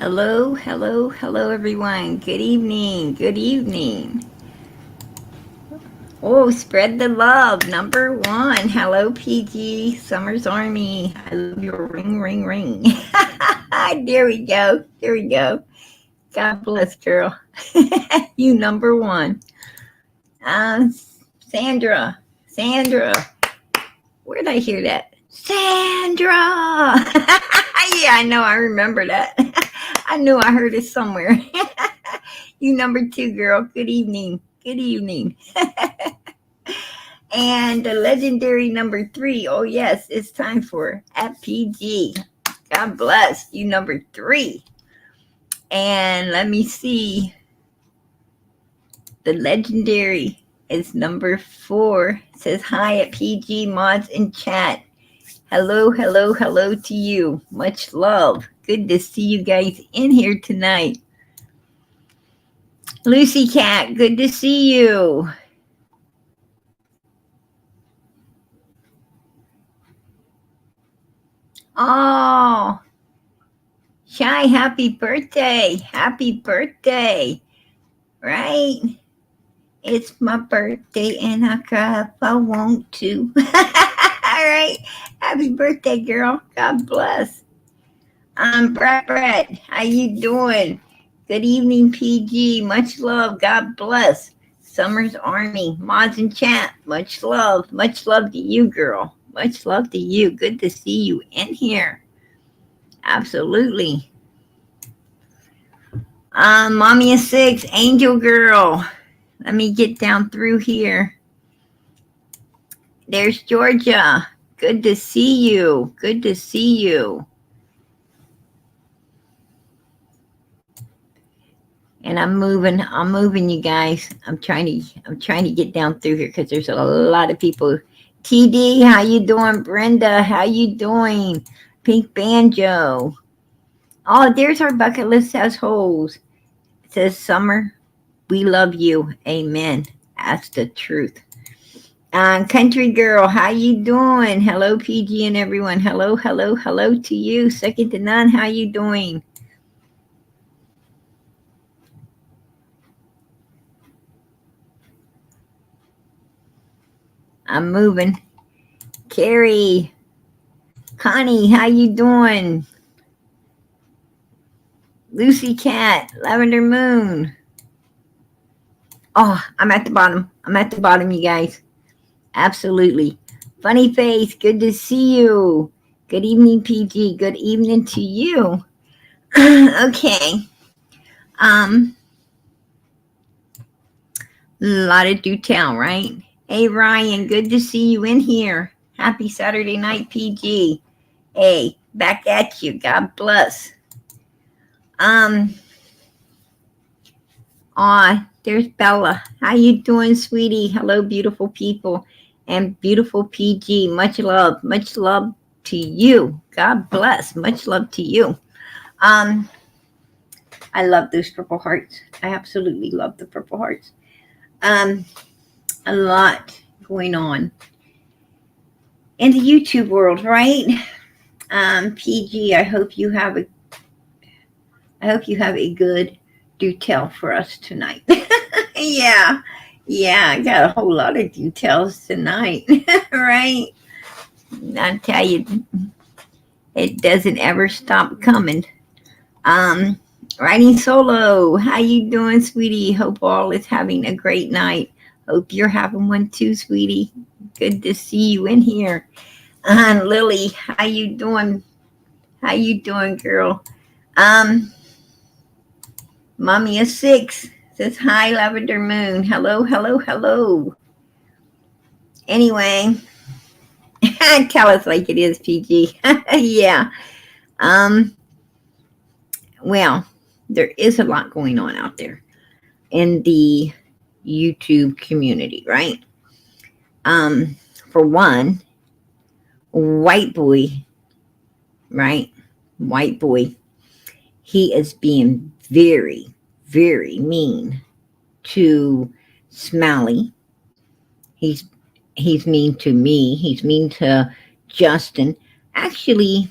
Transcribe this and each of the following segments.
Hello, hello, hello, everyone. Good evening. Good evening. Oh, spread the love. Number one. Hello, PG Summer's Army. I love your ring, ring, ring. There we go. There we go. God bless, girl. You number one. Uh, Sandra. Sandra. Where'd I hear that? Sandra. Yeah, I know. I remember that. I knew I heard it somewhere. You number two, girl. Good evening. Good evening. And the legendary number three. Oh, yes, it's time for at PG. God bless you, number three. And let me see. The legendary is number four. It says hi at PG Mods in chat. Hello, hello, hello to you. Much love. Good to see you guys in here tonight. Lucy Cat, good to see you. Oh, Shy, happy birthday. Happy birthday. Right? It's my birthday and I cry if I want to. All right. Happy birthday, girl. God bless. Brett. How you doing? Good evening, PG. Much love. God bless. Summer's Army. Mods and chat. Much love. Much love to you, girl. Much love to you. Good to see you in here. Absolutely. Mommy is six. Angel girl. Let me get down through here. There's Georgia. Good to see you. Good to see you. And I'm moving you guys. I'm trying to get down through here because there's a lot of people. TD, how you doing? Brenda, how you doing? Pink Banjo. Oh, there's our bucket list has holes. It says Summer, we love you. Amen. That's the truth. Country girl, how you doing? Hello, PG and everyone. Hello, hello, hello to you. Second to none, how you doing? I'm moving. Carrie, Connie, how you doing? Lucy Cat, Lavender Moon. Oh, I'm at the bottom. I'm at the bottom, you guys. Absolutely. Funny Face, good to see you. Good evening, PG. Good evening to you. Okay. A lot of do tell, right? Hey, Ryan, good to see you in here. Happy Saturday night, PG. Hey, back at you. God bless. There's Bella. How you doing, sweetie? Hello, beautiful people and beautiful PG. Much love to you. God bless. Much love to you. I love those purple hearts. I absolutely love the purple hearts. A lot going on in the YouTube world, right? PG, I hope you have a good do tell for us tonight. Yeah, I got a whole lot of details tonight, right? I tell you, it doesn't ever stop coming. Writing solo, how you doing, sweetie? Hope all is having a great night. Hope you're having one too, sweetie. Good to see you in here. Lily, how you doing? How you doing, girl? Mommy is six. Says hi, Lavender Moon. Hello, hello, hello. Anyway, tell us like it is, PG. Yeah. Well, there is a lot going on out there in the YouTube community, right? For one, white boy, right? White boy, he is being very, very mean to Smiley. He's mean to me. He's mean to Justin. Actually,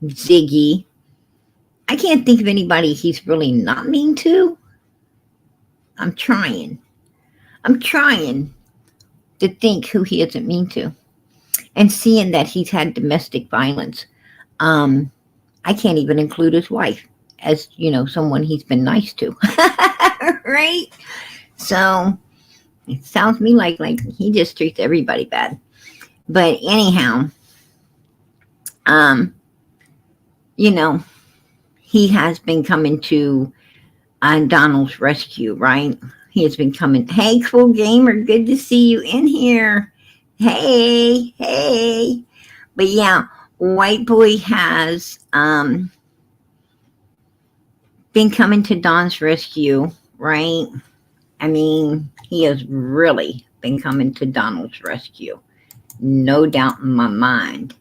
Ziggy, I can't think of anybody he's really not mean to. I'm trying. I'm trying to think who he isn't mean to. And seeing that he's had domestic violence, um, I can't even include his wife as, someone he's been nice to. Right? So it sounds to me like he just treats everybody bad. But anyhow, um, you know, he has been coming to Donald's rescue, right? He has been coming. Hey, cool gamer, good to see you in here. Hey, hey. But yeah, White Boy has been coming to Don's rescue, right? I mean, he has really been coming to Donald's rescue. No doubt in my mind.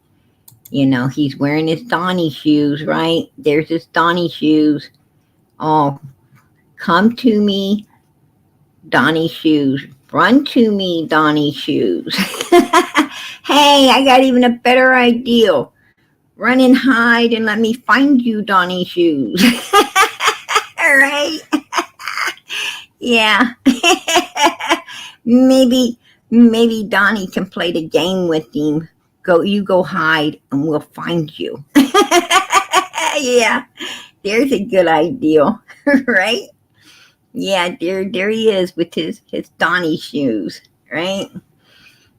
He's wearing his Donnie shoes, right? There's his Donnie shoes. Oh, come to me, Donnie shoes. Run to me, Donnie shoes. Hey, I got even a better idea. Run and hide and let me find you, Donnie shoes. All right. Yeah. maybe Donnie can play the game with him. You go hide and we'll find you. Yeah. There's a good idea. Right? Yeah, there he is with his Donnie shoes, right?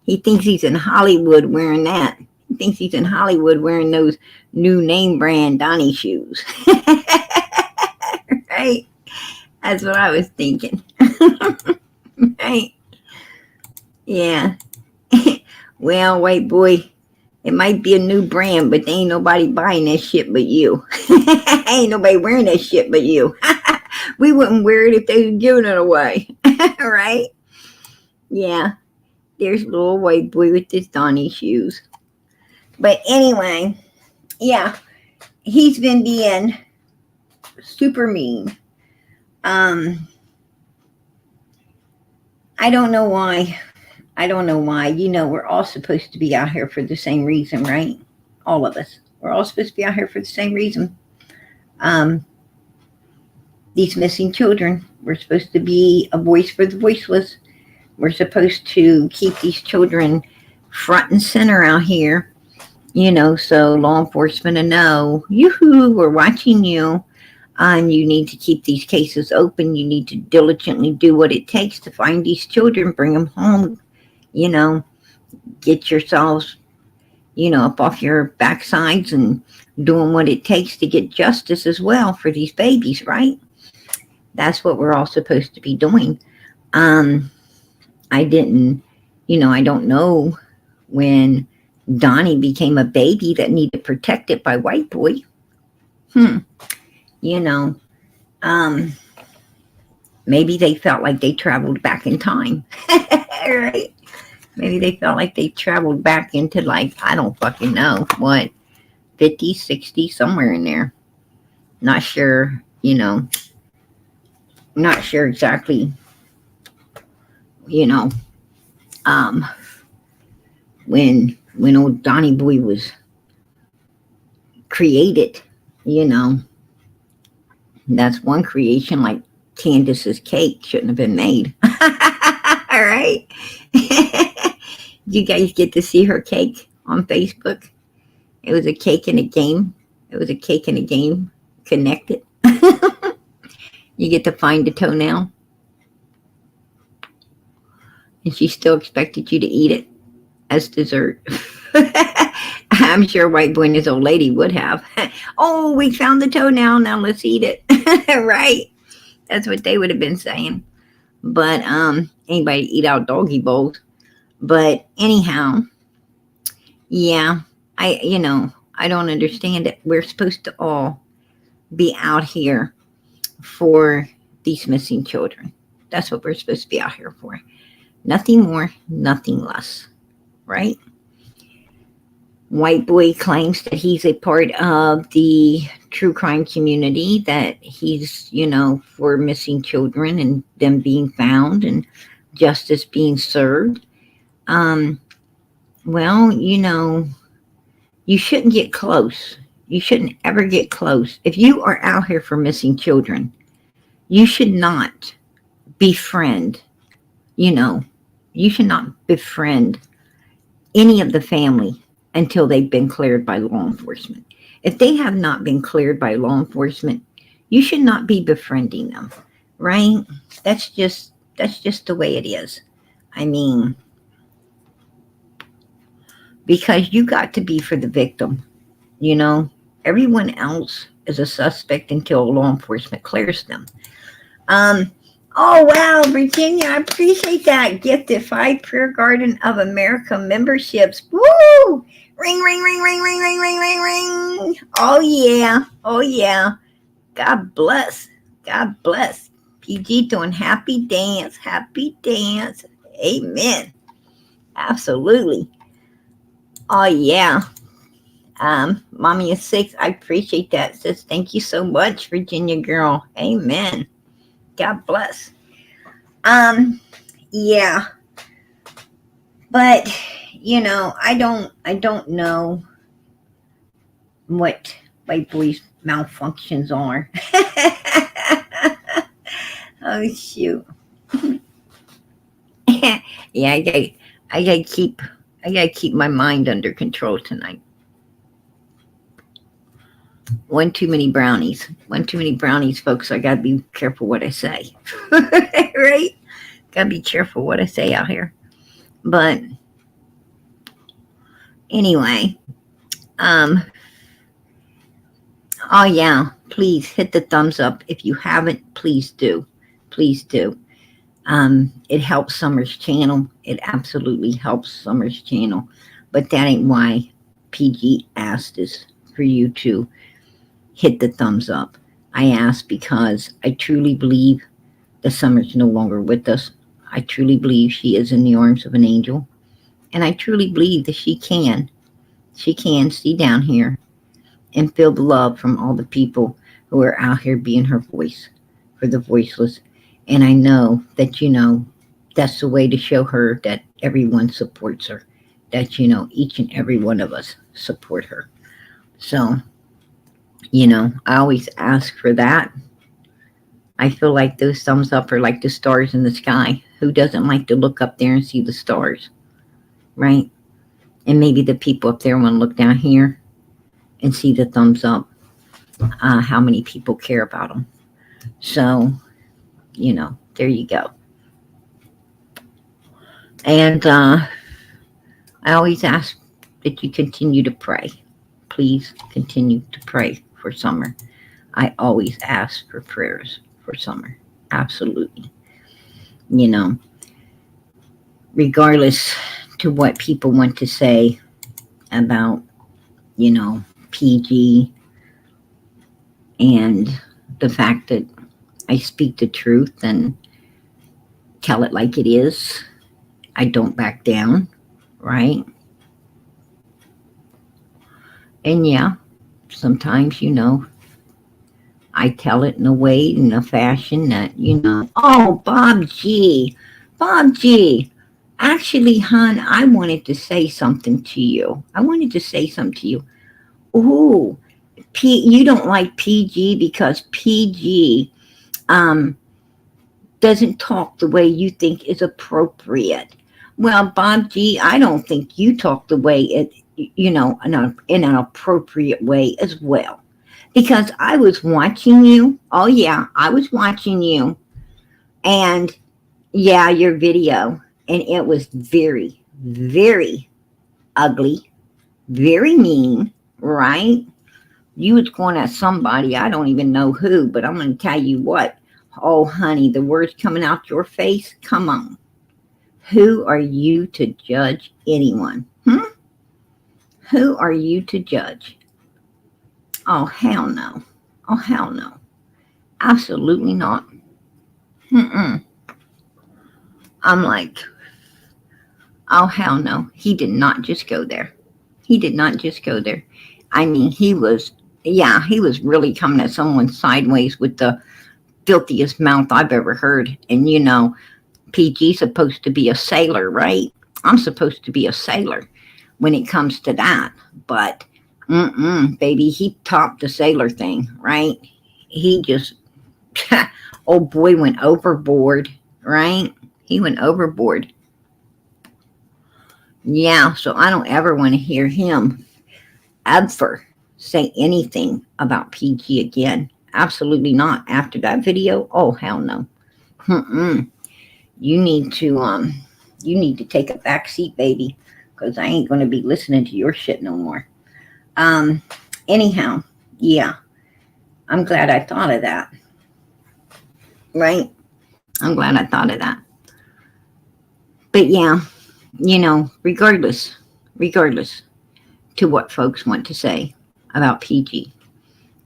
He thinks he's in Hollywood wearing that. He thinks he's in Hollywood wearing those new name brand Donnie shoes. Right? That's what I was thinking. Right? Yeah. Well, White Boy, it might be a new brand, but there ain't nobody buying that shit but you. Ain't nobody wearing that shit but you. We wouldn't wear it if they were giving it away. Right? Yeah. There's little White Boy with his Donnie shoes. But anyway, yeah. He's been being super mean. I don't know why. We're all supposed to be out here for the same reason, right? All of us. We're all supposed to be out here for the same reason. These missing children. We're supposed to be a voice for the voiceless. We're supposed to keep these children front and center out here, so law enforcement will know, yoo-hoo, we're watching you. You need to keep these cases open. You need to diligently do what it takes to find these children, bring them home, get yourselves, up off your backsides and doing what it takes to get justice as well for these babies, right? That's what we're all supposed to be doing. I don't know when Donnie became a baby that needed protected by White Boy. Maybe they felt like they traveled back in time. Right? Maybe they felt like they traveled back into, like, I don't fucking know what, 50, 60, somewhere in there. Not sure, not sure exactly, when old Donnie Boy was created, that's one creation, like Candace's cake shouldn't have been made. All right. You guys get to see her cake on Facebook. It was a cake in a game. It was a cake in a game connected. You get to find the toenail. And she still expected you to eat it as dessert. I'm sure White Boy and his old lady would have. Oh, we found the toenail. Now let's eat it. Right? That's what they would have been saying. But anybody eat out doggy bowls. But anyhow, yeah, I don't understand it. We're supposed to all be out here for these missing children. That's what we're supposed to be out here for. Nothing more, nothing less. Right? White Boy claims that he's a part of the true crime community, that he's, for missing children and them being found and justice being served. Well, you shouldn't get close. You shouldn't ever get close. If you are out here for missing children, you should not befriend, you know, you should not befriend any of the family until they've been cleared by law enforcement. If they have not been cleared by law enforcement, you should not be befriending them, right? That's just the way it is. I mean, because you got to be for the victim, you know. Everyone else is a suspect until law enforcement clears them. Um, oh wow, Virginia, I appreciate that. Gifted 5 Prayer Garden of America memberships. Woo! Ring, ring, ring, ring, ring, ring, ring, ring, ring. Oh yeah, oh yeah. God bless. God bless. PG doing happy dance, happy dance. Amen. Absolutely. Oh yeah. Mommy is 6. I appreciate that. Says thank you so much, Virginia girl. Amen. God bless. Yeah. But I don't know what my boy's malfunctions are. Oh shoot. Yeah, I gotta keep my mind under control tonight. One too many brownies. One too many brownies, folks. I gotta be careful what I say. Right? Gotta be careful what I say out here. But anyway, um, oh yeah, please hit the thumbs up. If you haven't, please do. Please do. It helps Summer's channel. It absolutely helps Summer's channel. But that ain't why PG asked us for you to hit the thumbs up. I asked because I truly believe that Summer's no longer with us. I truly believe she is in the arms of an angel. And I truly believe that she can see down here and feel the love from all the people who are out here being her voice for the voiceless. And I know that, that's the way to show her that everyone supports her, that, each and every one of us support her. So, I always ask for that. I feel like those thumbs up are like the stars in the sky. Who doesn't like to look up there and see the stars, right? And maybe the people up there want to look down here and see the thumbs up, how many people care about them. So, there you go. And I always ask that you continue to pray. Please continue to pray for Summer. I always ask for prayers for Summer. Absolutely. Regardless to what people want to say about, PG and the fact that I speak the truth and tell it like it is. I don't back down, right? And yeah, sometimes, I tell it in a way, in a fashion that, oh, Bob G. Bob G. Actually, hon, I wanted to say something to you. Ooh, you don't like PG because PG doesn't talk the way you think is appropriate. Well, Bob G, I don't think you talk the way it, in an appropriate way as well. Because I was watching you. Oh, yeah, I was watching you. And, yeah, your video. And it was very, very ugly, very mean, right? You was going at somebody, I don't even know who, but I'm going to tell you what. Oh, honey, the words coming out your face, come on. Who are you to judge anyone? Who are you to judge? Oh, hell no. Oh, hell no. Absolutely not. I'm like, oh, hell no. He did not just go there. I mean, he was really coming at someone sideways with the filthiest mouth I've ever heard. And, PG's supposed to be a sailor, right? I'm supposed to be a sailor when it comes to that. But Baby, he topped the sailor thing, right? He just, old boy went overboard, right? He went overboard. Yeah, so I don't ever want to hear him ever say anything about PG again. Absolutely not. After that video, oh hell no. Mm-mm. You need to take a back seat, baby, because I ain't gonna be listening to your shit no more. Um, anyhow, yeah, I'm glad I thought of that. Right? I'm glad I thought of that. But yeah, regardless to what folks want to say about PG,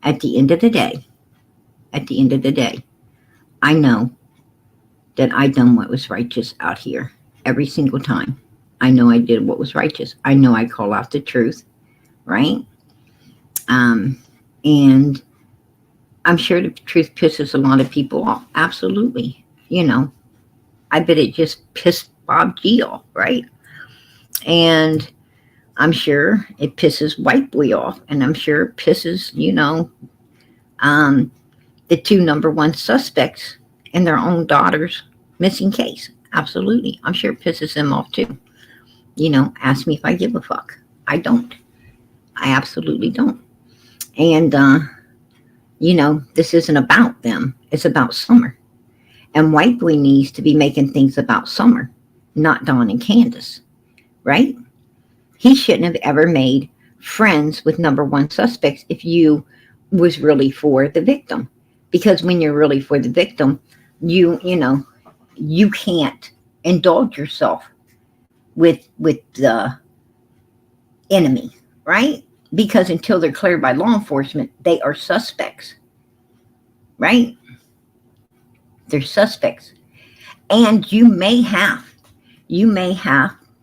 at the end of the day, I know that I done what was righteous out here every single time. I know I did what was righteous. I know I call out the truth, right? And I'm sure the truth pisses a lot of people off. Absolutely. I bet it just pissed Bob G off, right? And I'm sure it pisses White Boy off. And I'm sure it pisses, the two number one suspects in their own daughter's missing case. Absolutely. I'm sure it pisses them off too. Ask me if I give a fuck. I don't. I absolutely don't. And, this isn't about them. It's about Summer. And White Boy needs to be making things about Summer, not Dawn and Candace, right? He shouldn't have ever made friends with number one suspects if you was really for the victim. Because when you're really for the victim, you can't indulge yourself with the enemy, right? Because until they're cleared by law enforcement, they are suspects, right? They're suspects. And you may have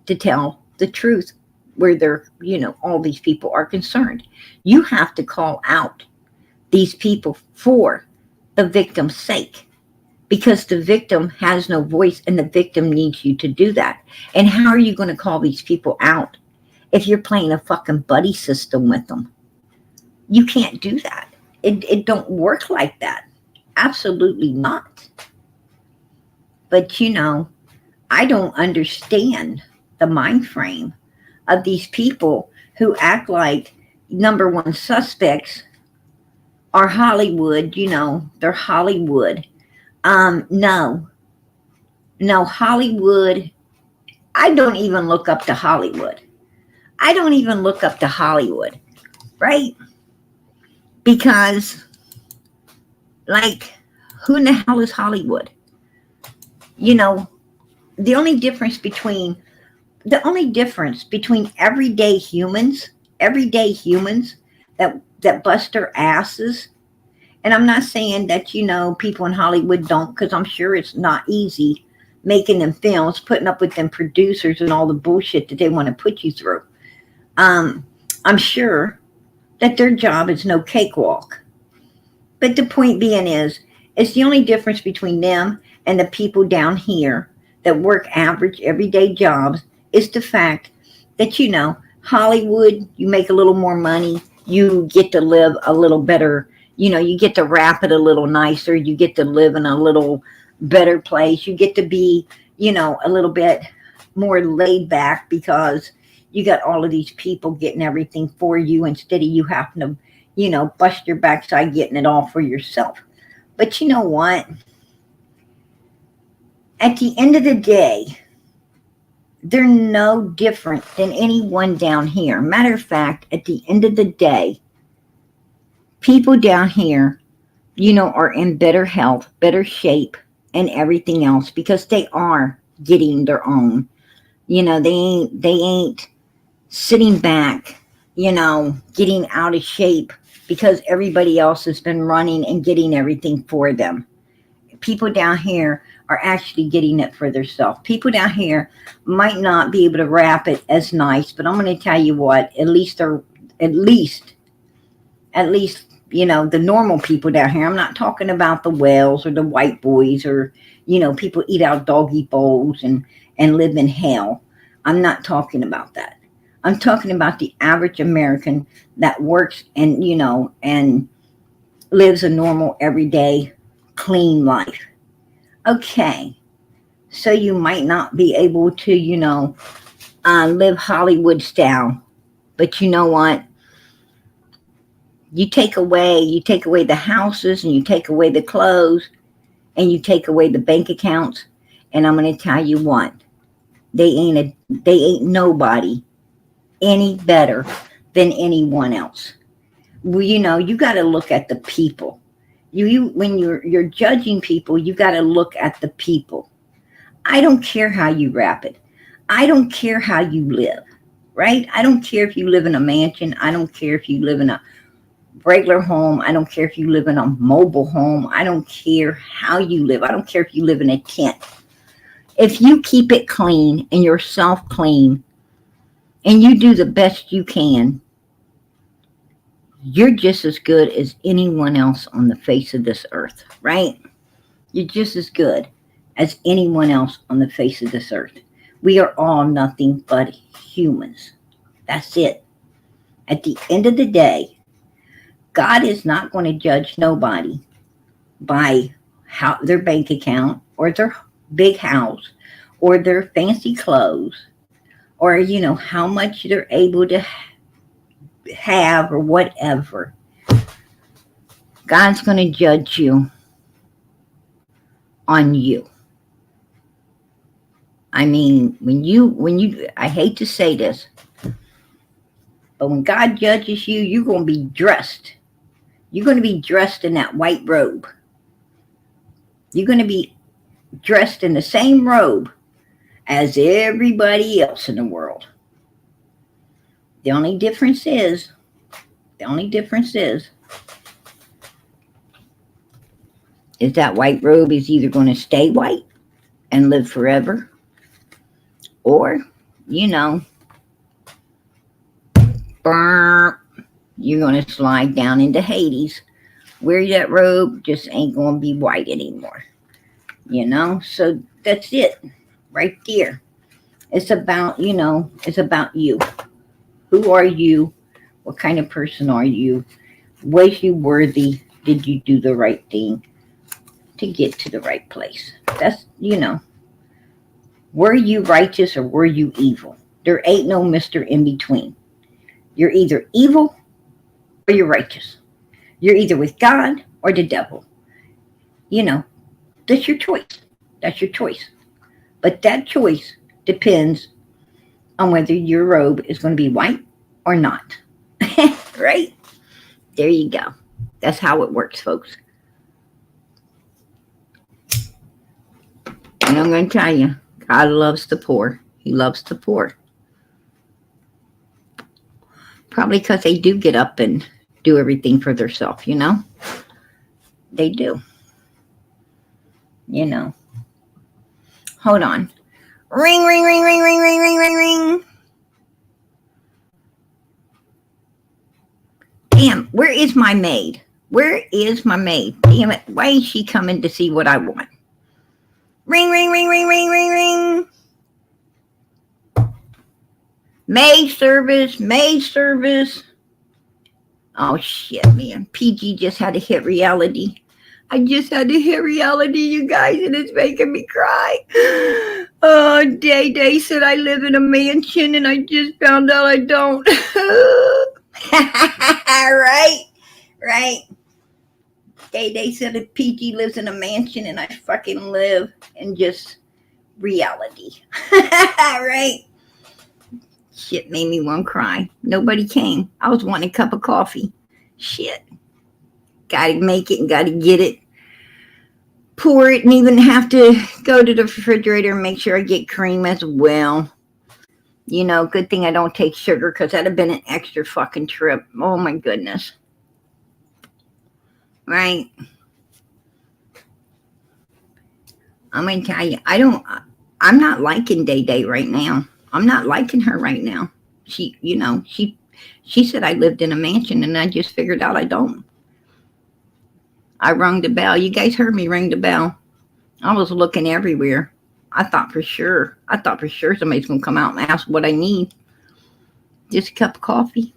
to tell the truth where they're, all these people are concerned. You have to call out these people for the victim's sake, because the victim has no voice and the victim needs you to do that. And how are you going to call these people out if you're playing a fucking buddy system with them? You can't do that. It don't work like that. Absolutely not. But I don't understand the mind frame of these people who act like number one suspects are Hollywood. They're Hollywood. No, Hollywood. I don't even look up to Hollywood. Right? Because, who in the hell is Hollywood? The only difference between everyday humans that bust their asses, and I'm not saying that people in Hollywood don't, because I'm sure it's not easy making them films, putting up with them producers and all the bullshit that they want to put you through. I'm sure that their job is no cakewalk. But the point being is, it's the only difference between them and the people down here that work average everyday jobs is the fact that, Hollywood, you make a little more money, you get to live a little better, you get to wrap it a little nicer, you get to live in a little better place, you get to be, a little bit more laid back because you got all of these people getting everything for you instead of you having to, bust your backside getting it all for yourself. But you know what? At the end of the day, they're no different than anyone down here. Matter of fact, at the end of the day, people down here, are in better health, better shape, and everything else because they are getting their own. They ain't sitting back, getting out of shape because everybody else has been running and getting everything for them. People down here are actually getting it for themselves. People down here might not be able to wrap it as nice, but I'm going to tell you what, at least the normal people down here. I'm not talking about the whales or the white boys or, people eat out doggy bowls and live in hell. I'm not talking about that. I'm talking about the average American that works and, and lives a normal, everyday, clean life. Okay. So you might not be able to, live Hollywood style. But you know what? You take away the houses and you take away the clothes and you take away the bank accounts. And I'm going to tell you what, they ain't nobody any better than anyone else. Well, you got to look at the people. You when you're judging people, you got to look at the people. I don't care how you wrap it. I don't care how you live, right? I don't care if you live in a mansion. I don't care if you live in a regular home. I don't care if you live in a mobile home. I don't care how you live. I don't care if you live in a tent. If you keep it clean and yourself clean and you do the best you can, you're just as good as anyone else on the face of this earth, right? You're just as good as anyone else on the face of this earth. We are all nothing but humans. That's it. At the end of the day, God is not going to judge nobody by their bank account or their big house or their fancy clothes or, how much they're able to have or whatever. God's going to judge you on you. I mean, when you, I hate to say this, but when God judges you, you're going to be dressed. You're going to be dressed in that white robe. You're going to be dressed in the same robe as everybody else in the world. The only difference is that white robe is either going to stay white and live forever, or, you're going to slide down into Hades, where that robe just ain't going to be white anymore. So that's it right there. It's about, it's about you. Who are you? What kind of person are you? Was you worthy? Did you do the right thing to get to the right place? That's, were you righteous or were you evil? There ain't no Mr. in between. You're either evil or you're righteous. You're either with God or the devil. That's your choice. That's your choice. But that choice depends on whether your robe is going to be white or not. Right? There you go. That's how it works, folks. And I'm going to tell you, God loves the poor. He loves the poor. Probably because they do get up and do everything for themselves, They do. Hold on. Ring, ring, ring, ring, ring, ring, ring, ring, ring. Damn, where is my maid? Where is my maid? Damn it. Why is she coming to see what I want? Ring, ring, ring, ring, ring, ring, ring. Maid service, maid service. Oh, shit, man. PG just had to hit reality. I just had to hit reality, you guys, and it's making me cry. Oh, Day said I live in a mansion, and I just found out I don't. Right. Day said that PG lives in a mansion, and I fucking live in just reality. Right? Shit made me want to cry. Nobody came. I was wanting a cup of coffee. Shit. Gotta make it and gotta get it. Pour it and even have to go to the refrigerator and make sure I get cream as well. Good thing I don't take sugar because that'd have been an extra fucking trip. Oh my goodness. Right? I'm going to tell you, I'm not liking Day right now. I'm not liking her right now. She said I lived in a mansion and I just figured out I don't. I rung the bell. You guys heard me ring the bell. I was looking everywhere. I thought for sure somebody's going to come out and ask what I need. Just a cup of coffee.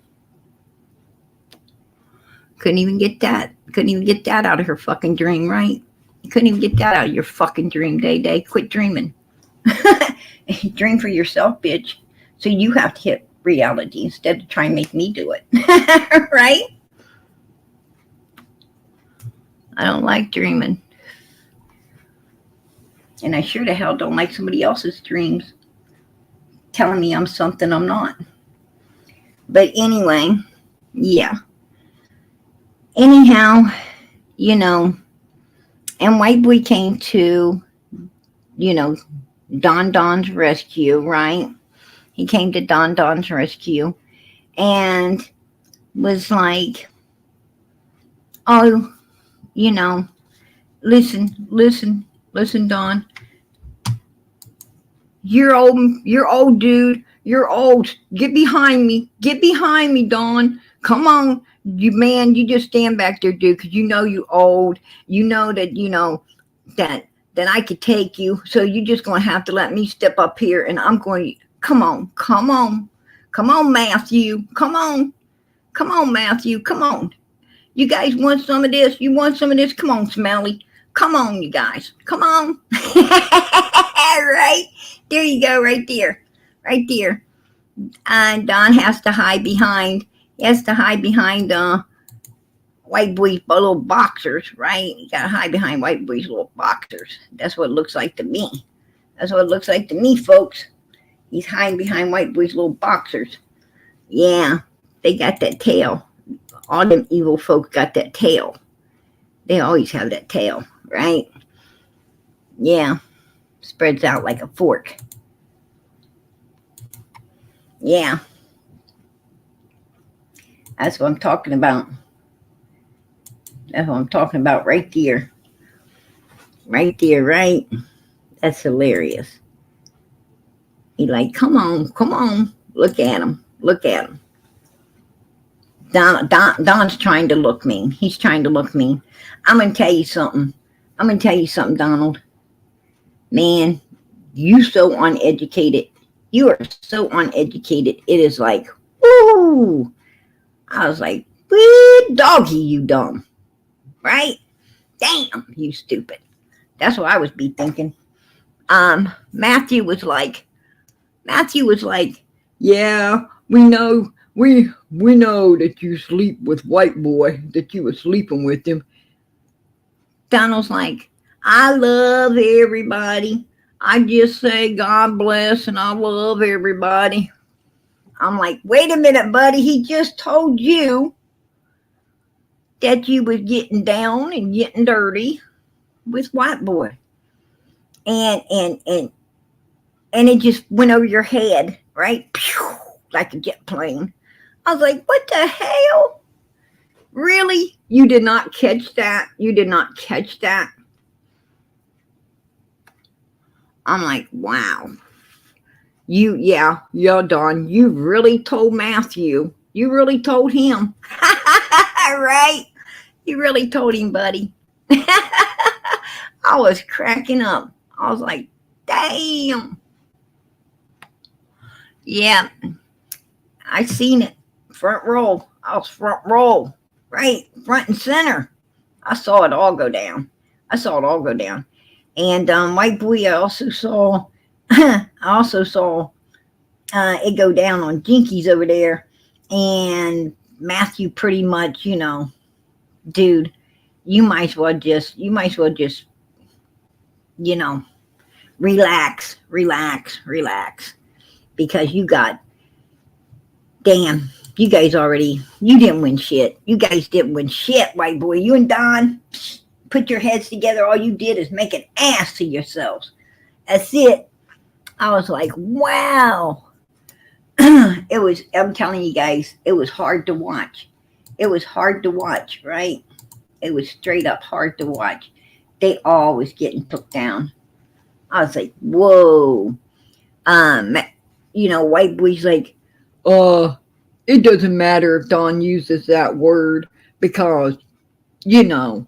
Couldn't even get that. Couldn't even get that out of her fucking dream, right? You couldn't even get that out of your fucking dream, Day. Quit dreaming. Dream for yourself, bitch. So you have to hit reality instead of trying to make me do it. Right? I don't like dreaming. And I sure the hell don't like somebody else's dreams telling me I'm something I'm not. But anyway, yeah. Anyhow, you know, and White Boy came to, you know, Don's rescue, right? He came to Don's rescue and was like, oh, you know, listen, Don. You're old, dude. You're old. Get behind me, Don. Come on, you just stand back there, dude, because you know you old. You know that I could take you. So you're just gonna have to let me step up here, and I'm going. Come on, Matthew. Come on, Matthew. Come on. You guys want some of this? You want some of this? Come on, Smelly. Come on, you guys. Come on. Right? There you go, right there. And Don has to hide behind. He has to hide behind White Boy's little boxers, right? You gotta hide behind White Boy's little boxers. That's what it looks like to me. That's what it looks like to me, folks. He's hiding behind White Boy's little boxers. Yeah, they got that tail. All them evil folks got that tail. They always have that tail, right? Yeah. Spreads out like a fork. Yeah. That's what I'm talking about. That's what I'm talking about right there. Right there, right? That's hilarious. He like, come on. Look at him. Don's trying to look mean. He's trying to look mean. I'm going to tell you something, Donald. Man, you so uneducated. You are so uneducated. It is like, woo. I was like, good doggy, you dumb. Right? Damn, you stupid. That's what I was be thinking. Matthew was like, yeah, we know that you sleep with White Boy, that you were sleeping with him. Donald's like, I love everybody. I just say God bless and I love everybody. I'm like, wait a minute, buddy. He just told you that you was getting down and getting dirty with White Boy. And it just went over your head, right? Pew, like a jet plane. I was like, what the hell? Really? You did not catch that? I'm like, wow. Yeah, Don, you really told Matthew. You really told him. Right? You really told him, buddy. I was cracking up. I was like, damn. Yeah. I seen it. Front row. I was front row. Right? Front and center. I saw it all go down. And White Boy, I also saw it go down on Jinkies over there. And Matthew pretty much, dude, you might as well just, relax. Because you didn't win shit. You guys didn't win shit, White Boy. You and Don, put your heads together. All you did is make an ass of yourselves. That's it. I was like, wow. I'm telling you guys, it was hard to watch. Right? It was straight up hard to watch. They all was getting took down. I was like, whoa. White Boy's like, it doesn't matter if Don uses that word because, Don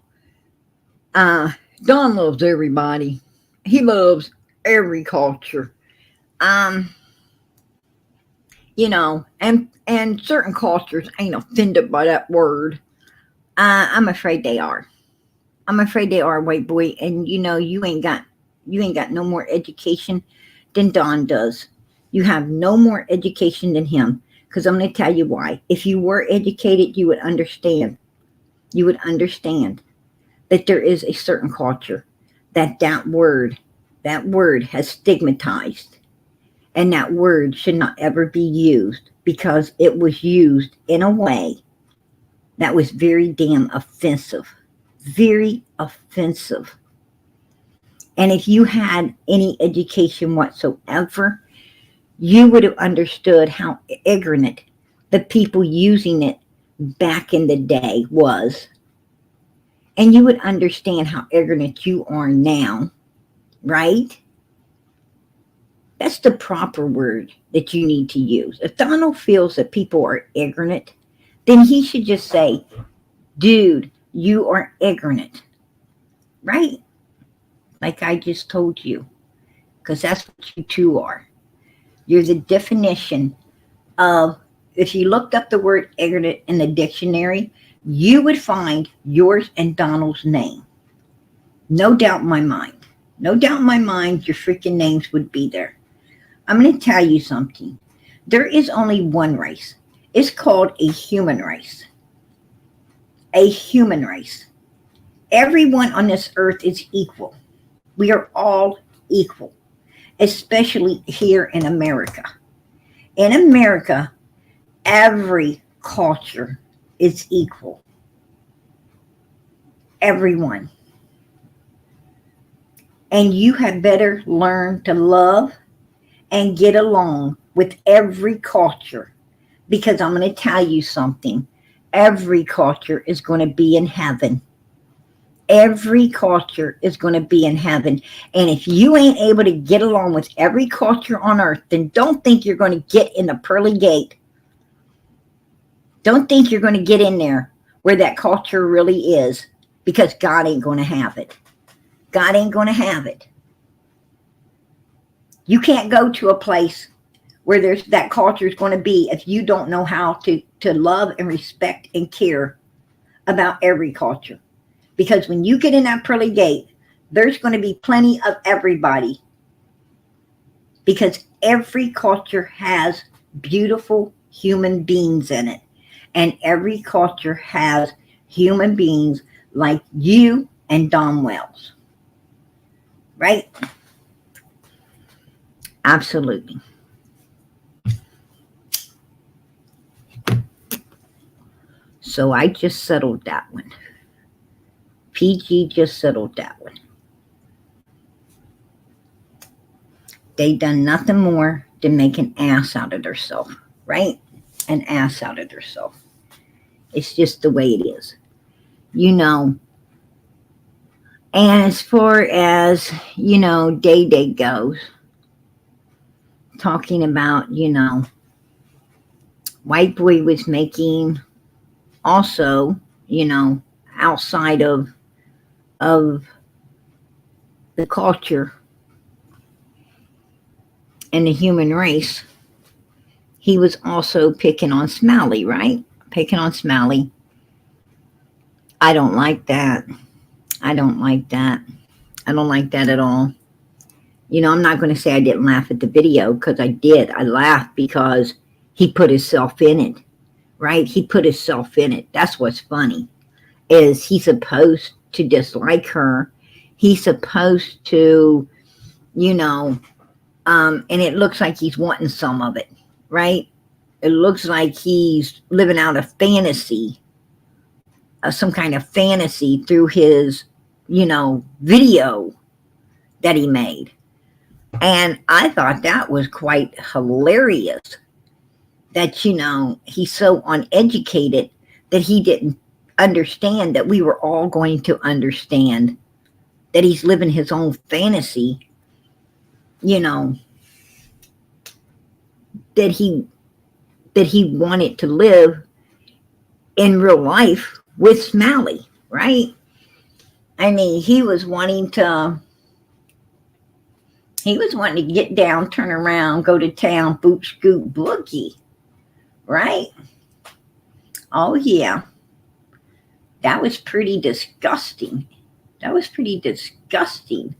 loves everybody. He loves every culture. you know, and certain cultures ain't offended by that word. I'm afraid they are. I'm afraid they are, white boy. And you know, you ain't got no more education than Don does. You have no more education than him. Because I'm going to tell you why. If you were educated, you would understand. You would understand that there is a certain culture that word has stigmatized, and that word should not ever be used because it was used in a way that was very damn offensive. Very offensive. And if you had any education whatsoever, you would have understood how ignorant the people using it back in the day was. And you would understand how ignorant you are now, right? That's the proper word that you need to use. If Donald feels that people are ignorant, then he should just say, dude, you are ignorant, right? Like I just told you, because that's what you two are. You're the definition of, if you looked up the word ignorant in the dictionary, you would find yours and Donald's name. No doubt in my mind. No doubt in my mind, your freaking names would be there. I'm going to tell you something. There is only one race. It's called a human race. A human race. Everyone on this earth is equal. We are all equal, especially here in America. In America, every culture is equal. Everyone. And you had better learn to love and get along with every culture, because I'm going to tell you something. Every culture is going to be in heaven. Every culture is going to be in heaven. And if you ain't able to get along with every culture on earth, then don't think you're going to get in the pearly gate. Don't think you're going to get in there where that culture really is, because God ain't going to have it. God ain't going to have it. You can't go to a place where there's that culture is going to be if you don't know how to love and respect and care about every culture. Because when you get in that pearly gate, there's going to be plenty of everybody. Because every culture has beautiful human beings in it. And every culture has human beings like you and Don Wells. Right? Absolutely. So I just settled that one. PG just settled that one. They done nothing more than make an ass out of themselves, right? An ass out of themselves. It's just the way it is. You know, and as far as, you know, Day goes, talking about, you know, White Boy was making also, you know, outside of the culture and the human race, he was also picking on Smiley, right? Picking on Smiley. I don't like that. I don't like that. I don't like that at all. You know, I'm not going to say I didn't laugh at the video, because I did. I laughed because he put himself in it, right? He put himself in it. That's what's funny, is he's supposed to dislike her. He's supposed to, you know, and it looks like he's wanting some of it, right? It looks like he's living out a fantasy, some kind of fantasy through his, you know, video that he made. And I thought that was quite hilarious, that, you know, he's so uneducated that he didn't understand that we were all going to understand that he's living his own fantasy, you know, that he wanted to live in real life with Smiley, right? I mean, he was wanting to get down, turn around, go to town, boot, scoot, boogie, right? Oh, yeah. That was pretty disgusting. That was pretty disgusting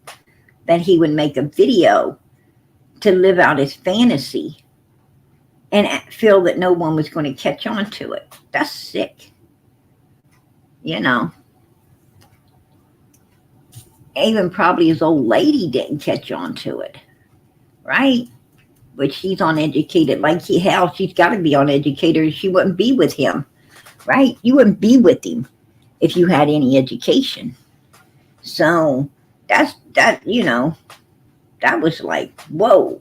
that he would make a video to live out his fantasy and feel that no one was going to catch on to it. That's sick. You know, even probably his old lady didn't catch on to it, right? But she's uneducated. Like hell, she's got to be uneducated. She wouldn't be with him, right? You wouldn't be with him if you had any education. So that. That was like, whoa.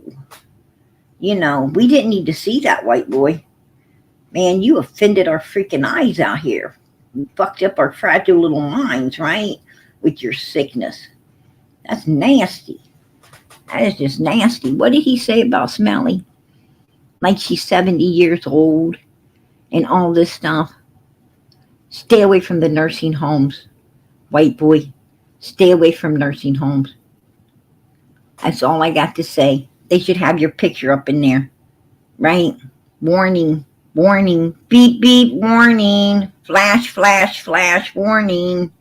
We didn't need to see that, white boy. Man, you offended our freaking eyes out here. You fucked up our fragile little minds, right? With your sickness. That's nasty. That is just nasty. What did he say about Smelly? Like she's 70 years old and all this stuff. Stay away from the nursing homes, white boy. Stay away from nursing homes. That's all I got to say. They should have your picture up in there, right? Warning, warning, beep, beep, warning, flash, flash, flash, warning.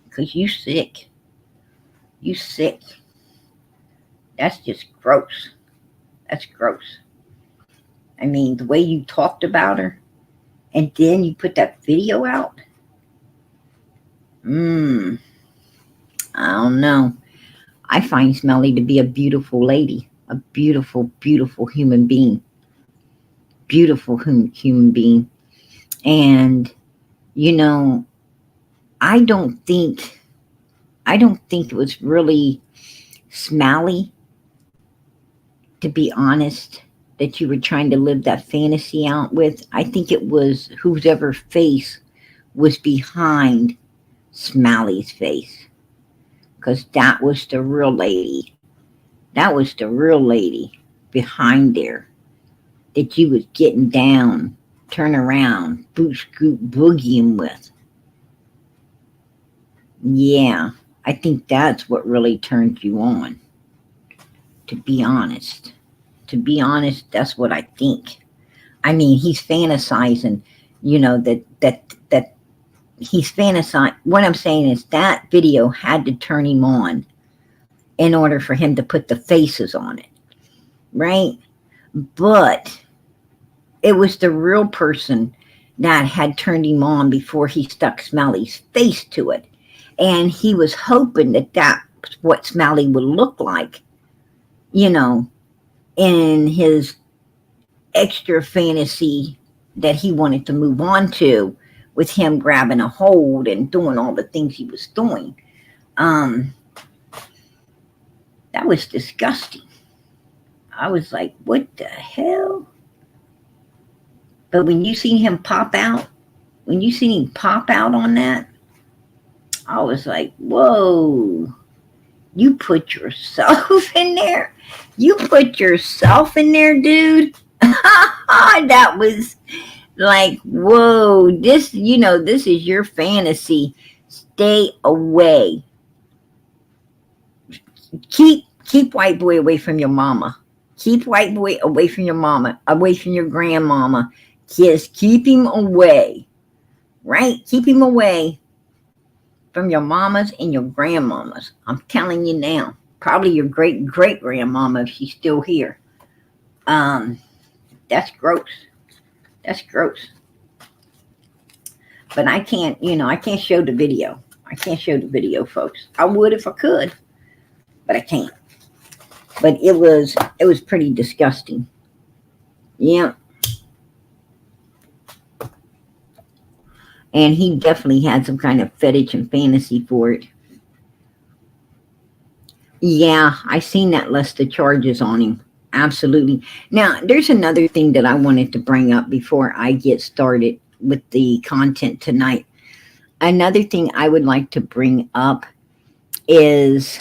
Because you sick. You sick. That's just gross. That's gross. I mean, the way you talked about her, and then you put that video out. I don't know. I find Smelly to be a beautiful lady, a beautiful, beautiful human being. Beautiful human being. And, I don't think it was really Smiley, to be honest, that you were trying to live that fantasy out with. I think it was whoever face was behind Smiley's face. Because that was the real lady. That was the real lady behind there. That you was getting down, turn around, boot scoot boogieing with. Yeah, I think that's what really turned you on. To be honest. To be honest, that's what I think. I mean, he's fantasizing, that he's fantasizing. What I'm saying is that video had to turn him on in order for him to put the faces on it, right? But it was the real person that had turned him on before he stuck Smelly's face to it. And he was hoping that that's what Smiley would look like, in his extra fantasy that he wanted to move on to, with him grabbing a hold and doing all the things he was doing. That was disgusting. I was like, what the hell? But when you seen him pop out, on that, I was like, whoa, you put yourself in there? You put yourself in there, dude? That was like, whoa, this is your fantasy. Stay away. Keep white boy away from your mama. Keep white boy away from your mama, away from your grandmama. Just keep him away, right? Keep him away from your mamas and your grandmamas. I'm telling you now. Probably your great-great-grandmama if she's still here. That's gross. That's gross. But I can't show the video. I can't show the video, folks. I would if I could, but I can't. But it was pretty disgusting. Yeah. And he definitely had some kind of fetish and fantasy for it. Yeah, I seen that list of charges on him. Absolutely. Now, there's another thing that I wanted to bring up before I get started with the content tonight. Another thing I would like to bring up is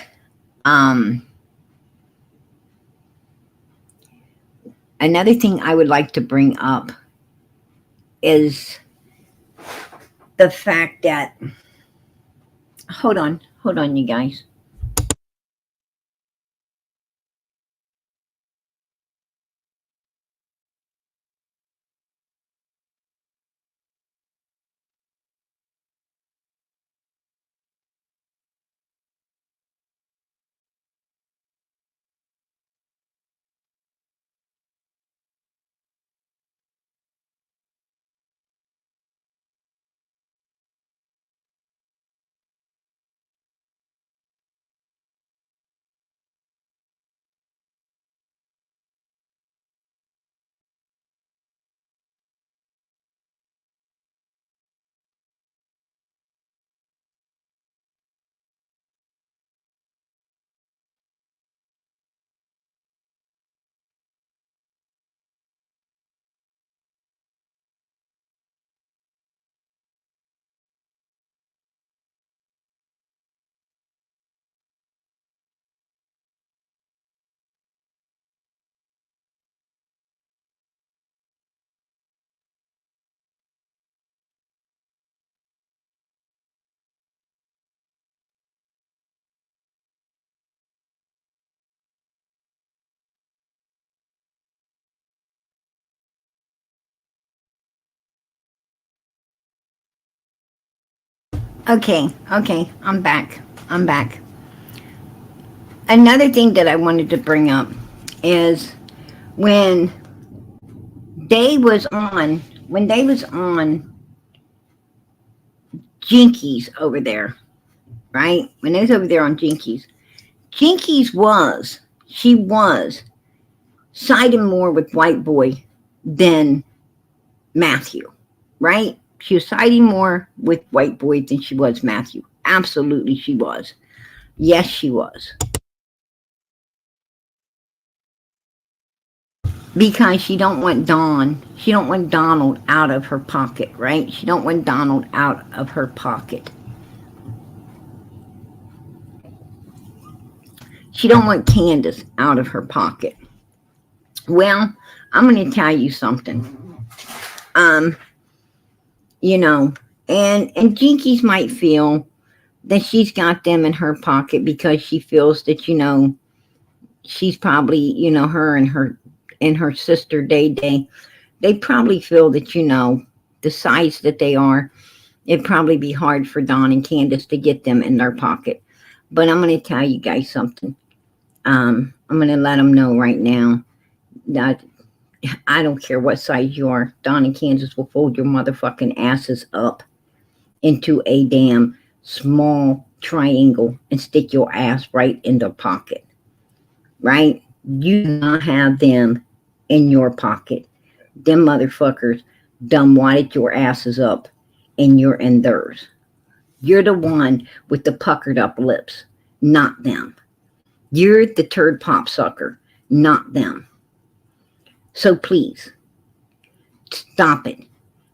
the fact that, hold on, you guys. Okay, I'm back. I'm back. Another thing that I wanted to bring up is when when they was on Jinkies over there, right? When they was over there on Jinkies, she was siding more with White Boy than Matthew, right? She was siding more with White Boy than she was Matthew. Absolutely, she was. Yes, she was. Because she don't want Donald out of her pocket, right? She don't want Donald out of her pocket. She don't want Candace out of her pocket. Well, I'm going to tell you something. Um, you know, and Jinkies might feel that she's got them in her pocket because she feels that, she's probably, her and her sister Day Day, they probably feel that, the size that they are, it'd probably be hard for Don and Candace to get them in their pocket. But I'm going to tell you guys something. I'm going to let them know right now that I don't care what size you are. Don and Candace will fold your motherfucking asses up into a damn small triangle and stick your ass right in their pocket. Right? You do not have them in your pocket. Them motherfuckers done wadded your asses up and you're in theirs. You're the one with the puckered up lips, not them. You're the turd pop sucker, not them. So please, stop it.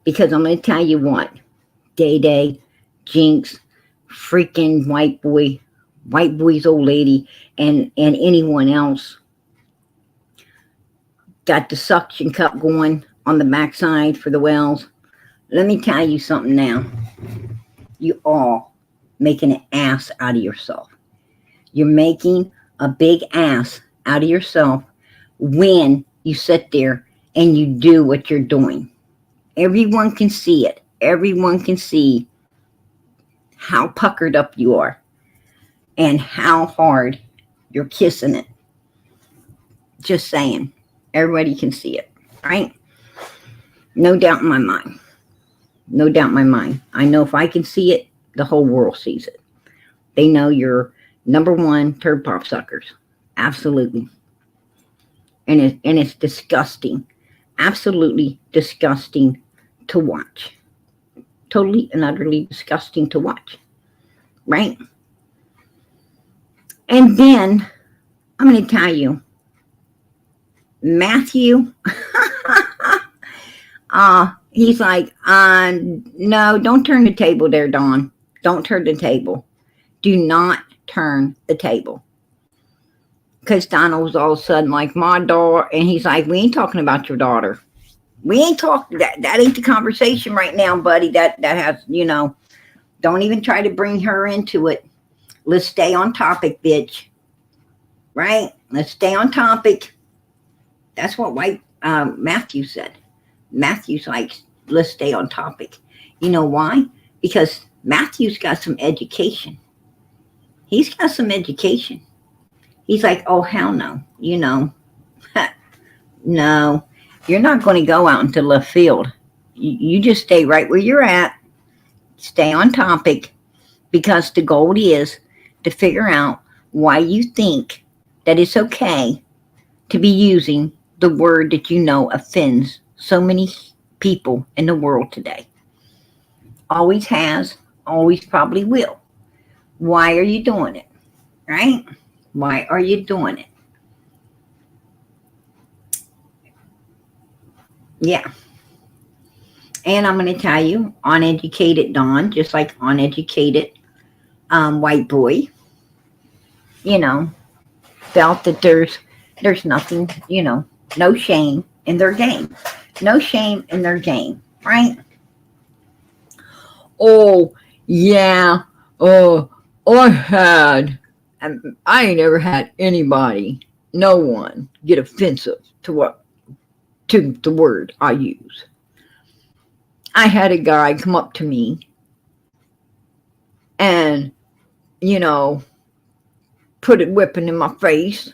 Because I'm going to tell you what, Day Day, Jinx, freaking White Boy's old lady, and anyone else got the suction cup going on the backside for the wells. Let me tell you something now. You all making an ass out of yourself. You're making a big ass out of yourself when you sit there and you do what you're doing. Everyone can see it. Everyone can see how puckered up you are and how hard you're kissing it. Just saying. Everybody can see it, right? No doubt in my mind. No doubt in my mind. I know if I can see it, the whole world sees it. They know you're number one turd pop suckers. Absolutely. And it's disgusting. Absolutely disgusting to watch. Totally and utterly disgusting to watch. Right? And then, I'm going to tell you, Matthew, he's like, no, don't turn the table there, Dawn. Don't turn the table. Do not turn the table. Because Donald was all of a sudden like, my daughter, and he's like, we ain't talking about your daughter. We ain't talking, that ain't the conversation right now, buddy. That has, don't even try to bring her into it. Let's stay on topic, bitch. Right? Let's stay on topic. That's what Matthew said. Matthew's like, let's stay on topic. You know why? Because Matthew's got some education. He's got some education. He's like, oh, hell no. No, you're not going to go out into left field. You just stay right where you're at. Stay on topic, because the goal is to figure out why you think that it's okay to be using the word that offends so many people in the world today. Always has, always probably will. Why are you doing it? Right? Why are you doing it? Yeah. And I'm going to tell you, uneducated Don, just like uneducated White Boy, felt that there's nothing, no shame in their game. No shame in their game, right? Oh, yeah. I ain't ever had anybody, no one, get offensive to the word I use. I had a guy come up to me and, you know, put it whipping in my face.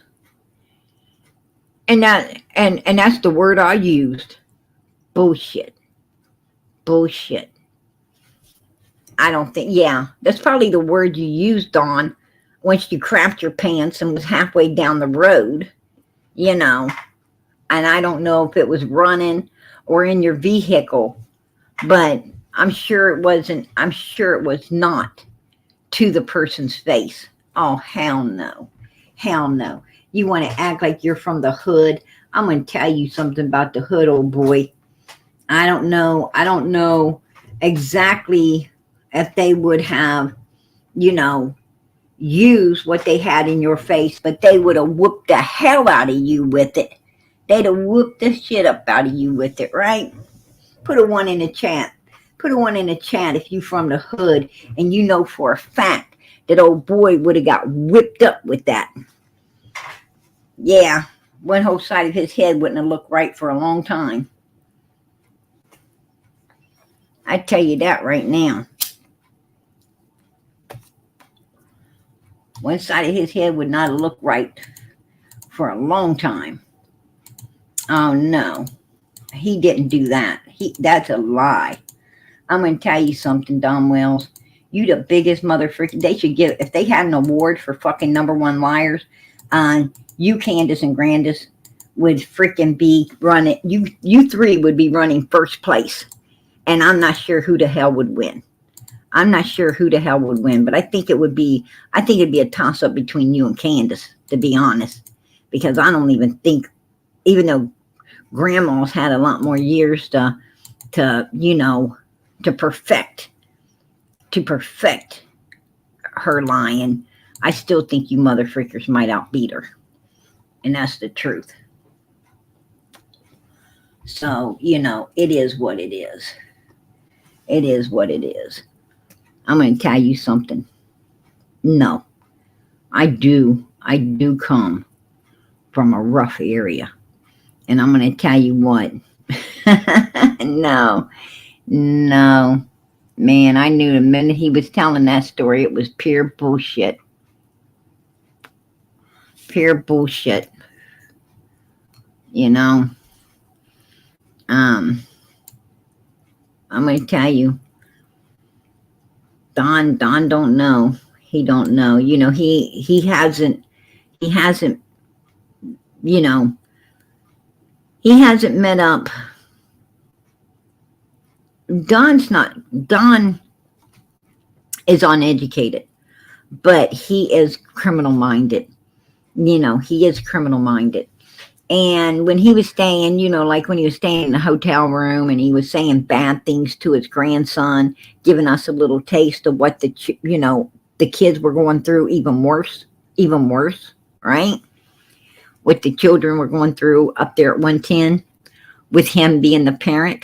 And that's the word I used. Bullshit. Bullshit. I don't think, yeah, that's probably the word you used, Dawn, once you crapped your pants and was halfway down the road, you know. And I don't know if it was running or in your vehicle, but I'm sure it was not to the person's face. Oh, hell no. Hell no. You want to act like you're from the hood? I'm going to tell you something about the hood, old boy. I don't know exactly if they would have, you know, used what they had in your face, but they would have whooped the hell out of you with it. They'd have whooped the shit up out of you with it, right? Put a one in the chat. Put a one in the chat if you from the hood and you know for a fact that old boy would have got whipped up with that. Yeah, one whole side of his head wouldn't have looked right for a long time. I tell you that right now. One side of his head would not have looked right for a long time. Oh no, he didn't do that. That's a lie. I'm going to tell you something, Don Wells. You the biggest motherfucker. They should give, if they had an award for fucking #1 liars, you, Candace, and Grandis would freaking be running. You three would be running first place. And I'm not sure who the hell would win. I'm not sure who the hell would win, but I think it'd be a toss-up between you and Candace, to be honest. Because I don't even think, even though Grandma's had a lot more years to you know, to perfect her lying, I still think you motherfuckers might outbeat her. And that's the truth. So, you know, it is what it is. It is what it is. I'm going to tell you something. No, I do come from a rough area. And I'm going to tell you what. No, man, I knew the minute he was telling that story, it was pure bullshit. Pure bullshit. You know, I'm going to tell you, Don don't know. He don't know. You know, he hasn't, you know, he hasn't met up. Don is uneducated, but he is criminal minded. You know, he is criminal minded. And when he was staying, you know, like when he was staying in the hotel room and he was saying bad things to his grandson, giving us a little taste of what the kids were going through, even worse, right? What the children were going through up there at 110 with him being the parent.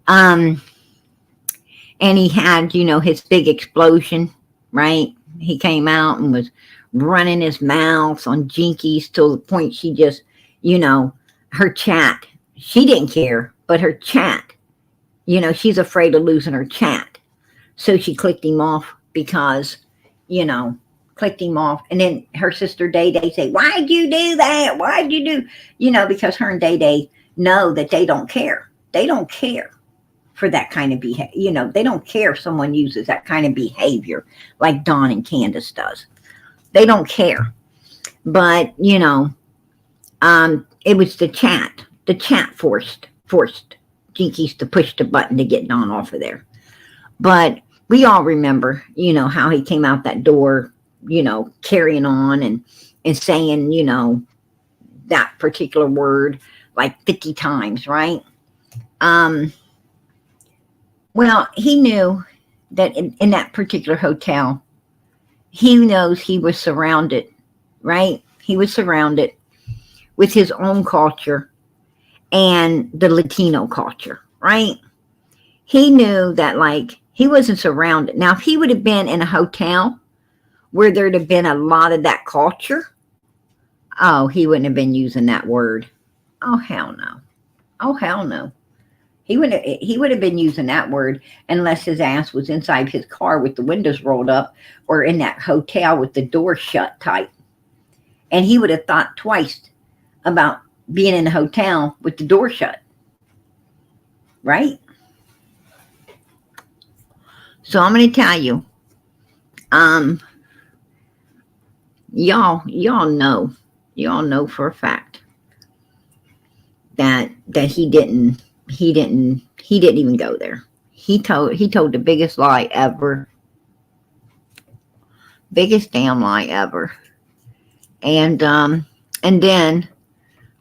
And he had, you know, his big explosion, right? He came out and was running his mouth on Jinkies till the point she just, you know, her chat, she didn't care, but her chat, you know, she's afraid of losing her chat. So she clicked him off because, you know, clicked him off. And then her sister Day Day say, why'd you do that? Why'd you do, you know, because her and Day Day know that they don't care. They don't care for that kind of behavior. You know, they don't care if someone uses that kind of behavior like Dawn and Candace does. They don't care. But, you know, it was the chat. The chat forced Jinkies to push the button to get Dawn off of there. But we all remember, you know, how he came out that door, you know, carrying on and saying, you know, that particular word like 50 times, right? Well, he knew that in that particular hotel, he knows he was surrounded, right? He was surrounded with his own culture and the Latino culture, right? He knew that, like, he wasn't surrounded. Now, if he would have been in a hotel where there'd have been a lot of that culture, oh, he wouldn't have been using that word. Oh, hell no. Oh, hell no. He would have been using that word unless his ass was inside his car with the windows rolled up or in that hotel with the door shut tight. And he would have thought twice about being in a hotel with the door shut. Right? So I'm going to tell you, y'all know for a fact that he didn't even go there. He told the biggest lie ever. Biggest damn lie ever. And then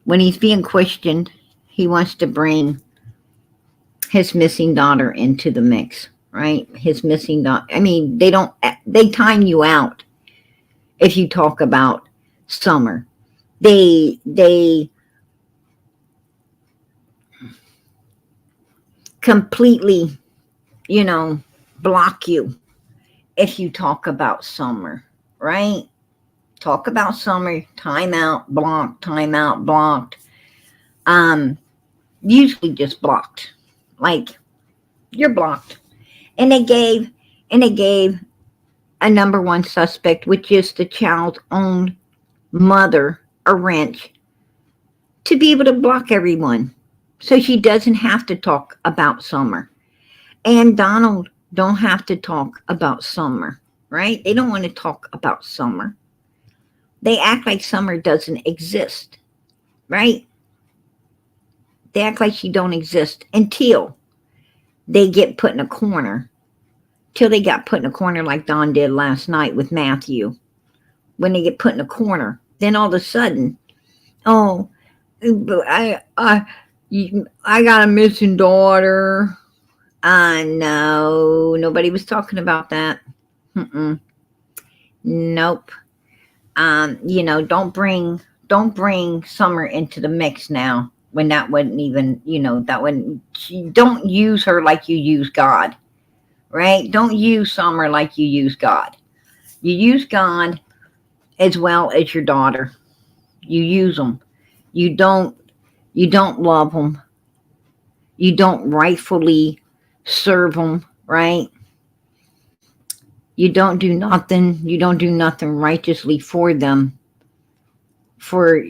when he's being questioned, he wants to bring his missing daughter into the mix, right? His missing daughter. I mean, they time you out if you talk about Summer. They completely, block you if you talk about Summer, right? Talk about Summer, time out, blocked, time out, blocked. Usually just blocked. Like, you're blocked. And they gave a number one suspect, which is the child's own mother, a wrench to be able to block everyone. So she doesn't have to talk about Summer. And Donald don't have to talk about Summer, right? They don't want to talk about Summer. They act like Summer doesn't exist, right? They act like she don't exist until they get put in a corner. Till they got put in a corner like Don did last night with Matthew. When they get put in a corner, then all of a sudden, oh, I got a missing daughter. No, nobody was talking about that. Nope. Don't bring Summer into the mix now when that wouldn't even, don't use her like you use God, right? Don't use Summer like you use God. You use God as well as your daughter. You use them. You don't love them. You don't rightfully serve them, right? You don't do nothing. You don't do nothing righteously for them. For,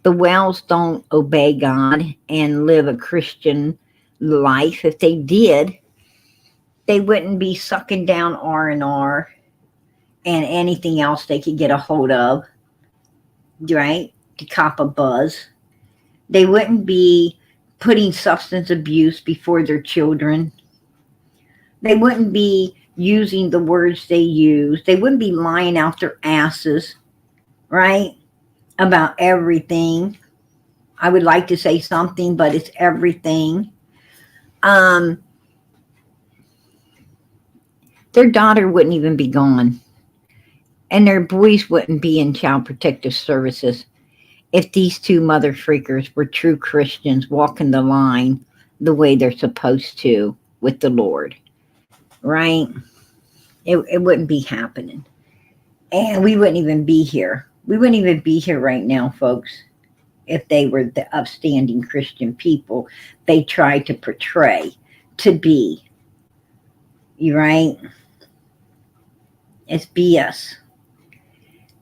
the Wells don't obey God and live a Christian life. If they did, they wouldn't be sucking down R&R and anything else they could get a hold of, right? To cop a buzz. They wouldn't be putting substance abuse before their children. They wouldn't be using the words they use. They wouldn't be lying out their asses, right? About everything. I would like to say something, but it's everything. Their daughter wouldn't even be gone. And their boys wouldn't be in child protective services if these two mother freakers were true Christians walking the line the way they're supposed to with the Lord, right? It wouldn't be happening. And we wouldn't even be here. We wouldn't even be here right now, folks, if they were the upstanding Christian people they tried to portray to be. You right? It's BS.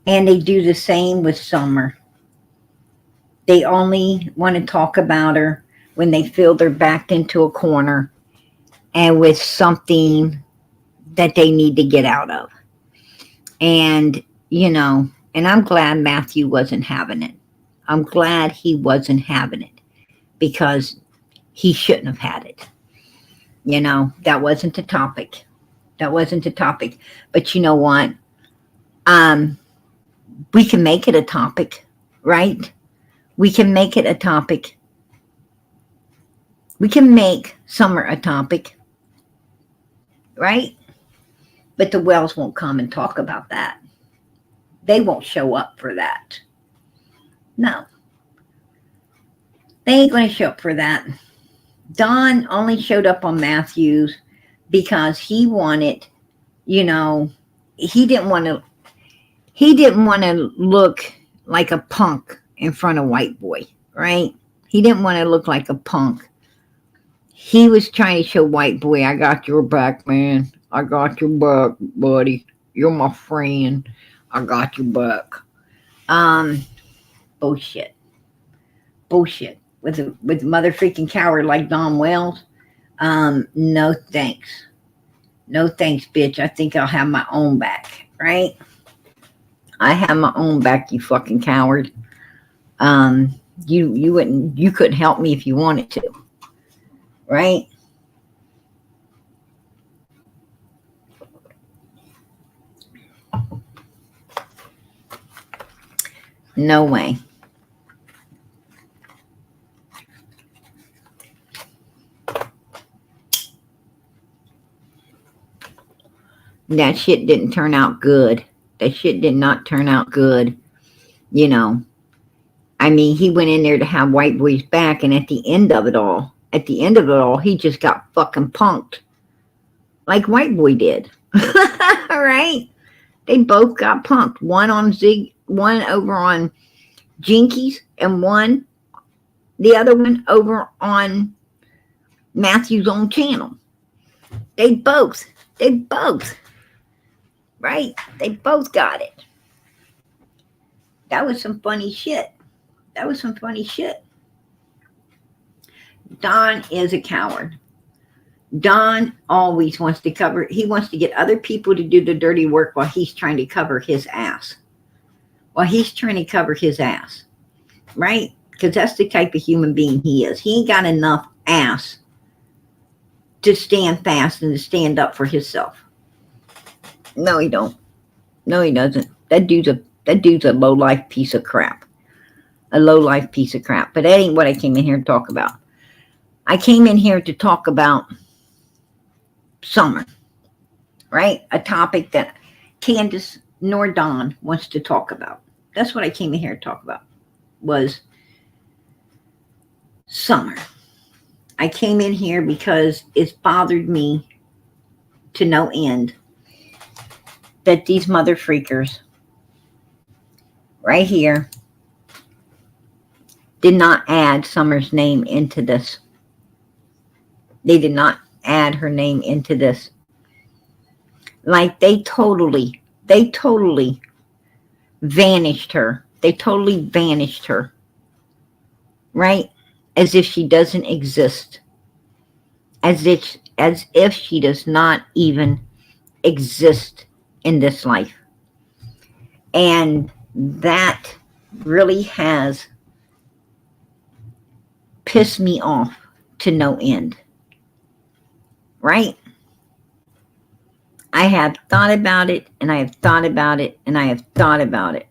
And they do the same with Summer. They only want to talk about her when they feel they're backed into a corner and with something that they need to get out of. And, and I'm glad Matthew wasn't having it. I'm glad he wasn't having it because he shouldn't have had it. That wasn't the topic. That wasn't the topic. But you know what? We can make it a topic, right? We can make it a topic. We can make Summer a topic, right? But the Wells won't come and talk about that. They won't show up for that. No. They ain't going to show up for that. Don only showed up on Matthews because he wanted, he didn't want to look like a punk in front of white boy, right? He didn't want to look like a punk. He was trying to show White Boy, I got your back, man. I got your back, buddy. You're my friend. I got your back. Bullshit. Bullshit. With a mother freaking coward like Don Wells. No thanks. No thanks, bitch. I think I'll have my own back, right? I have my own back, you fucking coward. You couldn't help me if you wanted to, right? No way. That shit didn't turn out good. That shit did not turn out good. You know, I mean, he went in there to have White Boy's back, and at the end of it all, he just got fucking punked. Like White Boy did. All right? They both got punked. One over on Jinkies, and the other one over on Matthew's own channel. They both, right? They both got it. That was some funny shit. Don is a coward. Don always wants to he wants to get other people to do the dirty work while he's trying to cover his ass. Right? Because that's the type of human being he is. He ain't got enough ass to stand fast and to stand up for himself. No, he don't. No, he doesn't. That dude's a low-life piece of crap. But that ain't what I came in here to talk about. I came in here to talk about summer, right? A topic that Candace nor Don wants to talk about. That's what I came in here to talk about, was summer. I came in here because it's bothered me to no end that these mother freakers right here did not add Summer's name into this. They did not add her name into this. Like they totally vanished her. Right? As if she doesn't exist. As if she does not even exist in this life. And that really has pissed me off to no end. Right? I have thought about it, and I have thought about it, and I have thought about it.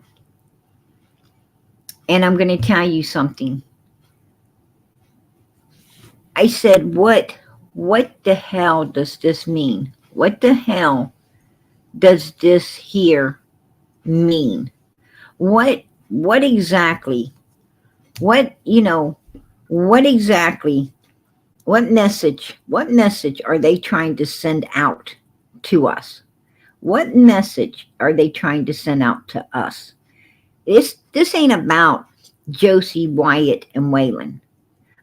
And I'm going to tell you something. I said, what the hell does this mean? What the hell does this here mean? What exactly, what message are they trying to send out to us? What message are they trying to send out to us? This ain't about Josie, Wyatt, and Waylon.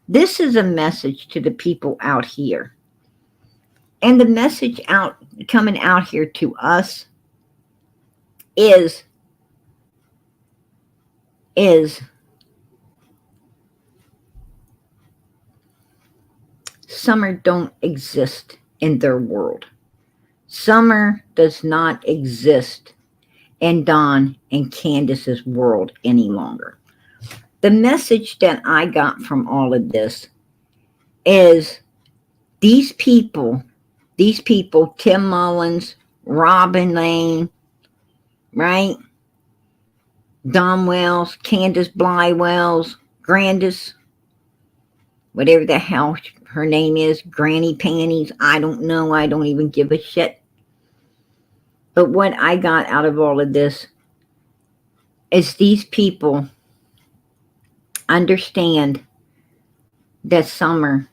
This is a message to the people out here. And the message coming out here to us is Summer don't exist in their world. Summer does not exist in Don and Candace's world any longer. The message that I got from all of this is these people, Tim Mullins, Robin Lane, right? Don Wells, Candace Bly Wells, Grandis, whatever the hell her name is, Granny Panties, I don't know, I don't even give a shit. But what I got out of all of this is these people understand that Summer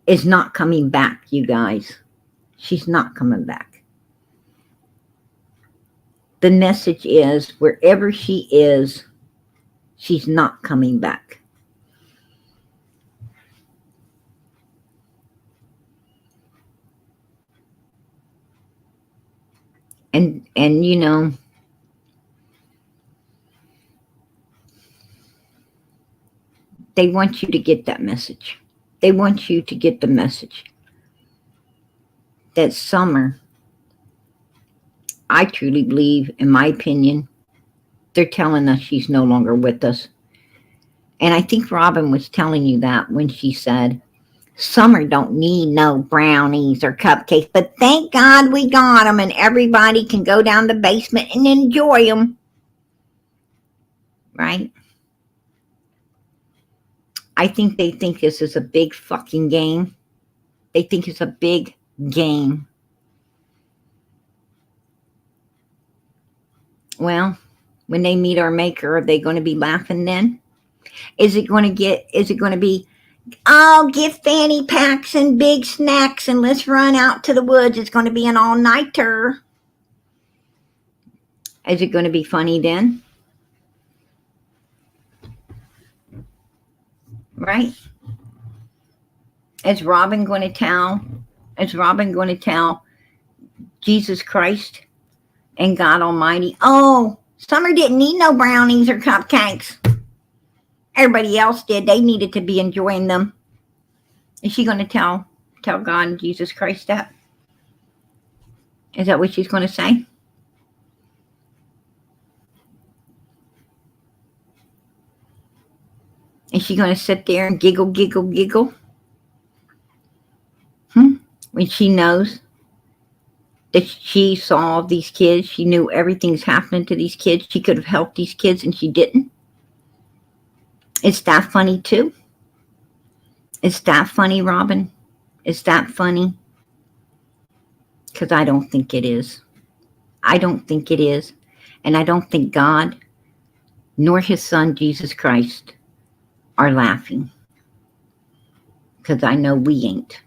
is not coming back, you guys. She's not coming back. The message is, wherever she is, she's not coming back. And you know, they want you to get that message. They want you to get the message that Summer, I truly believe, in my opinion, they're telling us she's no longer with us. And I think Robin was telling you that when she said, Summer don't need no brownies or cupcakes, but thank God we got them and everybody can go down the basement and enjoy them. Right? I think they think this is a big fucking game. They think it's a big game. Well, when they meet our maker, are they going to be laughing then? Is it going to be, oh, give fanny packs and big snacks and let's run out to the woods. It's going to be an all-nighter. Is it going to be funny then? Right? Is Robin going to tell Jesus Christ and God Almighty, oh, Summer didn't need no brownies or cupcakes. Everybody else did. They needed to be enjoying them. Is she going to tell God and Jesus Christ that? Is that what she's going to say? Is she going to sit there and giggle, giggle, giggle? When she knows that she saw these kids, she knew everything's happening to these kids. She could have helped these kids and she didn't. Is that funny too? Is that funny, Robin? Is that funny? Because I don't think it is. I don't think it is. And I don't think God nor his son, Jesus Christ, are laughing. Because I know we ain't.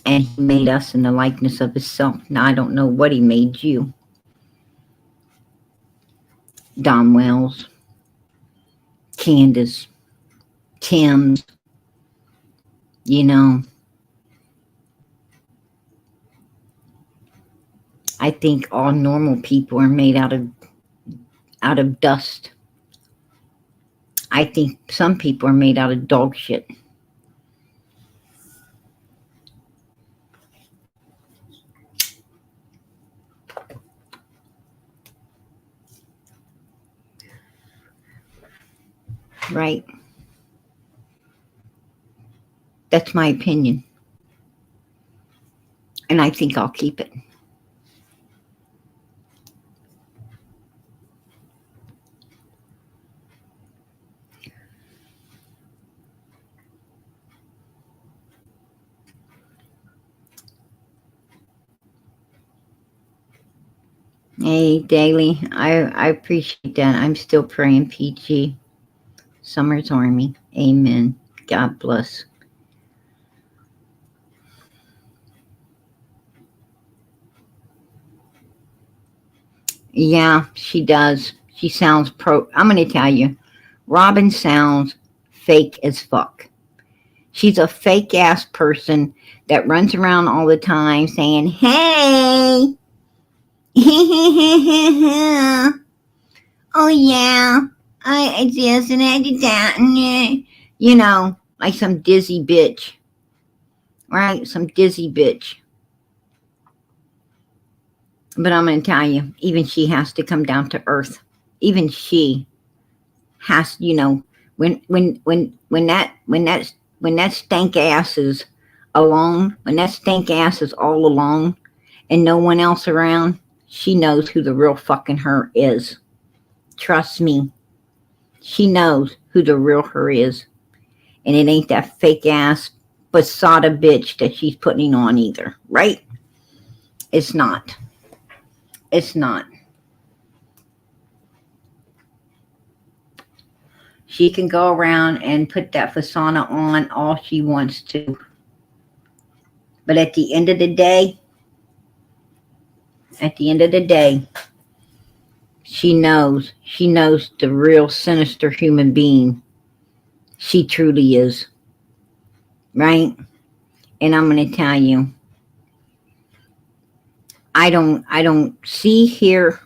And he made us in the likeness of himself. Now, I don't know what he made you. Don Wells, Candace, Tim's, you know. I think all normal people are made out of dust. I think some people are made out of dog shit. Right? That's my opinion. And I think I'll keep it. Hey, Daily, I appreciate that. I'm still praying, PG. Summer's Army. Amen. God bless. Yeah, she does. She sounds I'm going to tell you, Robin sounds fake as fuck. She's a fake ass person that runs around all the time saying, hey, oh yeah, I this and I did that, and you know, like some dizzy bitch, right? Some dizzy bitch. But I'm going to tell you, even she has to come down to earth. Even she has, you know, when that stank ass is alone, when that stank ass is all alone and no one else around, she knows who the real fucking her is. Trust me. She knows who the real her is. And it ain't that fake ass basada bitch that she's putting on either, right? It's not. It's not. She can go around and put that fasana on all she wants to. But at the end of the day, she knows the real sinister human being she truly is. Right? And I'm going to tell you, I don't see, hear,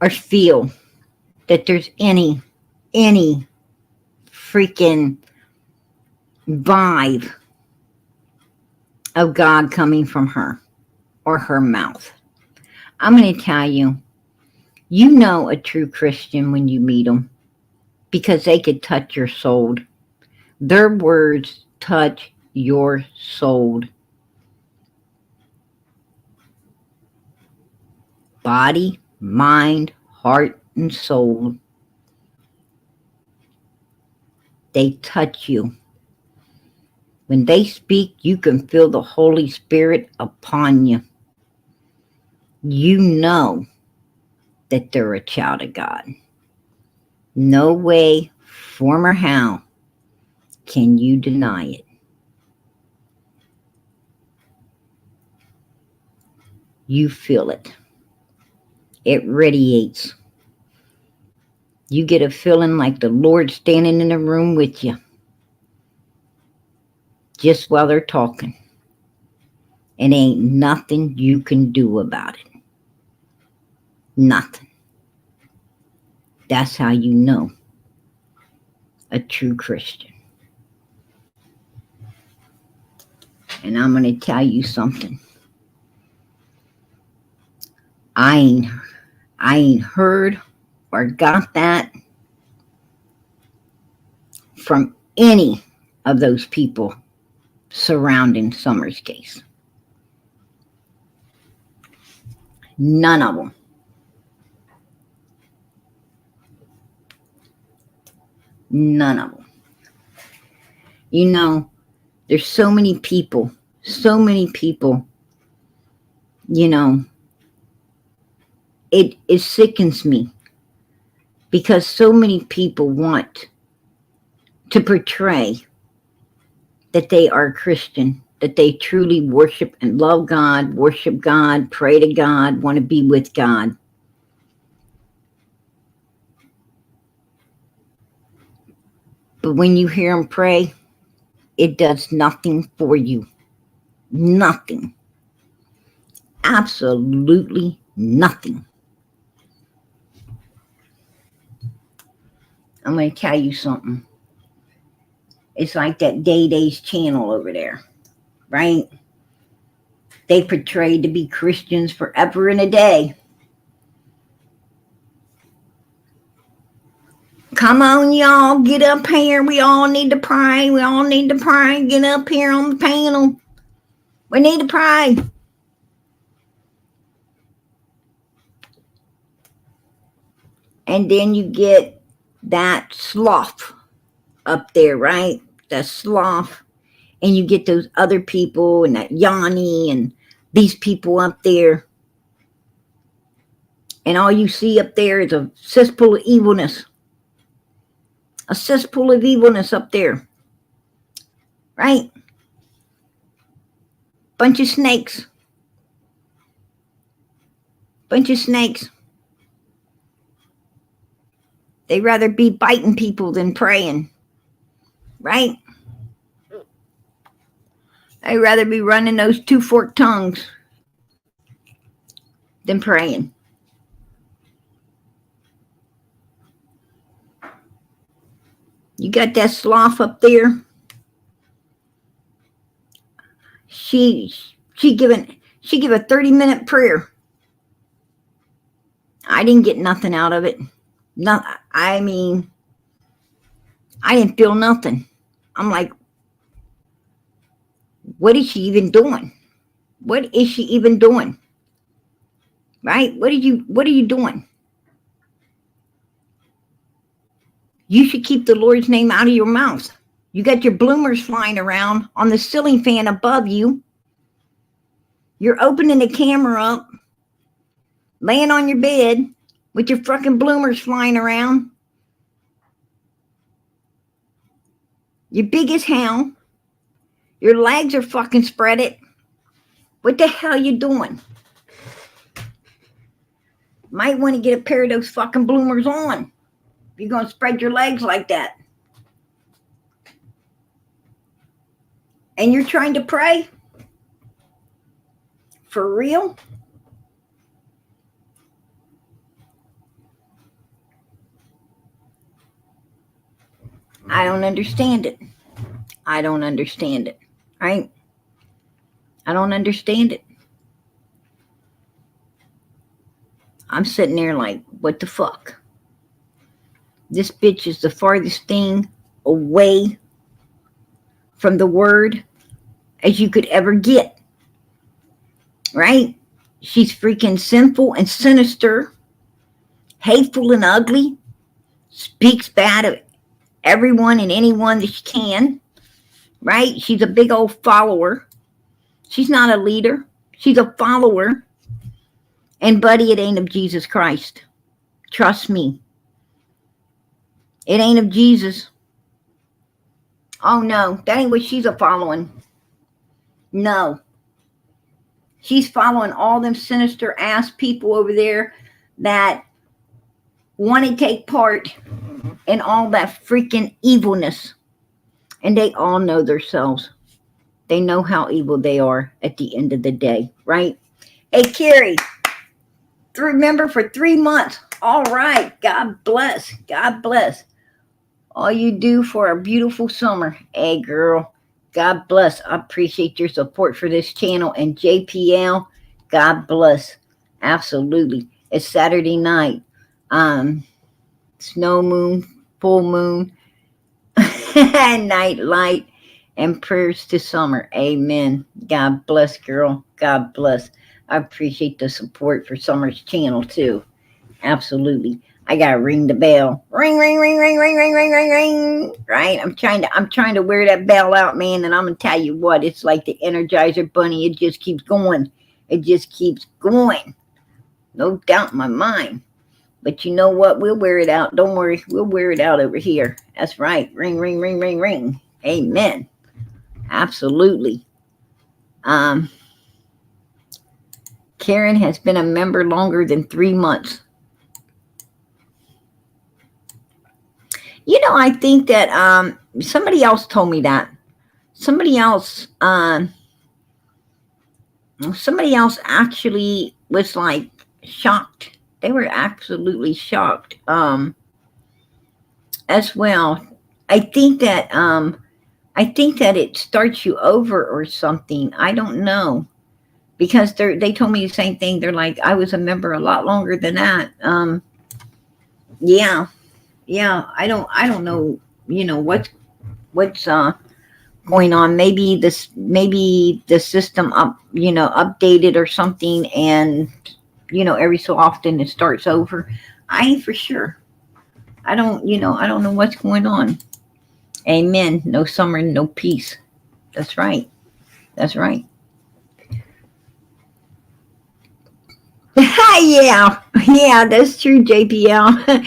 or feel that there's any freaking vibe of God coming from her or her mouth. I'm going to tell you, you know a true Christian when you meet them because they could touch your soul. Their words touch your soul. Body, mind, heart, and soul. They touch you. When they speak, you can feel the Holy Spirit upon you. You know that they're a child of God. No way, form, or how can you deny it. You feel it. It radiates. You get a feeling like the Lord's standing in the room with you just while they're talking. And ain't nothing you can do about it. Nothing. That's how you know a true Christian. And I'm going to tell you something. I ain't heard or got that from any of those people surrounding Summer's case. None of them. None of them. You know, there's so many people, you know, it sickens me because so many people want to portray that they are Christian, that they truly worship and love God, pray to God, want to be with God. But when you hear them pray, it does nothing for you. Nothing. Absolutely nothing. I'm going to tell you something. It's like that Day Day's channel over there, right? They portrayed to be Christians forever and a day. Come on, y'all, get up here. We all need to pray. Get up here on the panel. We need to pray. And then you get that sloth up there, right? The sloth. And you get those other people and that Yanni and these people up there. And all you see up there is a cesspool of evilness. A cesspool of evilness up there. Right? Bunch of snakes. They'd rather be biting people than praying. Right? They'd rather be running those two forked tongues than praying. You got that sloth up there. She give a 30-minute prayer. I didn't get nothing out of it. I didn't feel nothing. I'm like, what is she even doing? What is she even doing? Right? What are you doing? You should keep the Lord's name out of your mouth. You got your bloomers flying around on the ceiling fan above you. You're opening the camera up, laying on your bed with your fucking bloomers flying around. You're big as hell. Your legs are fucking spread it. What the hell you doing? Might want to get a pair of those fucking bloomers on. If you're going to spread your legs like that. And you're trying to pray? For real? I don't understand it. I don't understand it. Right? I don't understand it. I'm sitting there like, what the fuck? This bitch is the farthest thing away from the word as you could ever get. Right? She's freaking sinful and sinister, hateful and ugly, speaks bad of everyone and anyone that she can. Right? She's a big old follower. She's not a leader. She's a follower. And buddy, it ain't of Jesus Christ. Trust me. It ain't of Jesus. Oh no, that ain't what she's a following. No. She's following all them sinister ass people over there that want to take part in all that freaking evilness. And they all know themselves. They know how evil they are at the end of the day, right? Hey, Carrie, remember for 3 months. All right. God bless. God bless. All you do for a beautiful summer. Hey, girl. God bless. I appreciate your support for this channel. And JPL, God bless. Absolutely. It's Saturday night. Snow moon, full moon, night light, and prayers to summer. Amen. God bless, girl. God bless. I appreciate the support for Summer's channel too. Absolutely. I gotta ring the bell. Ring, ring, ring, ring, ring, ring, ring, ring, ring. Right? I'm trying to wear that bell out, man, and I'm gonna tell you what, it's like the Energizer Bunny. It just keeps going. It just keeps going. No doubt in my mind. But you know what? We'll wear it out. Don't worry. We'll wear it out over here. That's right. Ring, ring, ring, ring, ring. Amen. Absolutely. Karen has been a member longer than 3 months. You know, I think that somebody else told me that. Somebody else actually was like shocked. They were absolutely shocked as well. I think that it starts you over or something. I don't know. Because they told me the same thing. They're like, I was a member a lot longer than that. Yeah. I don't know. You know what's going on. Maybe the system updated or something, and every so often it starts over. I ain't for sure. I don't know what's going on. Amen. No summer, no peace. That's right. That's right. Yeah, that's true, JPL.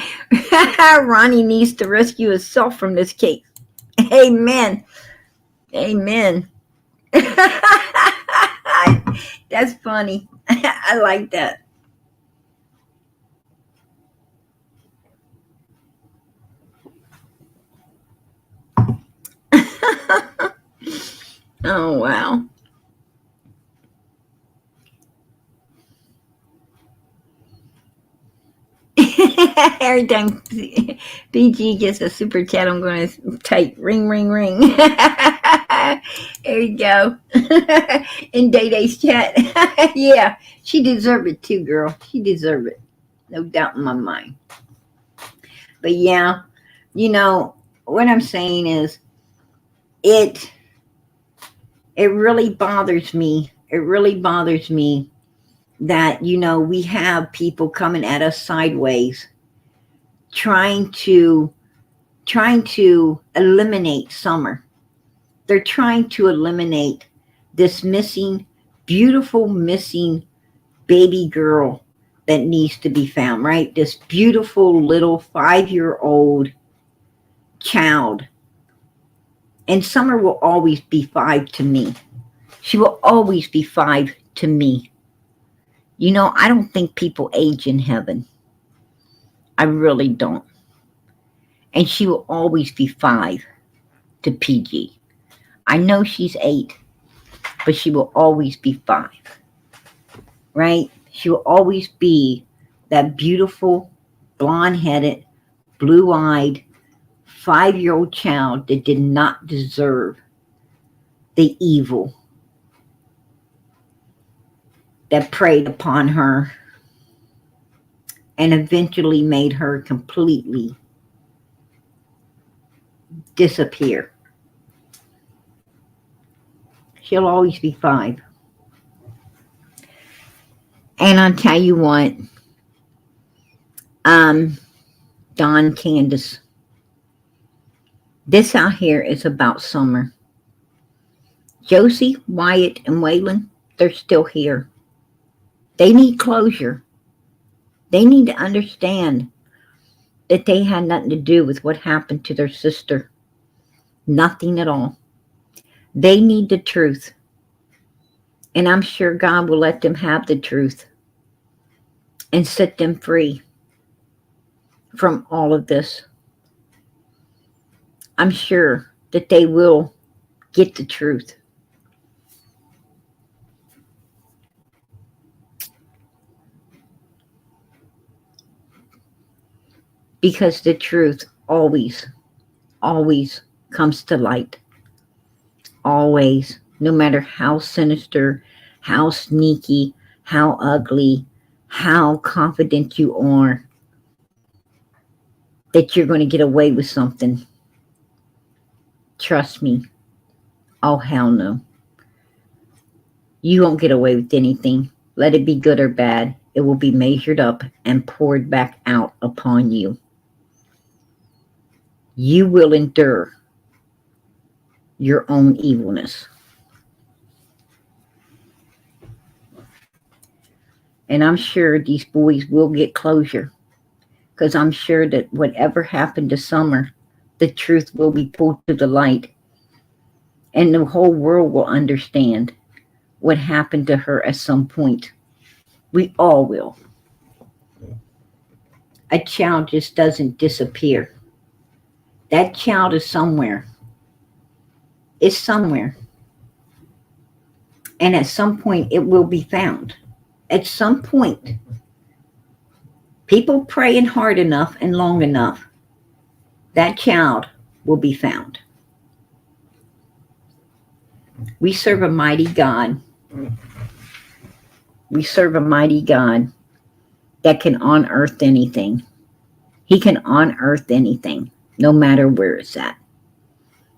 Ronnie needs to rescue himself from this case. Amen. Amen. That's funny. I like that. Oh, wow. Every time BG gets a super chat, I'm going to type ring, ring, ring. There you go. In Day Day's chat. Yeah, she deserved it too, girl. She deserved it. No doubt in my mind. But yeah, what I'm saying is it really bothers me. It really bothers me that, we have people coming at us sideways, trying to eliminate Summer. They're trying to eliminate this beautiful missing baby girl that needs to be found, right? This beautiful little 5-year-old child. And Summer will always be 5 to me. She will always be 5 to me. I don't think people age in heaven. I really don't. And she will always be 5 to PG. I know she's 8, but she will always be 5. right? She will always be that beautiful, blonde-headed, blue-eyed, 5-year-old child that did not deserve the evil that preyed upon her and eventually made her completely disappear. She'll always be 5. And I'll tell you what, Don, Candace, this out here is about Summer. Josie, Wyatt, and Waylon, they're still here. They need closure. They need to understand that they had nothing to do with what happened to their sister. Nothing at all. They need the truth. And I'm sure God will let them have the truth and set them free from all of this. I'm sure that they will get the truth. Because the truth always, always comes to light. Always. No matter how sinister, how sneaky, how ugly, how confident you are that you're going to get away with something. Trust me. Oh, hell no. You won't get away with anything. Let it be good or bad. It will be measured up and poured back out upon you. You will endure your own evilness. And I'm sure these boys will get closure. Because I'm sure that whatever happened to Summer, the truth will be pulled to the light. And the whole world will understand what happened to her at some point. We all will. A child just doesn't disappear. That child is somewhere. It's somewhere. And at some point, it will be found. At some point. People praying hard enough and long enough, that child will be found. We serve a mighty God. We serve a mighty God that can unearth anything. He can unearth anything, no matter where it's at.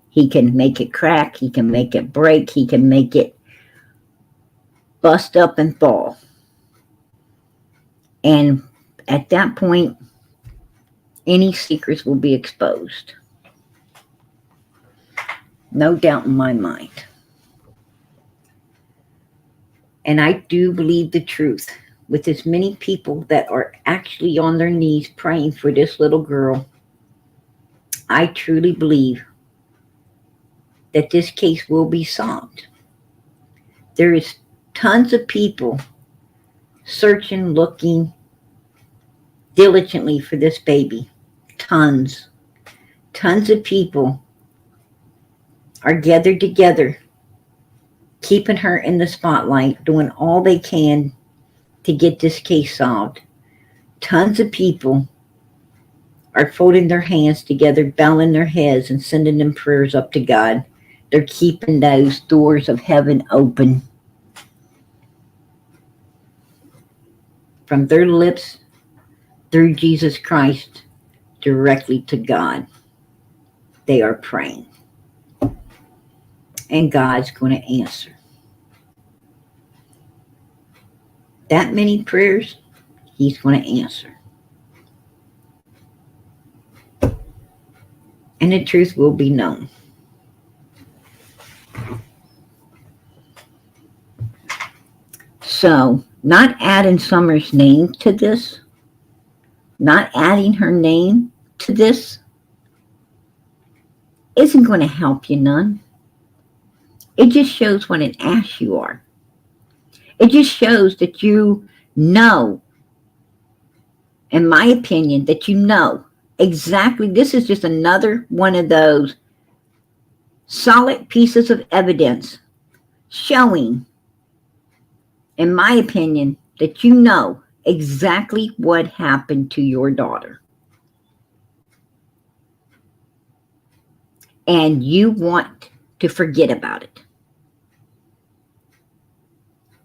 He can make it crack. He can make it break. He can make it bust up and fall. And at that point, any secrets will be exposed. No doubt in my mind. And I do believe the truth. With as many people that are actually on their knees praying for this little girl, I truly believe that this case will be solved. There is tons of people searching, looking diligently for this baby. Tons of people are gathered together, keeping her in the spotlight, doing all they can to get this case solved. Tons of people are folding their hands together, bowing their heads and sending them prayers up to God. They're keeping those doors of heaven open. From their lips, through Jesus Christ, directly to God. They are praying. And God's going to answer. That many prayers, He's going to answer. And the truth will be known. So, not adding Summer's name to this, not adding her name to this, isn't going to help you none. It just shows what an ass you are. It just shows that you know, in my opinion, that you know exactly. This is just another one of those solid pieces of evidence showing, in my opinion, that you know exactly what happened to your daughter. And you want to forget about it.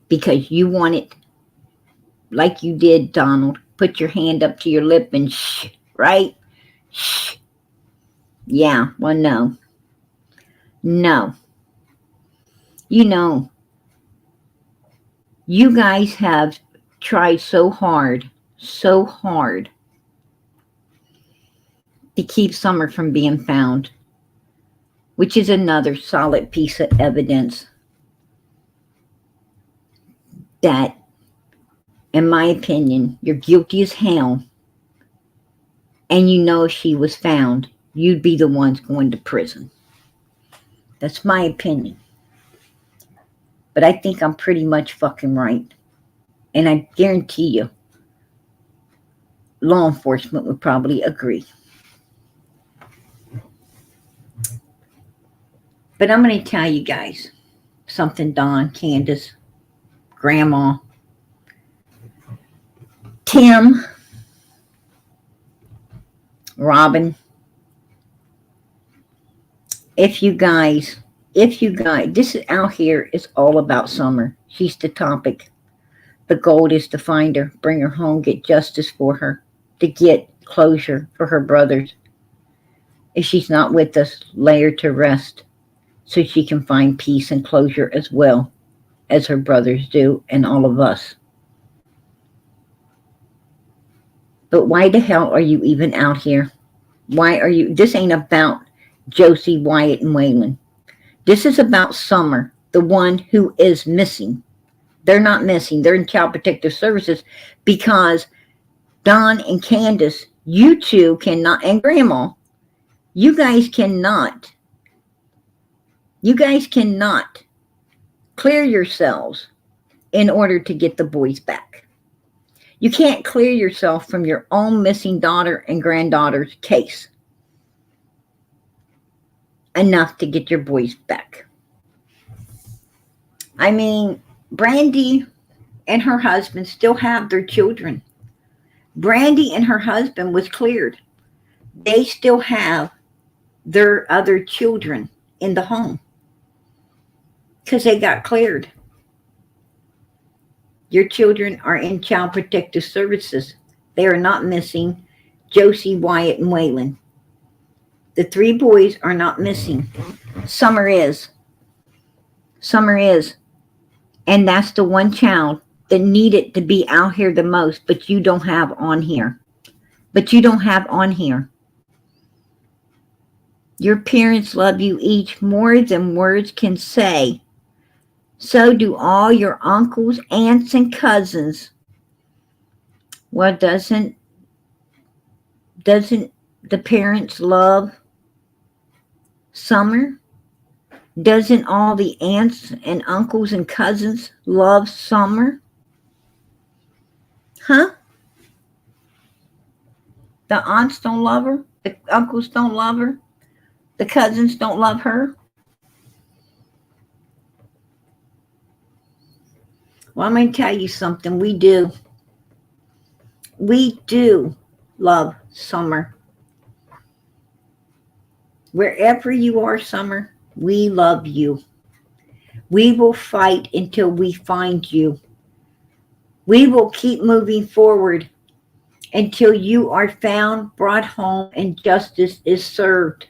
Because you want it, like you did, Donald, put your hand up to your lip and shh, right? Shh. Yeah, well, no. No. You know, you guys have tried so hard to keep Summer from being found, which is another solid piece of evidence that, in my opinion, you're guilty as hell, and you know if she was found, you'd be the ones going to prison. That's my opinion. But I think I'm pretty much fucking right. And I guarantee you, law enforcement would probably agree. But I'm going to tell you guys something, Don, Candace, Grandma, Tim, Robin. If you guys, this is out here is all about Summer. She's the topic. The goal is to find her, bring her home, get justice for her, to get closure for her brothers. If she's not with us, lay her to rest so she can find peace and closure as well as her brothers do and all of us. But why the hell are you even out here? Why are you? This ain't about Josie, Wyatt, and Waylon. This is about Summer, the one who is missing. They're not missing. They're in Child Protective Services because Don and Candace, you two cannot, and Grandma, you guys cannot clear yourselves in order to get the boys back. You can't clear yourself from your own missing daughter and granddaughter's case enough to get your boys back. I mean, Brandy and her husband still have their children. Brandy and her husband was cleared. They still have their other children in the home because they got cleared. Your children are in Child Protective Services. They are not missing Josie, Wyatt, and Waylon. The three boys are not missing. Summer is. And that's the one child that needed to be out here the most, but you don't have on here. Your parents love you each more than words can say. So do all your uncles, aunts, and cousins. Well, doesn't the parents love Summer? Doesn't all the aunts and uncles and cousins love Summer? Huh? The aunts don't love her? The uncles don't love her? The cousins don't love her? Well, I'm going to tell you something. We do. We do love Summer. Wherever you are, Summer, we love you. We will fight until we find you. We will keep moving forward until you are found, brought home, and justice is served.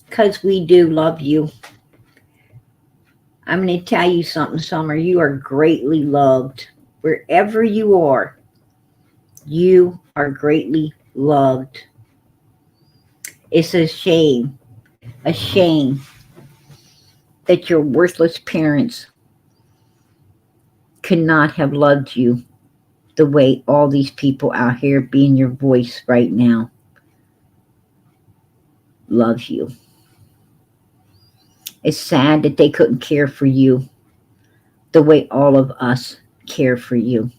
Because we do love you. I'm going to tell you something, Summer. You are greatly loved. Wherever you are greatly loved. It's a shame that your worthless parents could not have loved you the way all these people out here being your voice right now love you. It's sad that they couldn't care for you the way all of us care for you.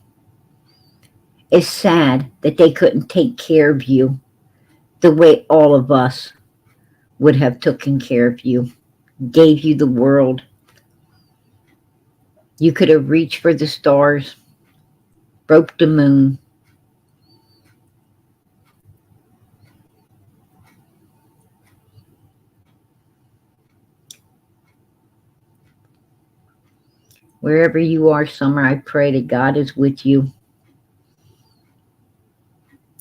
It's sad that they couldn't take care of you the way all of us would have taken care of you, gave you the world, You could have reached for the stars, broke the moon. Wherever you are, Summer, I pray that God is with you.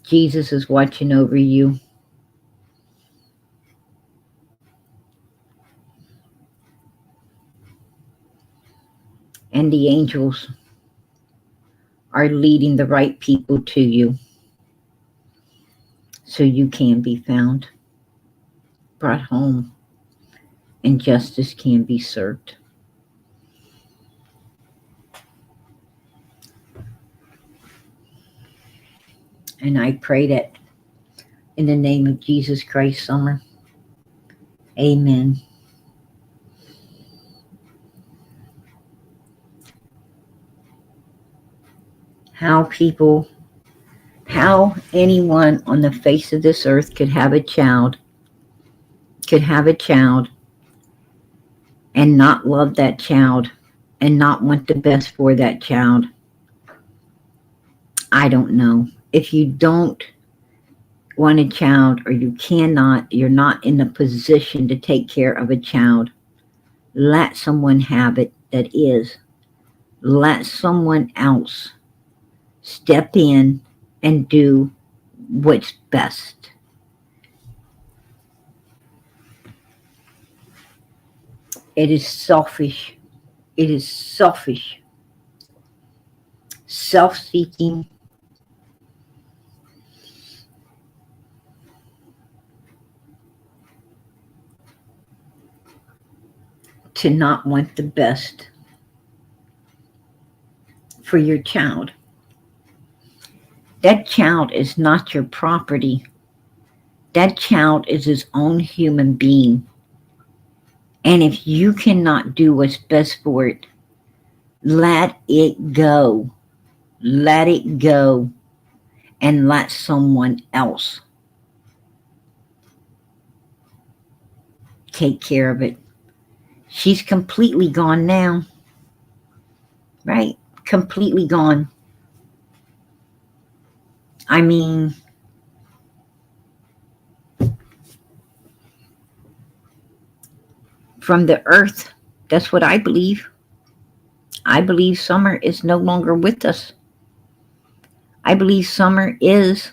Jesus is watching over you. And the angels are leading the right people to you so you can be found, brought home, and justice can be served. And I pray that in the name of Jesus Christ, Summer. Amen. How anyone on the face of this earth could have a child, and not love that child and not want the best for that child. I don't know. If you don't want a child, or you're not in a position to take care of a child, let someone have it that is. Let someone else step in and do what's best. It is selfish. It is selfish. Self-seeking. To not want the best for your child. That child is not your property. That child is his own human being. And if you cannot do what's best for it, let it go. Let it go. And let someone else take care of it. She's completely gone now. Right? Completely gone. I mean, from the earth, that's what I believe. I believe Summer is no longer with us. I believe Summer is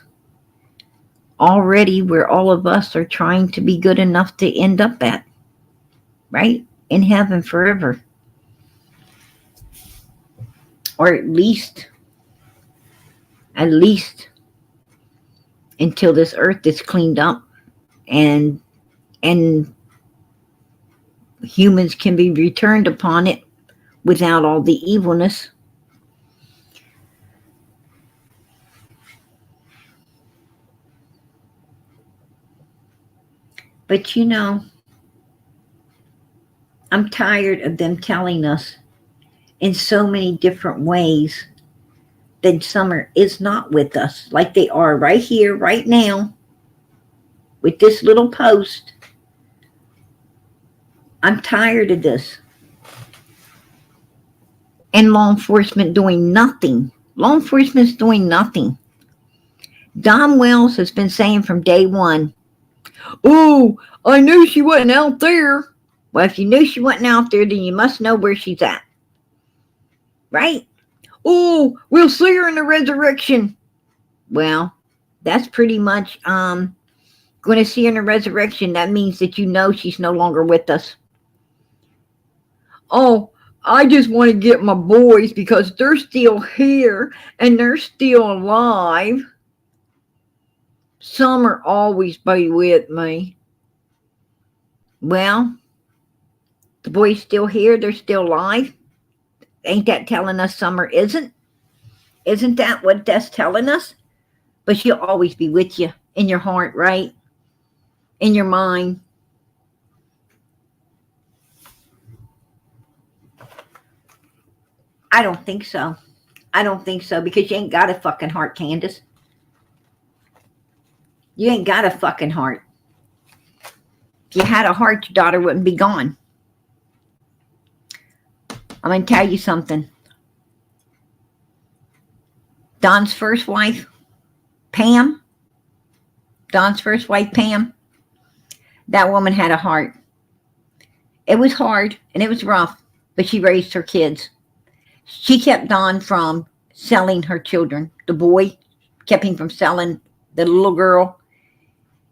already where all of us are trying to be good enough to end up at. Right? In heaven forever. Or at least until this earth is cleaned up and humans can be returned upon it without all the evilness. But you know, I'm tired of them telling us in so many different ways that Summer is not with us, like they are right here, right now, with this little post. I'm tired of this. And law enforcement doing nothing. Law enforcement's doing nothing. Don Wells has been saying from day one, "Oh, I knew she wasn't out there." Well, if you knew she wasn't out there, then you must know where she's at. Right? "Oh, we'll see her in the resurrection." Well, that's pretty much going to see her in the resurrection. That means that you know she's no longer with us. "Oh, I just want to get my boys because they're still here and they're still alive." Summer always be with me. Well, the boys still here, they're still alive. Ain't that telling us Summer isn't? Isn't that what that's telling us? But she'll always be with you in your heart, right? In your mind. I don't think so. I don't think so, because you ain't got a fucking heart, Candace. You ain't got a fucking heart. If you had a heart, your daughter wouldn't be gone. I'm going to tell you something. Don's first wife, Pam, that woman had a heart. It was hard and it was rough, but she raised her kids. She kept Don from selling her children. The boy kept him from selling the little girl.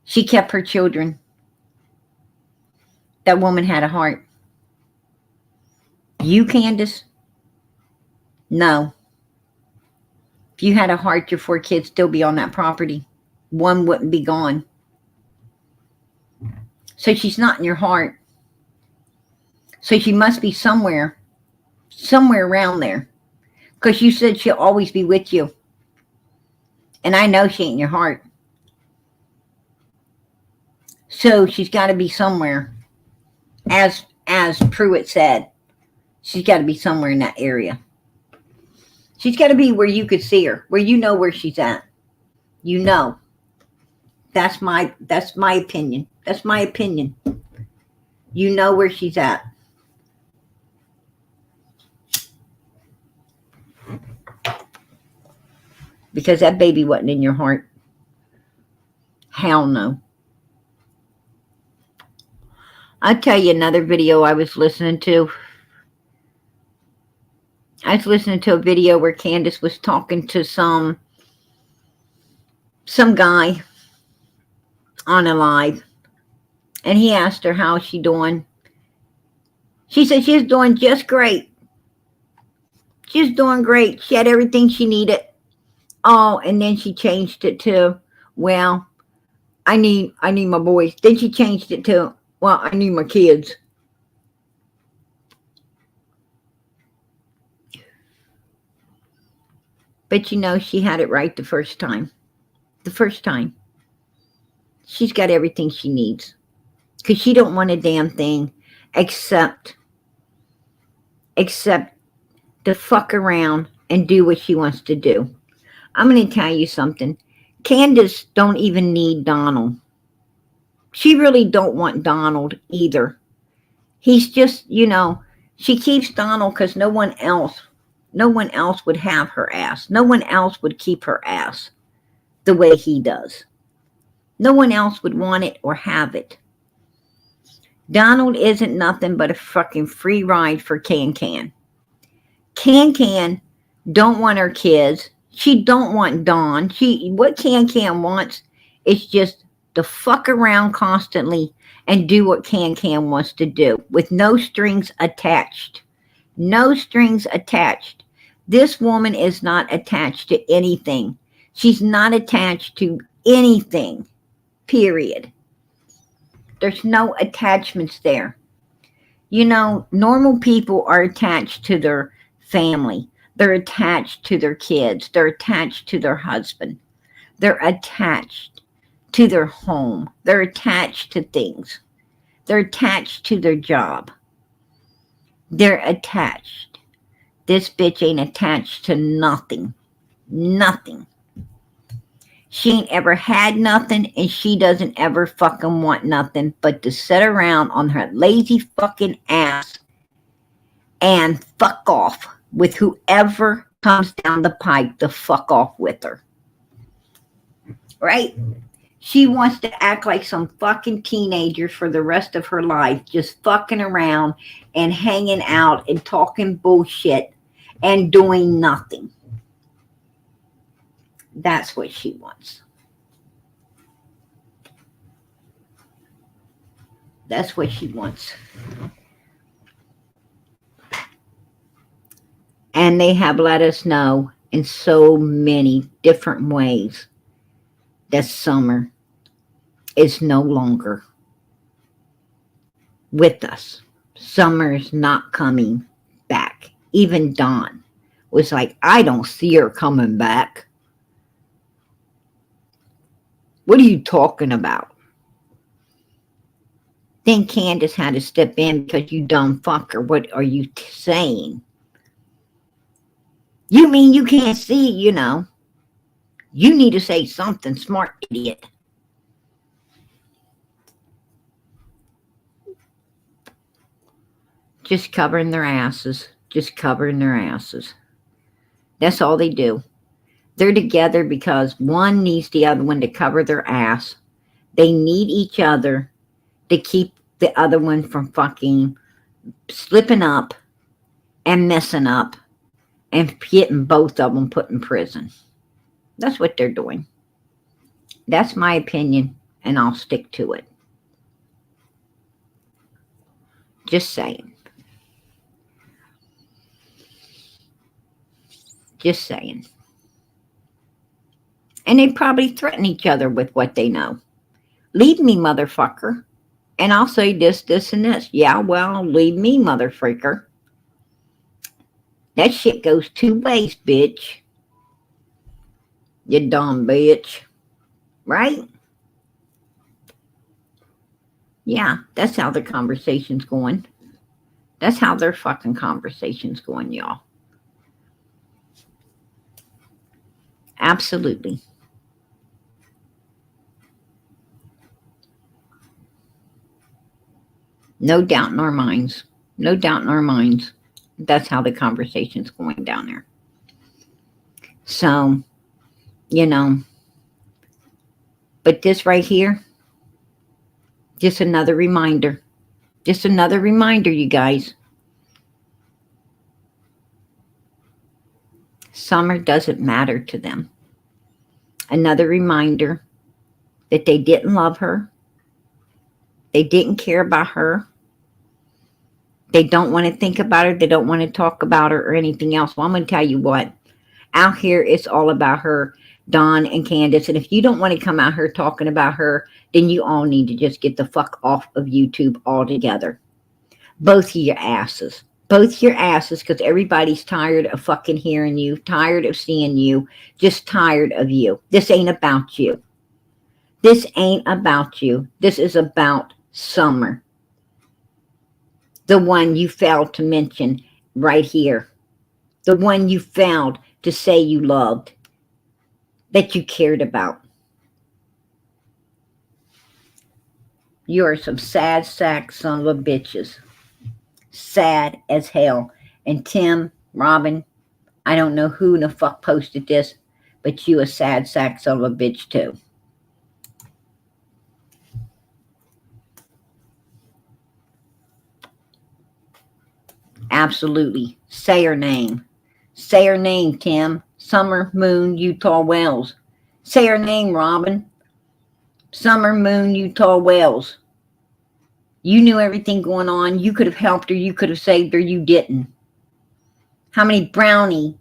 She kept her children. That woman had a heart. You, Candace? No. If you had a heart, your 4 kids still be on that property. One wouldn't be gone. So she's not in your heart. So she must be somewhere around there. Because you said she'll always be with you. And I know she ain't in your heart. So she's got to be somewhere. As Pruitt said, she's got to be somewhere in that area. She's got to be where you could see her, where you know where she's at. You know. That's my opinion. That's my opinion. You know where she's at. Because that baby wasn't in your heart. Hell no. I'll tell you another video I was listening to. I was listening to a video where Candace was talking to some guy on a live. And he asked her how she doing. She said she's doing just great. She's doing great. She had everything she needed. Oh, and then she changed it to, well, I need my boys. Then she changed it to, well, I need my kids. But you know, she had it right the first time. The first time. She's got everything she needs. Because she don't want a damn thing except to fuck around and do what she wants to do. I'm going to tell you something. Candace don't even need Donald. She really don't want Donald either. He's just, you know, she keeps Donald because no one else would have her ass. No one else would keep her ass the way he does. No one else would want it or have it. Donald isn't nothing but a fucking free ride for Can. Can don't want her kids. She don't want Don. What Can wants is just to fuck around constantly and do what Can wants to do with no strings attached. No strings attached. This woman is not attached to anything. She's not attached to anything. Period. There's no attachments there. You know, normal people are attached to their family. They're attached to their kids. They're attached to their husband. They're attached to their home. They're attached to things. They're attached to their job. They're attached. This bitch ain't attached to nothing. Nothing. She ain't ever had nothing, and she doesn't ever fucking want nothing but to sit around on her lazy fucking ass and fuck off with whoever comes down the pike to fuck off with her. Right? She wants to act like some fucking teenager for the rest of her life, just fucking around and hanging out and talking bullshit and doing nothing. That's what she wants. That's what she wants. And they have let us know in so many different ways that Summer is no longer with us. Summer is not coming back. Even Don was like, I don't see her coming back. What are you talking about? Then Candace had to step in because you dumb fucker. What are you saying? You mean you can't see, you know. You need to say something, smart idiot. Just covering their asses. just covering their asses. That's all they do. They're together because one needs the other one to cover their ass. They need each other to keep the other one from fucking slipping up and messing up and getting both of them put in prison. That's what they're doing. That's my opinion, and I'll stick to it. Just saying. Just saying. And they probably threaten each other with what they know. Leave me, motherfucker. And I'll say this, this, and this. Yeah, well, leave me, motherfucker. That shit goes two ways, bitch. You dumb bitch. Right? Yeah, that's how the conversation's going. That's how their fucking conversation's going, y'all. Absolutely. No doubt in our minds. No doubt in our minds. That's how the conversation's going down there. So, you know, but this right here, just another reminder. Just another reminder, you guys. Summer doesn't matter to them. Another reminder that they didn't love her. They didn't care about her. They don't want to think about her. They don't want to talk about her or anything else. Well, I'm going to tell you what. Out here, it's all about her, Dawn and Candace. And if you don't want to come out here talking about her, then you all need to just get the fuck off of YouTube altogether. Both of your asses. Both your asses, because everybody's tired of fucking hearing you, tired of seeing you, just tired of you. This ain't about you. This ain't about you. This is about Summer. The one you failed to mention right here. The one you failed to say you loved, that you cared about. You are some sad sack son of a bitches. Sad as hell. And Tim, Robin, I don't know who in the fuck posted this, but you a sad sack son of a bitch too. Absolutely. Say her name. Say her name, Tim. Summer Moon Utah Wells. Say her name, Robin. Summer Moon Utah Wells. You knew everything going on. You could have helped her. You could have saved her. You didn't. How many brownie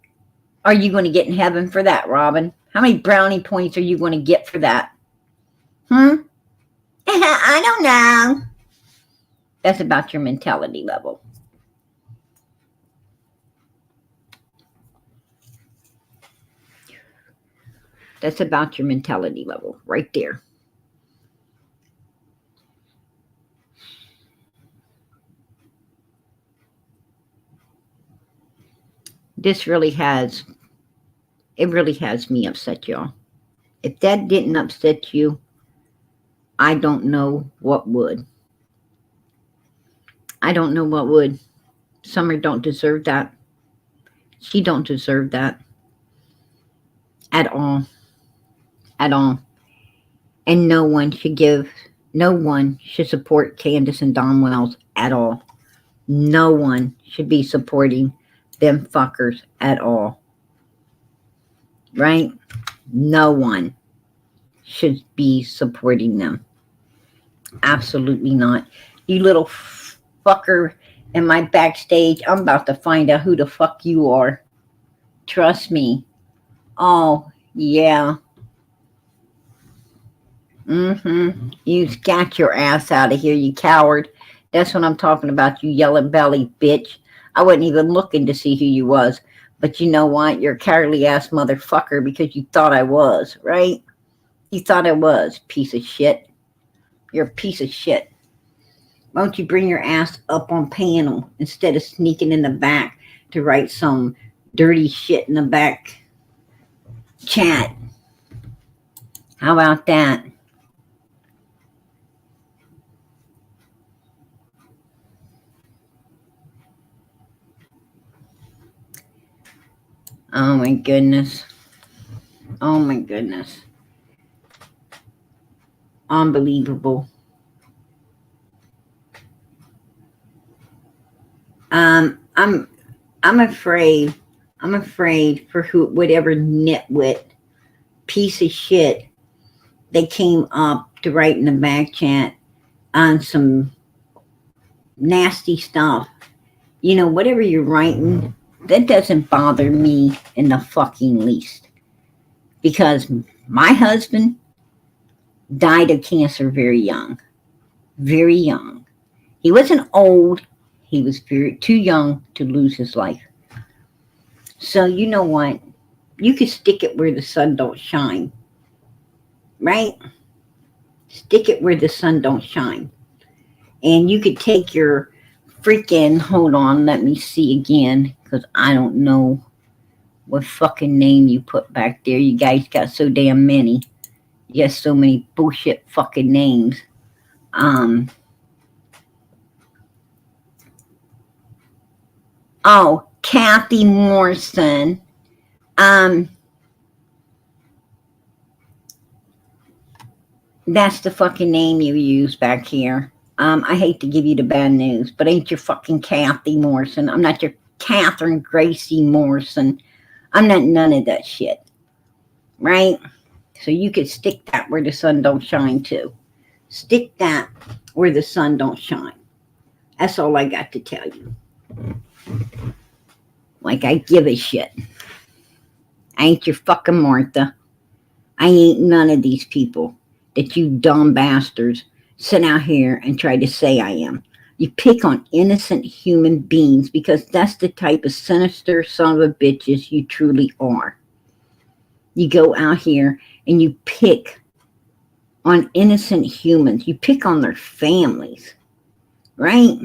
are you going to get in heaven for that, Robin? How many brownie points are you going to get for that? I don't know. That's about your mentality level. That's about your mentality level right there. This really has, it really has me upset, y'all. If that didn't upset you, I don't know what would. I don't know what would. Summer don't deserve that. She don't deserve that. At all. At all. And no one should support Candace and Don Wells at all. No one should be supporting them fuckers at all. Right? No one should be supporting them. Absolutely not. You little fucker in my backstage, I'm about to find out who the fuck you are. Trust me. Oh, yeah. You got your ass out of here, you coward. That's what I'm talking about, you yellow belly bitch. I wasn't even looking to see who you was. But you know what? You're a cowardly ass motherfucker because you thought I was, right? You thought I was, piece of shit. You're a piece of shit. Why don't you bring your ass up on panel instead of sneaking in the back to write some dirty shit in the back chat? How about that? Oh my goodness. Oh my goodness. Unbelievable. I'm afraid. I'm afraid for whatever nitwit piece of shit they came up to write in the back chat on some nasty stuff. You know, whatever you're writing, that doesn't bother me in the fucking least. Because my husband died of cancer very young. Very young. He wasn't old. He was too young to lose his life. So you know what? You could stick it where the sun don't shine. Right? Stick it where the sun don't shine. And you could take your freaking, hold on, let me see again, because I don't know what fucking name you put back there. You guys got so damn many. You got so many bullshit fucking names. Oh, Kathy Morrison. That's the fucking name you use back here. I hate to give you the bad news, but ain't your fucking Kathy Morrison. I'm not your Catherine Gracie Morrison. I'm not none of that shit. Right? So you could stick that where the sun don't shine too. Stick that where the sun don't shine. That's all I got to tell you. Like I give a shit. I ain't your fucking Martha. I ain't none of these people that you dumb bastards sit out here and try to say I am. You pick on innocent human beings because that's the type of sinister son of a bitches you truly are. You go out here and you pick on innocent humans. You pick on their families, right?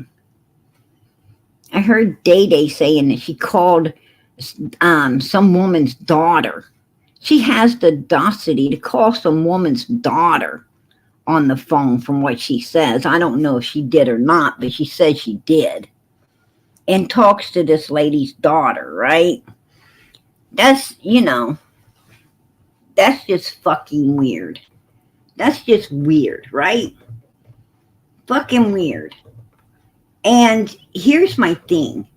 I heard Day Day saying that she called some woman's daughter. She has the audacity to call some woman's daughter on the phone from what she says. I don't know if she did or not, but she said she did. And talks to this lady's daughter, right? That's, that's just fucking weird. That's just weird, right? Fucking weird. And here's my thing.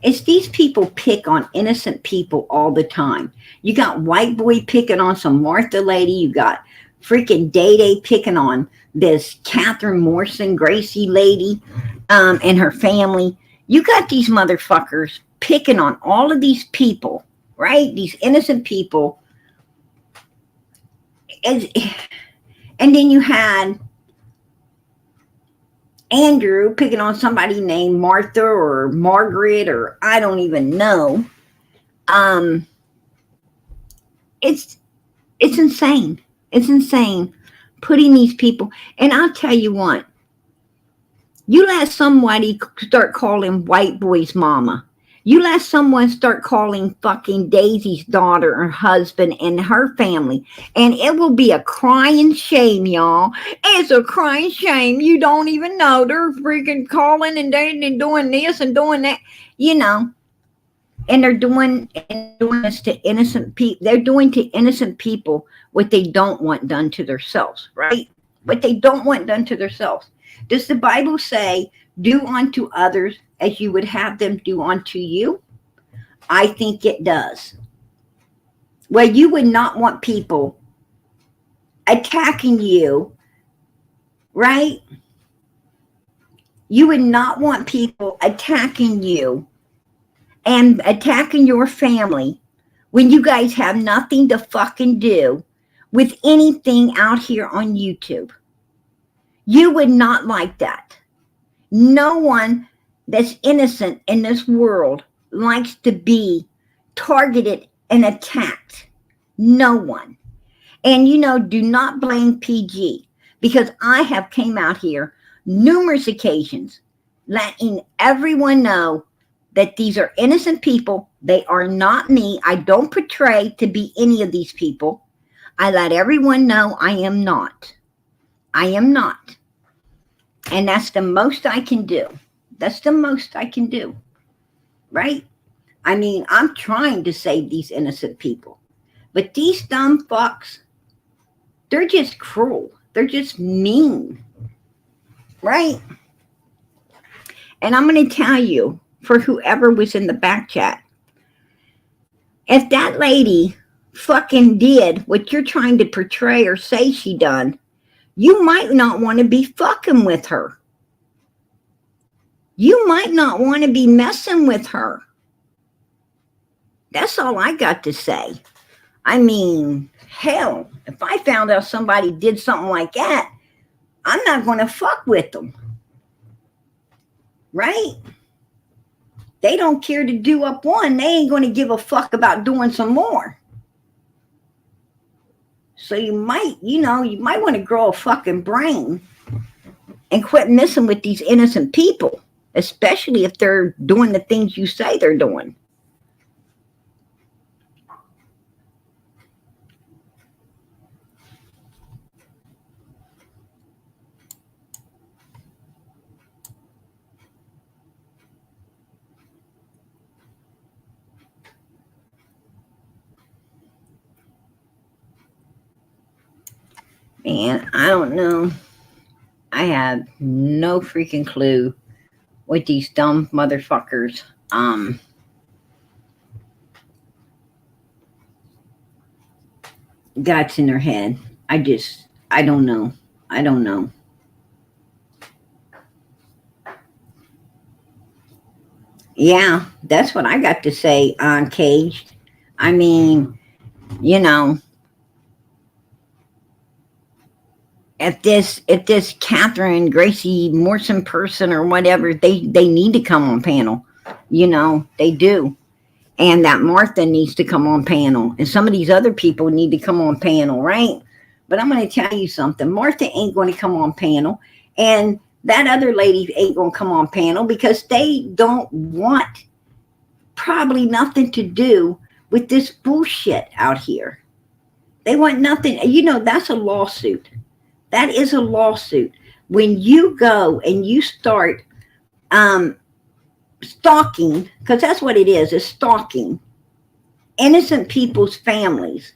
It's these people pick on innocent people all the time. You got White Boy picking on some Martha lady. You got freaking Day Day picking on this Catherine Morrison Gracie lady and her family. You got these motherfuckers picking on all of these people, right? These innocent people. And then you had Andrew picking on somebody named Martha or Margaret or I don't even know. It's insane. It's insane putting these people. And I'll tell you what. You let somebody start calling White Boy's mama. You let someone start calling fucking Daisy's daughter or husband and her family, and it will be a crying shame, y'all. It's a crying shame. You don't even know. They're freaking calling and dating and doing this and doing that, and they're doing this to innocent people. They're doing to innocent people what they don't want done to themselves, right? What they don't want done to themselves. Does the Bible say, do unto others as you would have them do unto you? I think it does. Well, you would not want people attacking you, right? You would not want people attacking you and attacking your family when you guys have nothing to fucking do with anything out here on YouTube. You would not like that. No one that's innocent in this world likes to be targeted and attacked. No one. And do not blame PG, because I have came out here numerous occasions letting everyone know that these are innocent people. They are not me. I don't portray to be any of these people. I let everyone know I am not. I am not. And that's the most I can do. That's the most I can do. Right? I mean, I'm trying to save these innocent people. But these dumb fucks, they're just cruel. They're just mean. Right? And I'm going to tell you, for whoever was in the back chat, if that lady fucking did what you're trying to portray or say she done, you might not want to be fucking with her. You might not want to be messing with her. That's all I got to say. I mean, hell, if I found out somebody did something like that, I'm not going to fuck with them. Right? They don't care to do up one. They ain't going to give a fuck about doing some more. So you might want to grow a fucking brain and quit messing with these innocent people, especially if they're doing the things you say they're doing. Man, I don't know. I have no freaking clue what these dumb motherfuckers got in their head. I don't know. I don't know. Yeah, that's what I got to say on Caged. I mean, you know, if this Catherine Gracie Morrison person or whatever, they need to come on panel. You know, they do. And that Martha needs to come on panel. And some of these other people need to come on panel, right? But I'm going to tell you something. Martha ain't going to come on panel. And that other lady ain't going to come on panel because they don't want probably nothing to do with this bullshit out here. They want nothing. You know, that's a lawsuit. That is a lawsuit. When you go and you start stalking, because that's what it is stalking innocent people's families.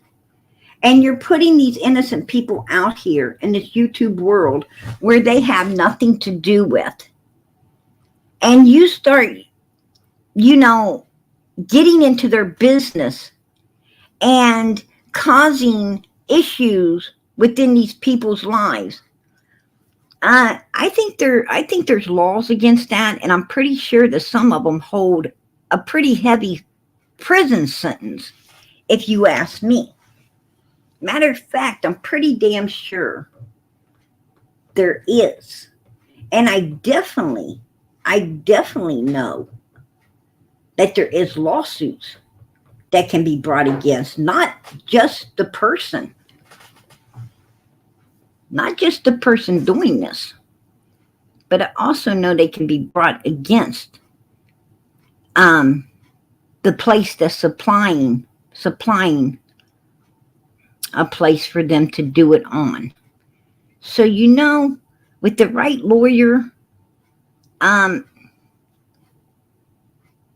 And you're putting these innocent people out here in this YouTube world where they have nothing to do with. And you start, you know, getting into their business and causing issues within these people's lives. I think there's laws against that, and I'm pretty sure that some of them hold a pretty heavy prison sentence, if you ask me. Matter of fact, I'm pretty damn sure there is. And I definitely know that there is lawsuits that can be brought against not just the person. Not just the person doing this, but I also know they can be brought against the place that's supplying a place for them to do it on. So, you know, with the right lawyer,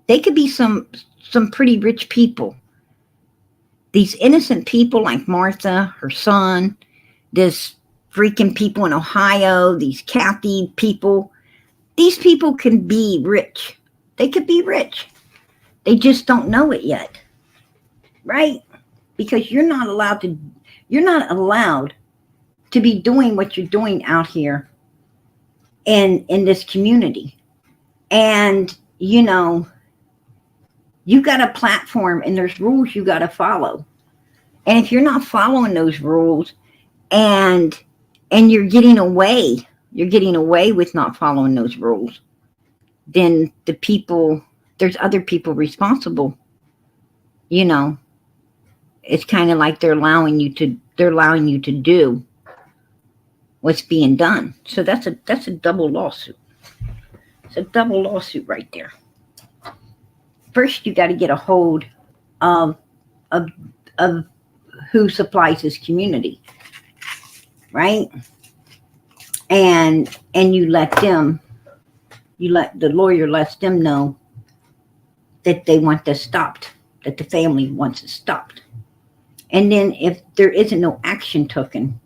they could be some pretty rich people. These innocent people like Martha, her son, this freaking people in Ohio, these Kathy people, these people can be rich. They could be rich. They just don't know it yet. Right? Because you're not allowed to be doing what you're doing out here in this community. And, you know, you got a platform and there's rules you got to follow. And if you're not following those rules and you're getting away with not following those rules, then there's other people responsible. You know, it's kind of like they're allowing you to do what's being done. So that's a double lawsuit. It's a double lawsuit right there. First, you got to get a hold of who supplies this community, right? And the lawyer lets them know that they want this stopped, that the family wants it stopped. And then if there isn't no action taken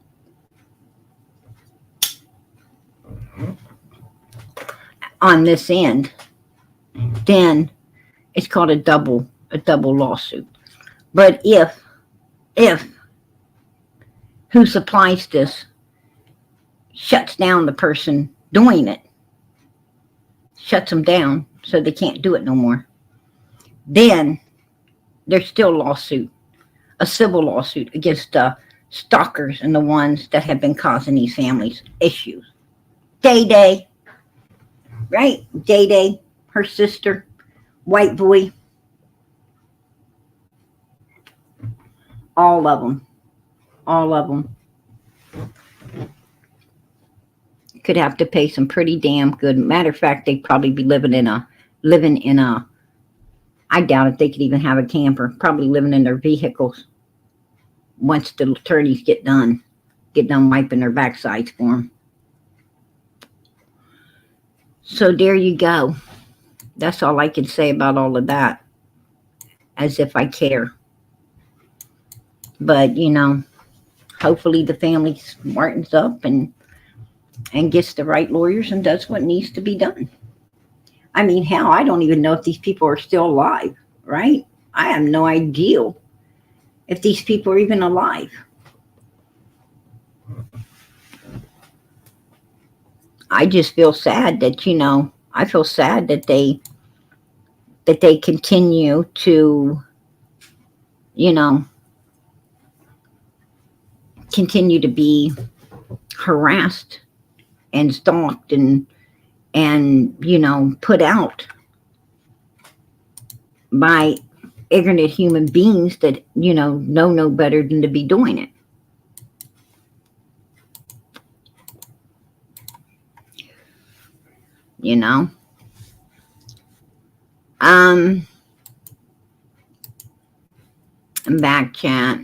on this end, then it's called a double lawsuit. But if who supplies this shuts down the person doing it, shuts them down so they can't do it no more, then there's still a lawsuit, a civil lawsuit against the stalkers and the ones that have been causing these families issues. Day Day, right? Day Day, her sister, white boy, all of them could have to pay some pretty damn good. Matter of fact, they'd probably be living in a, I doubt if they could even have a camper, probably living in their vehicles once the attorneys get done wiping their backsides for them. So there you go. That's all I can say about all of that, as if I care. But, you know, hopefully the family smartens up and gets the right lawyers and does what needs to be done. I mean, hell, I don't even know if these people are still alive, right? I have no idea if these people are even alive. I just feel sad that, you know, I feel sad that they continue to, you know, continue to be harassed and stalked and you know, put out by ignorant human beings that, you know no better than to be doing it. You know, back chat.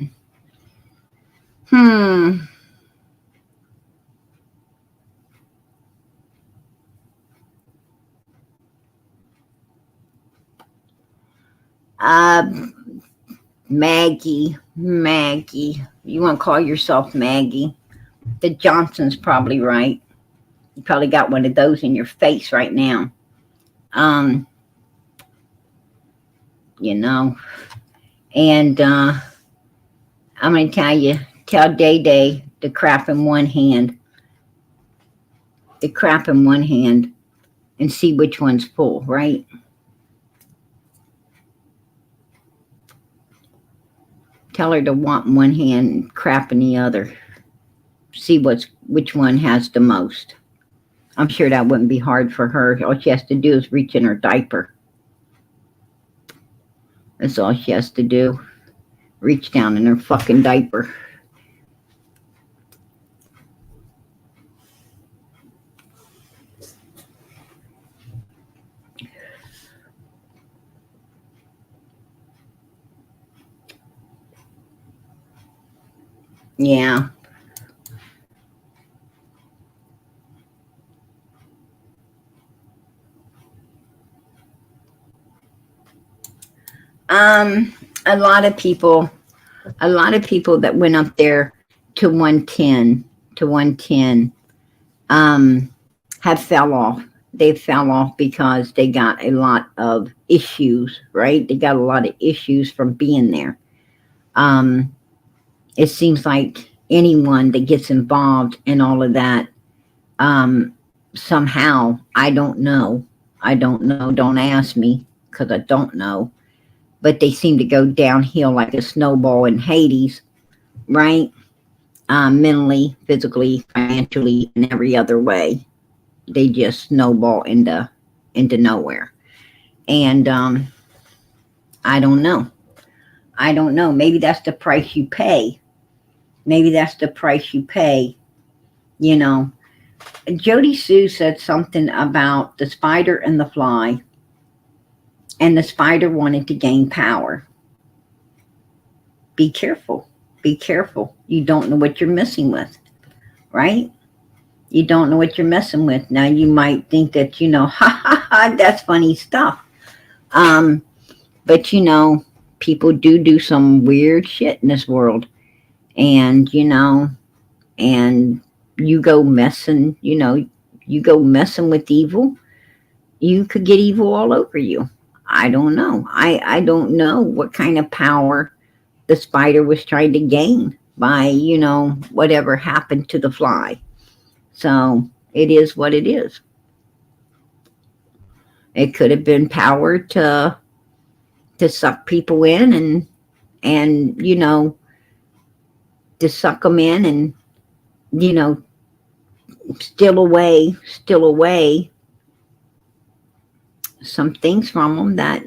Maggie, you want to call yourself Maggie? The Johnson's probably right. You probably got one of those in your face right now. You know, and I'm going to tell Day Day the crap in one hand, and see which one's full, right? Tell her to want in one hand and crap in the other. See which one has the most. I'm sure that wouldn't be hard for her. All she has to do is reach in her diaper. That's all she has to do. Reach down in her fucking diaper. Yeah. A lot of people that went up there to 110 have fell off. They fell off because they got a lot of issues, right? They got a lot of issues from being there. It seems like anyone that gets involved in all of that, somehow, I don't know, don't ask me, because I don't know, but they seem to go downhill like a snowball in Hades, right? Mentally, physically, financially, and every other way. They just snowball into nowhere. And I don't know. Maybe that's the price you pay. You know, Jody Sue said something about the spider and the fly, and the spider wanted to gain power. Be careful. You don't know what you're messing with, right? You don't know what you're messing with. Now you might think that, you know, that's funny stuff. But people do some weird shit in this world. And and you go messing, you go messing with evil, you could get evil all over you. I don't know. I don't know what kind of power the spider was trying to gain by, whatever happened to the fly. So it is what it is. It could have been power to suck people in and to suck them in and you know steal away some things from them that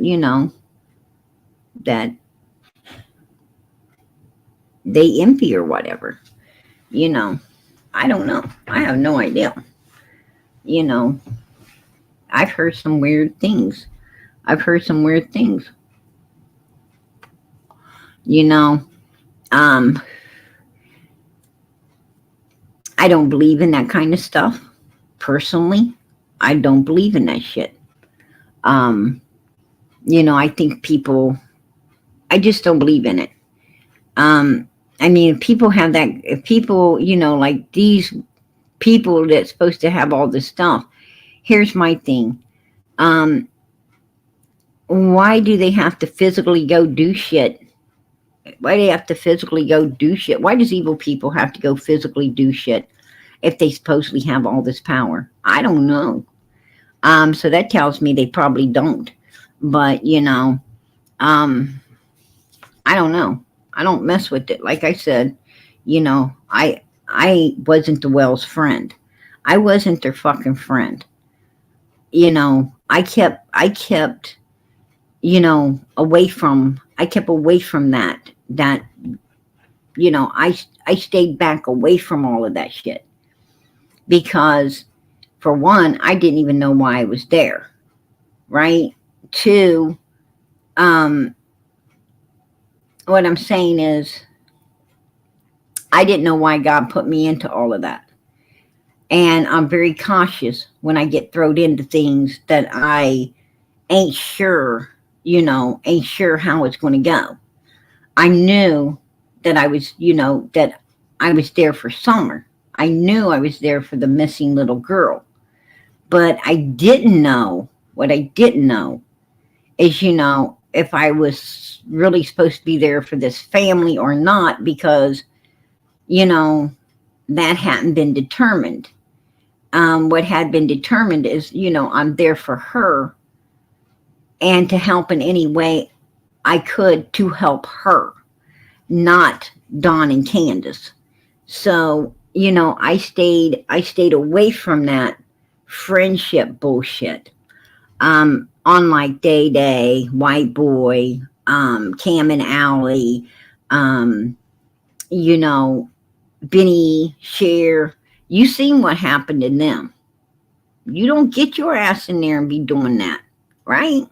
that they envy or whatever. You know, I don't know. I have no idea. You know, I've heard some weird things. I've heard some weird things. You know, um, I don't believe in that kind of stuff. Personally, I don't believe in that shit. Um, I think people, I just don't believe in it. Um, I mean, if people have that, if people, like these people that's supposed to have all this stuff, here's my thing. Um, why do they have to physically go do shit? Why do they have to physically go do shit? Why does evil people have to go physically do shit if they supposedly have all this power? I don't know. So that tells me they probably don't. But um, I don't know. I don't mess with it. Like I said, I wasn't the Wells friend. I wasn't their fucking friend. I kept I kept away from that I stayed back away from all of that shit because for one, I didn't even know why I was there, right? Two, um what I'm saying is I didn't know why God put me into all of that. And I'm very cautious when I get thrown into things that I ain't sure, ain't sure how it's going to go. I knew that that I was there for Summer. I knew I was there for the missing little girl. But I didn't know, what I didn't know is, if I was really supposed to be there for this family or not, because, that hadn't been determined. What had been determined is, I'm there for her and to help in any way I could to help her, not Dawn and Candace. So, I stayed away from that friendship bullshit. Unlike Day Day, White Boy, Cam and Allie, um, you know, Benny, Cher, you seen what happened to them. You don't get your ass in there and be doing that, right?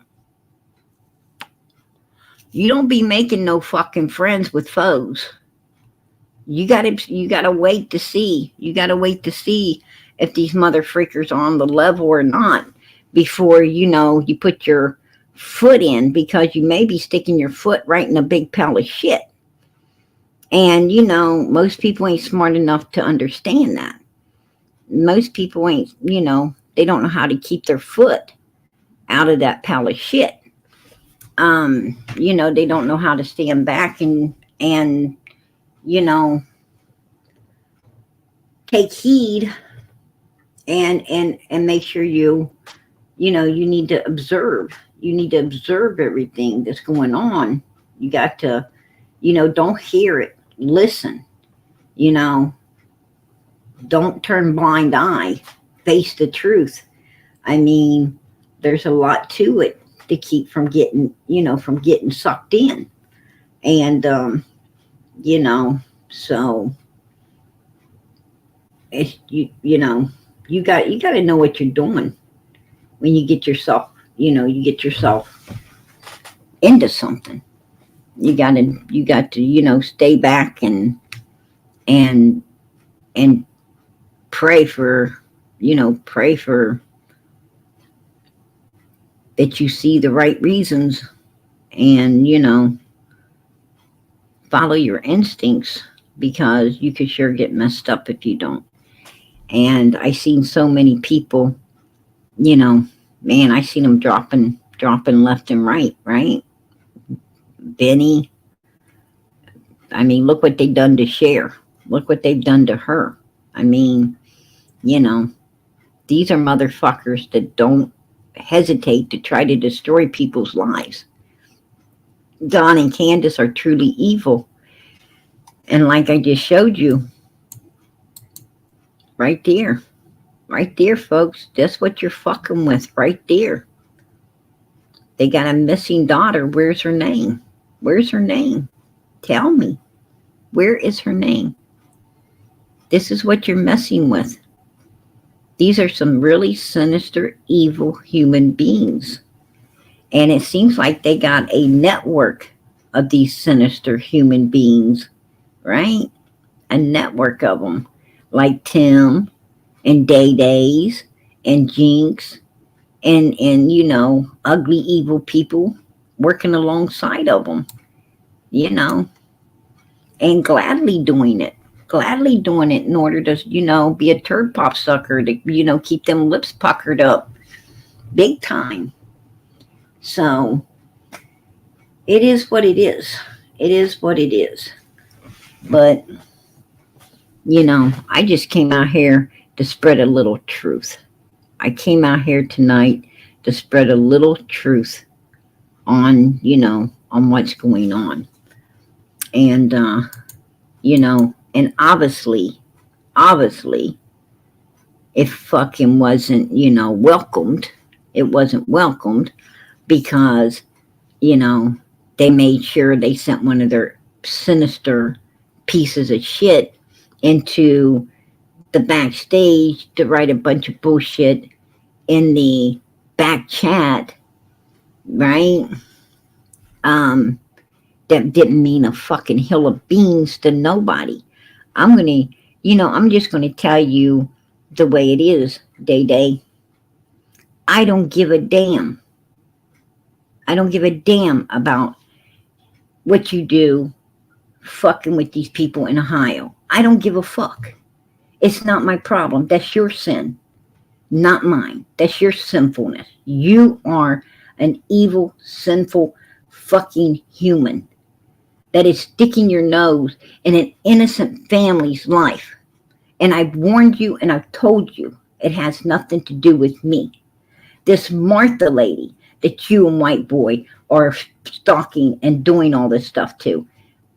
You don't be making no fucking friends with foes. You gotta wait to see. You gotta wait to see if these mother freakers are on the level or not before you put your foot in, because you may be sticking your foot right in a big pile of shit. And most people ain't smart enough to understand that. Most people ain't, they don't know how to keep their foot out of that pile of shit. They don't know how to stand back and you know take heed and make sure you need to observe. You need to observe everything that's going on. You got to, don't hear it, listen. you know don't turn blind eye, face the truth. I mean, there's a lot to it to keep from getting sucked in. And so it's you got to know what you're doing when you get yourself into something. You got to stay back and and pray for that you see the right reasons and, follow your instincts, because you could sure get messed up if you don't. And I seen so many people, man, I seen them dropping left and right? Benny, I mean, look what they've done to Cher. Look what they've done to her. I mean, you know, these are motherfuckers that don't hesitate to try to destroy people's lives. Don and Candace are truly evil. And like I just showed you, right there, folks, that's what you're fucking with right there. They got a missing daughter. Where's her name? Where's her name? Tell me. Where is her name? This is what you're messing with. These are some really sinister, evil human beings. And it seems like they got a network of these sinister human beings, right? A network of them, like Tim and Day Days and Jinx and ugly, evil people working alongside of them, and gladly doing it in order to, be a turd pop sucker to, keep them lips puckered up big time. So it is what it is. It is what it is. But, I just came out here to spread a little truth. I came out here tonight to spread a little truth on, on what's going on. And, and obviously, it fucking wasn't, welcomed. It wasn't welcomed because, they made sure they sent one of their sinister pieces of shit into the backstage to write a bunch of bullshit in the back chat, right? That didn't mean a fucking hill of beans to nobody. I'm just gonna tell you the way it is, Day Day. I don't give a damn. I don't give a damn about what you do fucking with these people in Ohio. I don't give a fuck. It's not my problem. That's your sin, not mine. That's your sinfulness. You are an evil, sinful fucking human that is sticking your nose in an innocent family's life. And I've warned you and I've told you it has nothing to do with me. This Martha lady that you and White Boy are stalking and doing all this stuff to.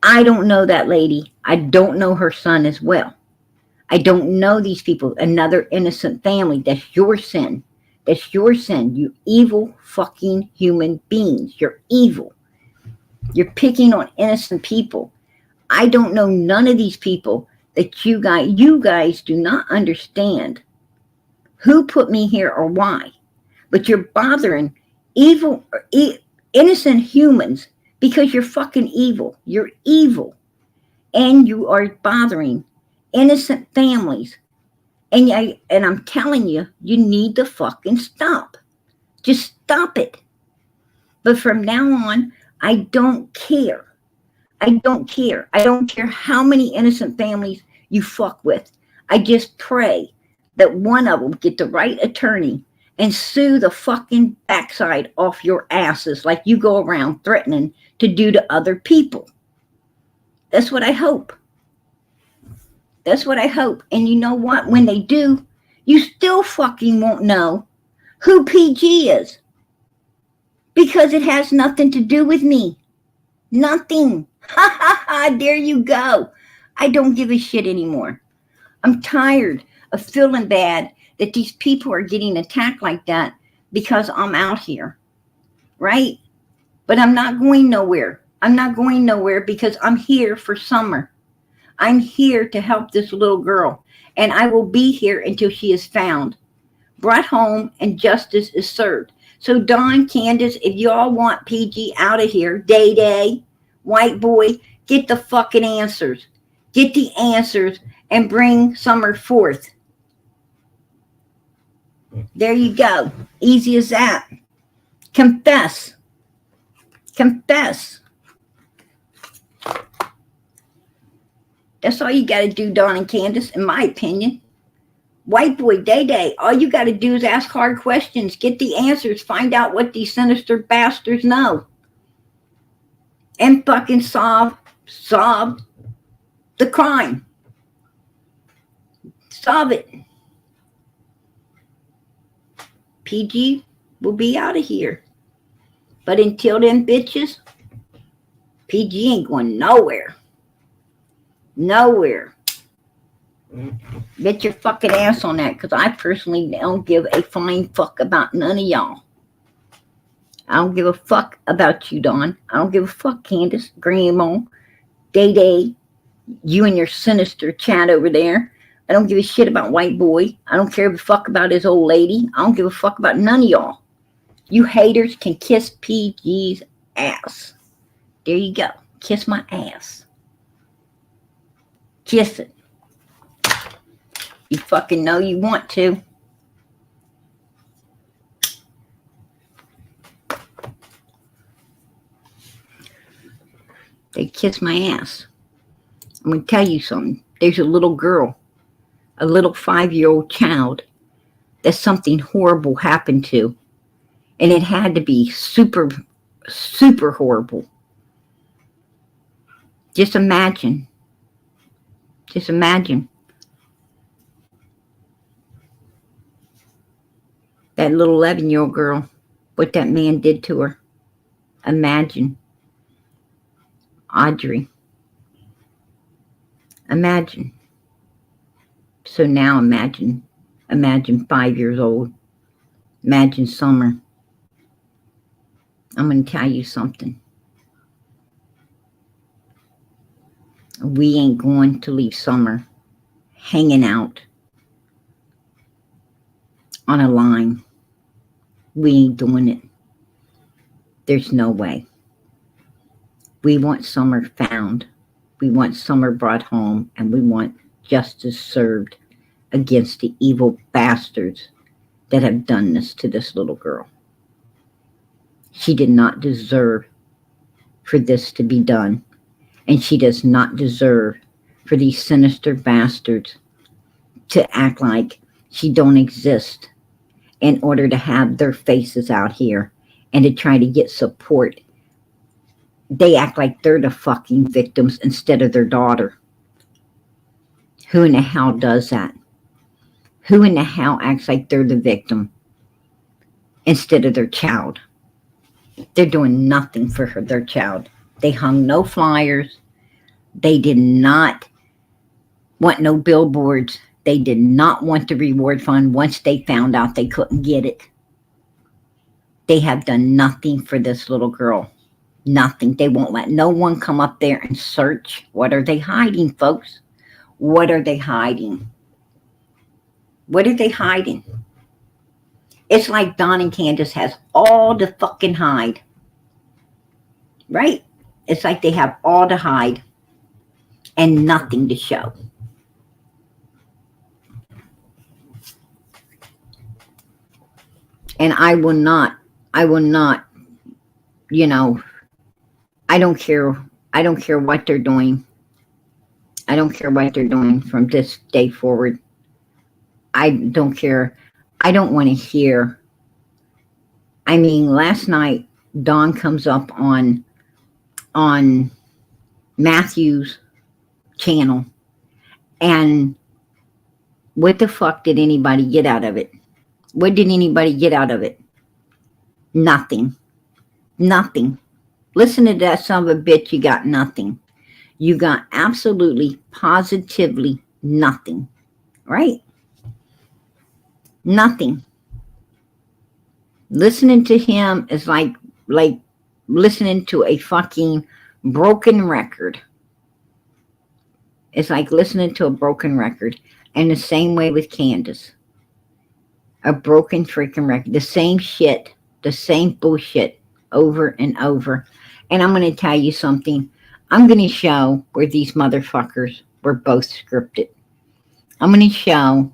I don't know that lady. I don't know her son as well. I don't know these people. Another innocent family. That's your sin. That's your sin. You evil fucking human beings. You're evil. You're picking on innocent people. I don't know none of these people that you guys do not understand who put me here or why. But you're bothering evil, innocent humans because you're fucking evil. You're evil. And you are bothering innocent families. And I'm telling you, you need to fucking stop. Just stop it. But from now on, I don't care. I don't care. I don't care how many innocent families you fuck with. I just pray that one of them get the right attorney and sue the fucking backside off your asses like you go around threatening to do to other people. That's what I hope. That's what I hope. And you know what? When they do, you still fucking won't know who PG is. Because it has nothing to do with me. Nothing. Ha ha ha, there you go. I don't give a shit anymore. I'm tired of feeling bad that these people are getting attacked like that because I'm out here. Right? But I'm not going nowhere. I'm not going nowhere because I'm here for Summer. I'm here to help this little girl. And I will be here until she is found, brought home, and justice is served. So Don, Candace, if y'all want PG out of here, Day Day, White Boy, get the fucking answers. Get the answers and bring Summer forth. There you go. Easy as that. Confess. Confess. That's all you got to do, Dawn and Candace, in my opinion. White boy, Day Day, all you got to do is ask hard questions, get the answers, find out what these sinister bastards know, and fucking solve the crime. Solve it. PG will be out of here. But until then, bitches, PG ain't going nowhere. Nowhere. Bet your fucking ass on that, because I personally don't give a flying fuck about none of y'all. I don't give a fuck about you, Dawn. I don't give a fuck, Candace, Grandma, Day Day, you and your sinister chat over there. I don't give a shit about White Boy. I don't care a fuck about his old lady. I don't give a fuck about none of y'all. You haters can kiss PG's ass. There you go. Kiss my ass. Kiss it. You fucking know you want to. They kiss my ass. I'm going to tell you something. There's a little girl, a little 5-year-old child that something horrible happened to. And it had to be super, super horrible. Just imagine. Just imagine. That little 11-year-old girl, what that man did to her. Imagine. Audrey. Imagine. So now imagine 5 years old. Imagine Summer. I'm going to tell you something. We ain't going to leave Summer hanging out on a line. We ain't doing it. There's no way. We want Summer found. We want Summer brought home, and we want justice served against the evil bastards that have done this to this little girl. She did not deserve for this to be done, and she does not deserve for these sinister bastards to act like she don't exist in order to have their faces out here and to try to get support. They act like they're the fucking victims instead of their daughter. Who in the hell does that? Who in the hell acts like they're the victim instead of their child? They're doing nothing for their child. They hung no flyers. They did not want no billboards. They did not want the reward fund once they found out they couldn't get it. They have done nothing for this little girl. Nothing. They won't let no one come up there and search. What are they hiding, folks? What are they hiding? What are they hiding? It's like Dawn and Candace has all to fucking hide. Right? It's like they have all to hide and nothing to show. And I will not, you know, I don't care what they're doing. I don't care what they're doing from this day forward. I don't care. I don't want to hear. I mean, last night, Dawn comes up on Matthew's channel, and what the fuck did anybody get out of it? What did anybody get out of it? Nothing. Nothing. Listen to that son of a bitch, you got nothing. You got absolutely, positively nothing. Right? Nothing. Listening to him is like listening to a fucking broken record. It's like listening to a broken record. And the same way with Candace. A broken freaking record. The same shit. The same bullshit. Over and over. And I'm going to tell you something. I'm going to show where these motherfuckers were both scripted. I'm going to show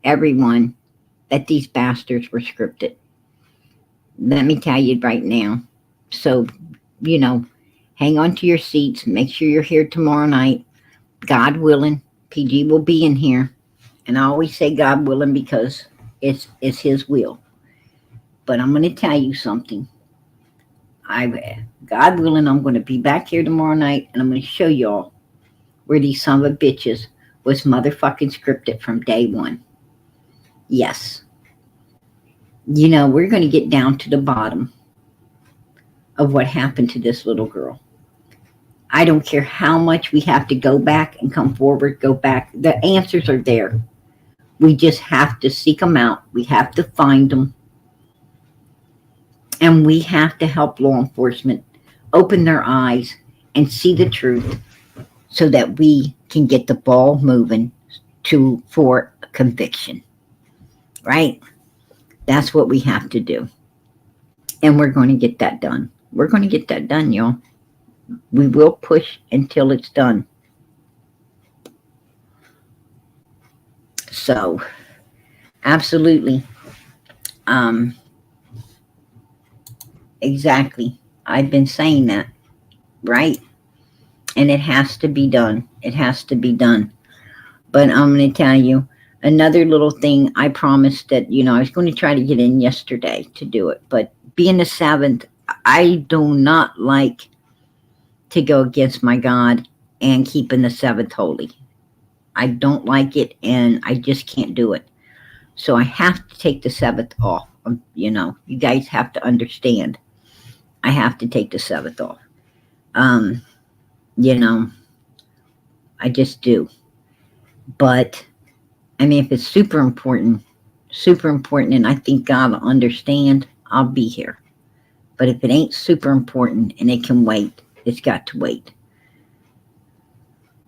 everyone that these bastards were scripted. Let me tell you right now. So hang on to your seats. Make sure you're here tomorrow night. God willing, PG will be in here. And I always say God willing because it's his will. But I'm going to tell you something. God willing, I'm going to be back here tomorrow night, and I'm going to show y'all where these son of a bitches was motherfucking scripted from day one. Yes. We're going to get down to the bottom of what happened to this little girl. I don't care how much we have to go back and come forward, go back. The answers are there. We just have to seek them out. We have to find them. And we have to help law enforcement open their eyes and see the truth so that we can get the ball moving for a conviction. Right? That's what we have to do. And we're going to get that done. We're going to get that done, y'all. We will push until it's done. So, absolutely. Exactly. I've been saying that, right? And it has to be done. It has to be done. But I'm going to tell you another little thing. I promised that, I was going to try to get in yesterday to do it. But being the 7th, I do not like to go against my God and keeping the 7th holy. I don't like it, and I just can't do it. So I have to take the 7th off. You guys have to understand. I have to take the 7th off. I just do. But, if it's super important, and I think God will understand, I'll be here. But if it ain't super important and it can wait, it's got to wait.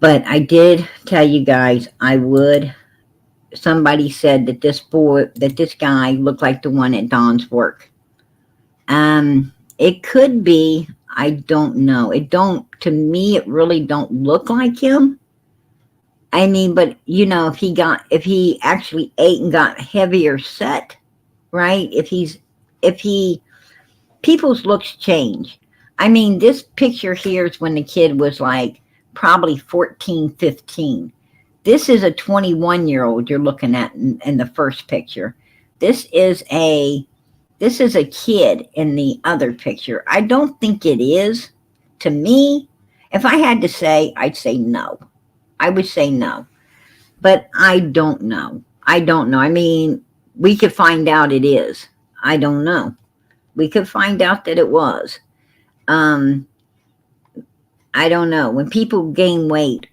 But I did tell you guys I would. Somebody said that this guy looked like the one at Don's work. It could be. I don't know. To me, it really don't look like him. But if he actually ate and got heavier set, right? People's looks change. This picture here is when the kid was like probably 14, 15. This is a 21-year-old you're looking at in the first picture. This is a kid in the other picture. I don't think it is. To me, if I had to say, I'd say no. I would say no. But I don't know. We could find out it is. I don't know. We could find out that it was. I don't know. When people gain weight,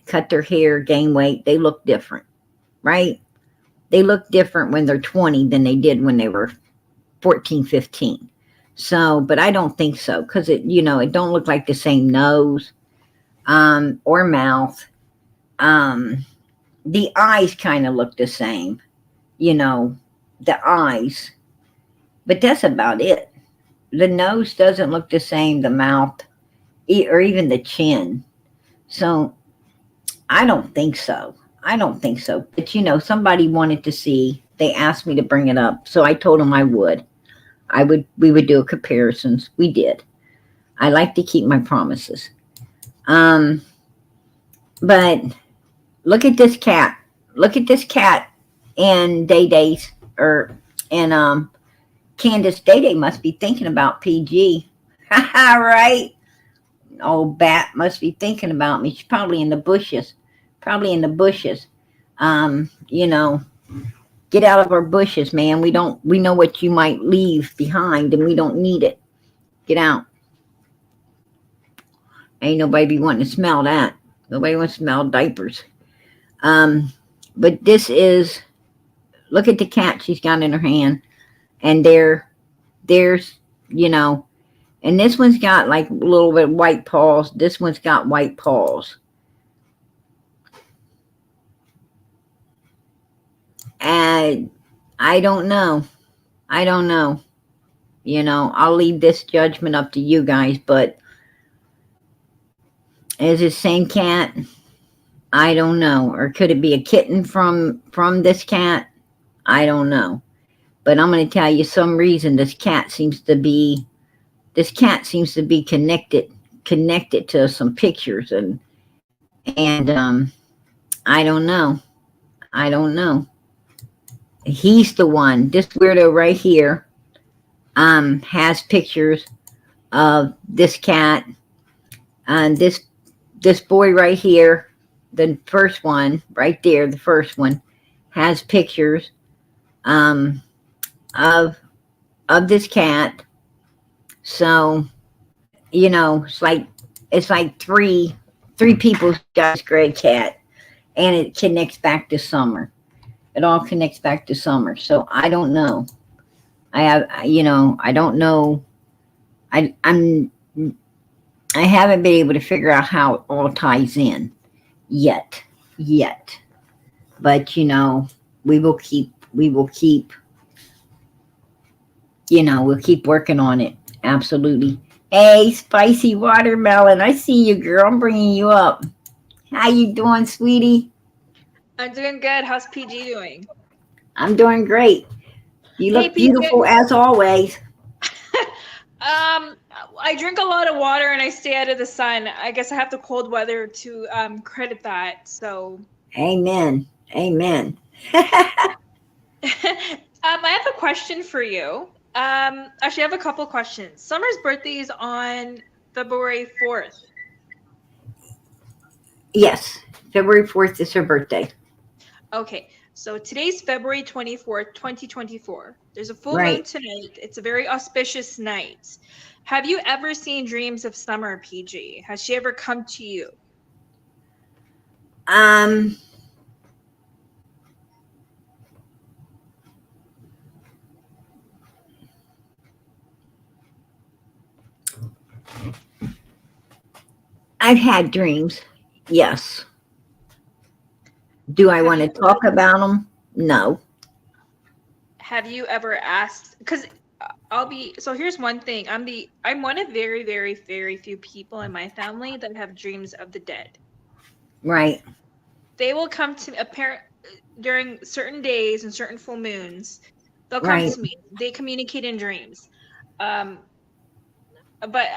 cut their hair, gain weight, they look different, right? They look different when they're 20 than they did when they were 14, 15. So, but I don't think so because it don't look like the same nose or mouth. The eyes kind of look the same, the eyes, but that's about it. The nose doesn't look the same, the mouth, or even the chin. So I don't think so. But somebody wanted to see. They asked me to bring it up, so I told them I would. We would do comparisons. We did. I like to keep my promises. But look at this cat. And Day-Day's and Candace Day-Day must be thinking about PG. Right? Old bat must be thinking about me. She's probably in the bushes. Get out of our bushes, man. We know what you might leave behind and we don't need it. Get out. Ain't nobody be wanting to smell that. Nobody wants to smell diapers. But this is, look at the cat she's got in her hand. And there's, and this one's got like a little bit of white paws. This one's got white paws. And I don't know. I'll leave this judgment up to you guys, but is it same cat? I don't know. Or could it be a kitten from this cat? I don't know. But I'm going to tell you some reason this cat seems to be this cat seems to be connected to some pictures, and I don't know. I don't know. He's the one. This weirdo right here has pictures of this cat and this boy right here, the first one right there, the first one has pictures um of this cat. So, it's like three people got this gray cat, and it connects back to summer. It all connects back to summer. So I don't know. I don't know. I'm I haven't been able to figure out how it all ties in yet. Yet. But we'll keep working on it. Absolutely. Hey, spicy watermelon. I see you, girl. I'm bringing you up. How you doing, sweetie? I'm doing good. How's PG doing? I'm doing great. You Hey, look PG. beautiful as always. I drink a lot of water and I stay out of the sun. I guess I have the cold weather to credit that. So, Amen. Amen. I have a question for you. Actually, I have a couple questions. Summer's birthday is on February 4th. Yes. February 4th is her birthday. Okay, so today's February 24th, 2024. There's a full moon Right. tonight. It's a very auspicious night. Have you ever seen dreams of summer, PG? Has she ever come to you? Um, I've had dreams. Yes. Do I Have want you to talk about them? No. have you ever asked, because so here's one thing. I'm one of very, very, very few people in my family that have dreams of the dead. Right. They will come to apparent during certain days and certain full moons. They'll come Right. to me. They communicate in dreams. Um, but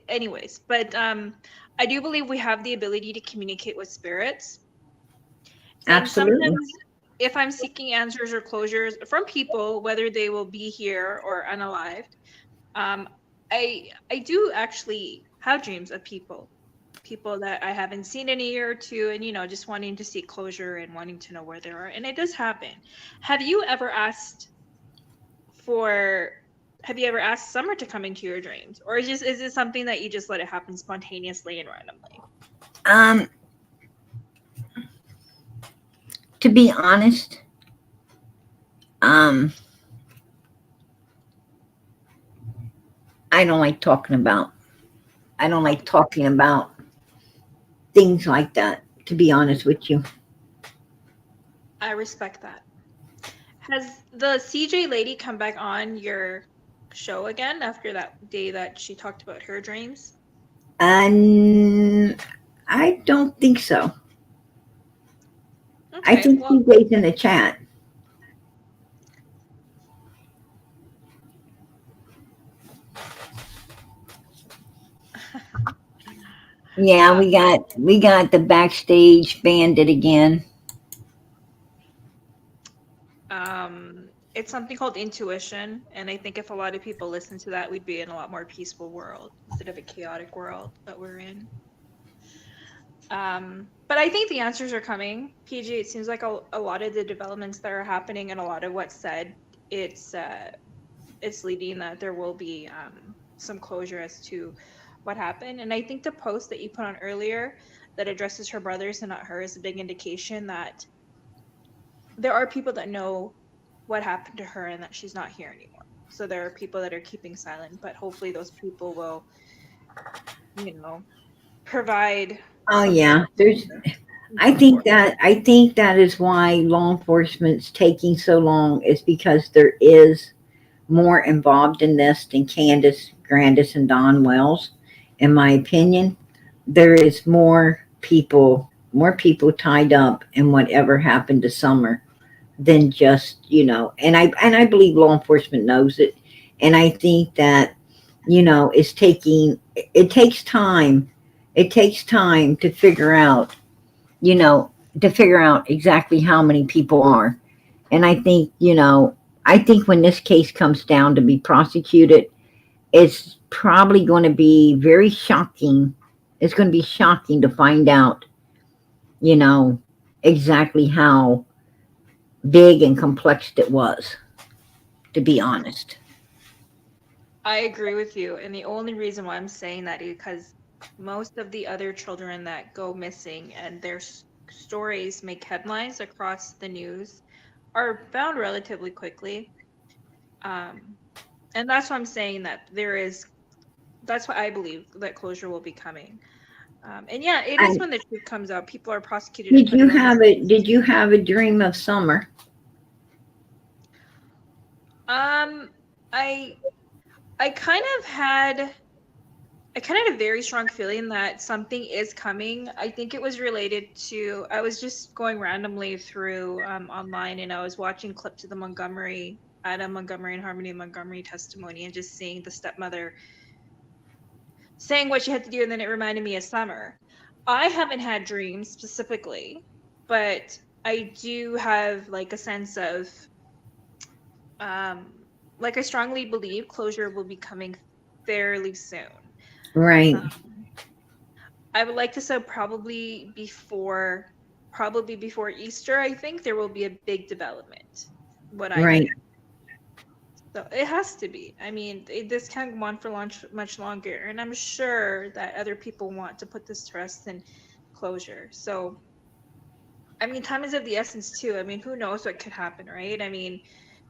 anyways, I do believe we have the ability to communicate with spirits. And Absolutely. sometimes if I'm seeking answers or closures from people, whether they will be here or unalived, um, I do actually have dreams of people that I haven't seen in a year or two, and just wanting to seek closure and wanting to know where they are, and it does happen. Have you ever asked for? Have you ever asked Summer to come into your dreams, or is it something that you just let it happen spontaneously and randomly? Um, to be honest, um, I don't like talking about. I don't like talking about things like that. To be honest with you. I respect that. Has the CJ lady come back on your show again after that day that she talked about her dreams? And I don't think so. I Okay, think well, she stays in the chat. Yeah, uh, we got the backstage bandit again. it's something called intuition, and I think if a lot of people listen to that, we'd be in a lot more peaceful world instead of a chaotic world that we're in. But I think the answers are coming. PG, it seems like a lot of the developments that are happening and a lot of what's said, it's leading that there will be some closure as to what happened. And I think the post that you put on earlier that addresses her brothers and not her is a big indication that there are people that know what happened to her and that she's not here anymore. So there are people that are keeping silent, but hopefully those people will, provide Oh some sort yeah, of there's. closure I moving think forward. that I think that is why law enforcement's taking so long is because there is more involved in this than Candace Grandis and Don Wells. In my opinion, there is more people tied up in whatever happened to Summer than just. And I believe law enforcement knows it, and I think that is taking, it takes time. It takes time to figure out, you know, to figure out exactly how many people are. And I think when this case comes down to be prosecuted, it's probably going to be very shocking. It's going to be shocking to find out, you know, exactly how big and complex it was, to be honest. I agree with you. And the only reason why I'm saying that is because most of the other children that go missing and their stories make headlines across the news are found relatively quickly. Um, and that's why I'm saying that that's why I believe that closure will be coming. And yeah, it is I, when the truth comes out, people are prosecuted and put in the did you have a dream of summer? um I I kind of had I kind of had a very strong feeling that something is coming. I think it was related to, I was just going randomly through online and I was watching clips of the Montgomery, Adam Montgomery and Harmony Montgomery testimony and just seeing the stepmother saying what she had to do. And then it reminded me of Summer. I haven't had dreams specifically, but I do have like a sense of, like I strongly believe closure will be coming fairly soon. Right, I would like to say probably before Easter, I think there will be a big development. What I right. think. So it has to be. I mean, this can't go on for much longer, and I'm sure that other people want to put this to rest and closure. So, I mean, time is of the essence too. I mean, who knows what could happen, right? I mean,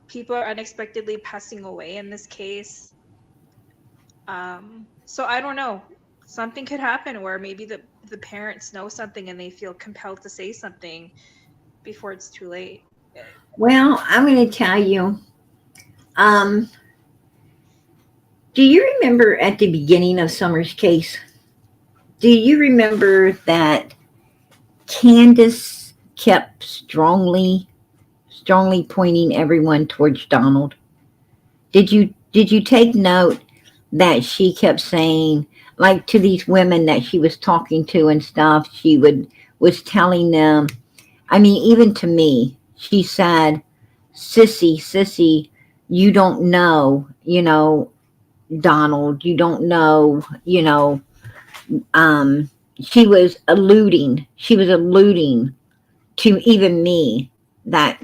people are unexpectedly passing away in this case. So I don't know. Something could happen where maybe the parents know something and they feel compelled to say something before it's too late. Well, I'm going to tell you. Um, do you remember at the beginning of Summer's case? Do you remember that Candace kept strongly pointing everyone towards Donald? Did you take note that she kept saying, like, to these women that she was talking to and stuff, she was telling them, I mean, even to me, she said, Sissy, you don't know, Donald, you don't know, um, she was alluding to even me that,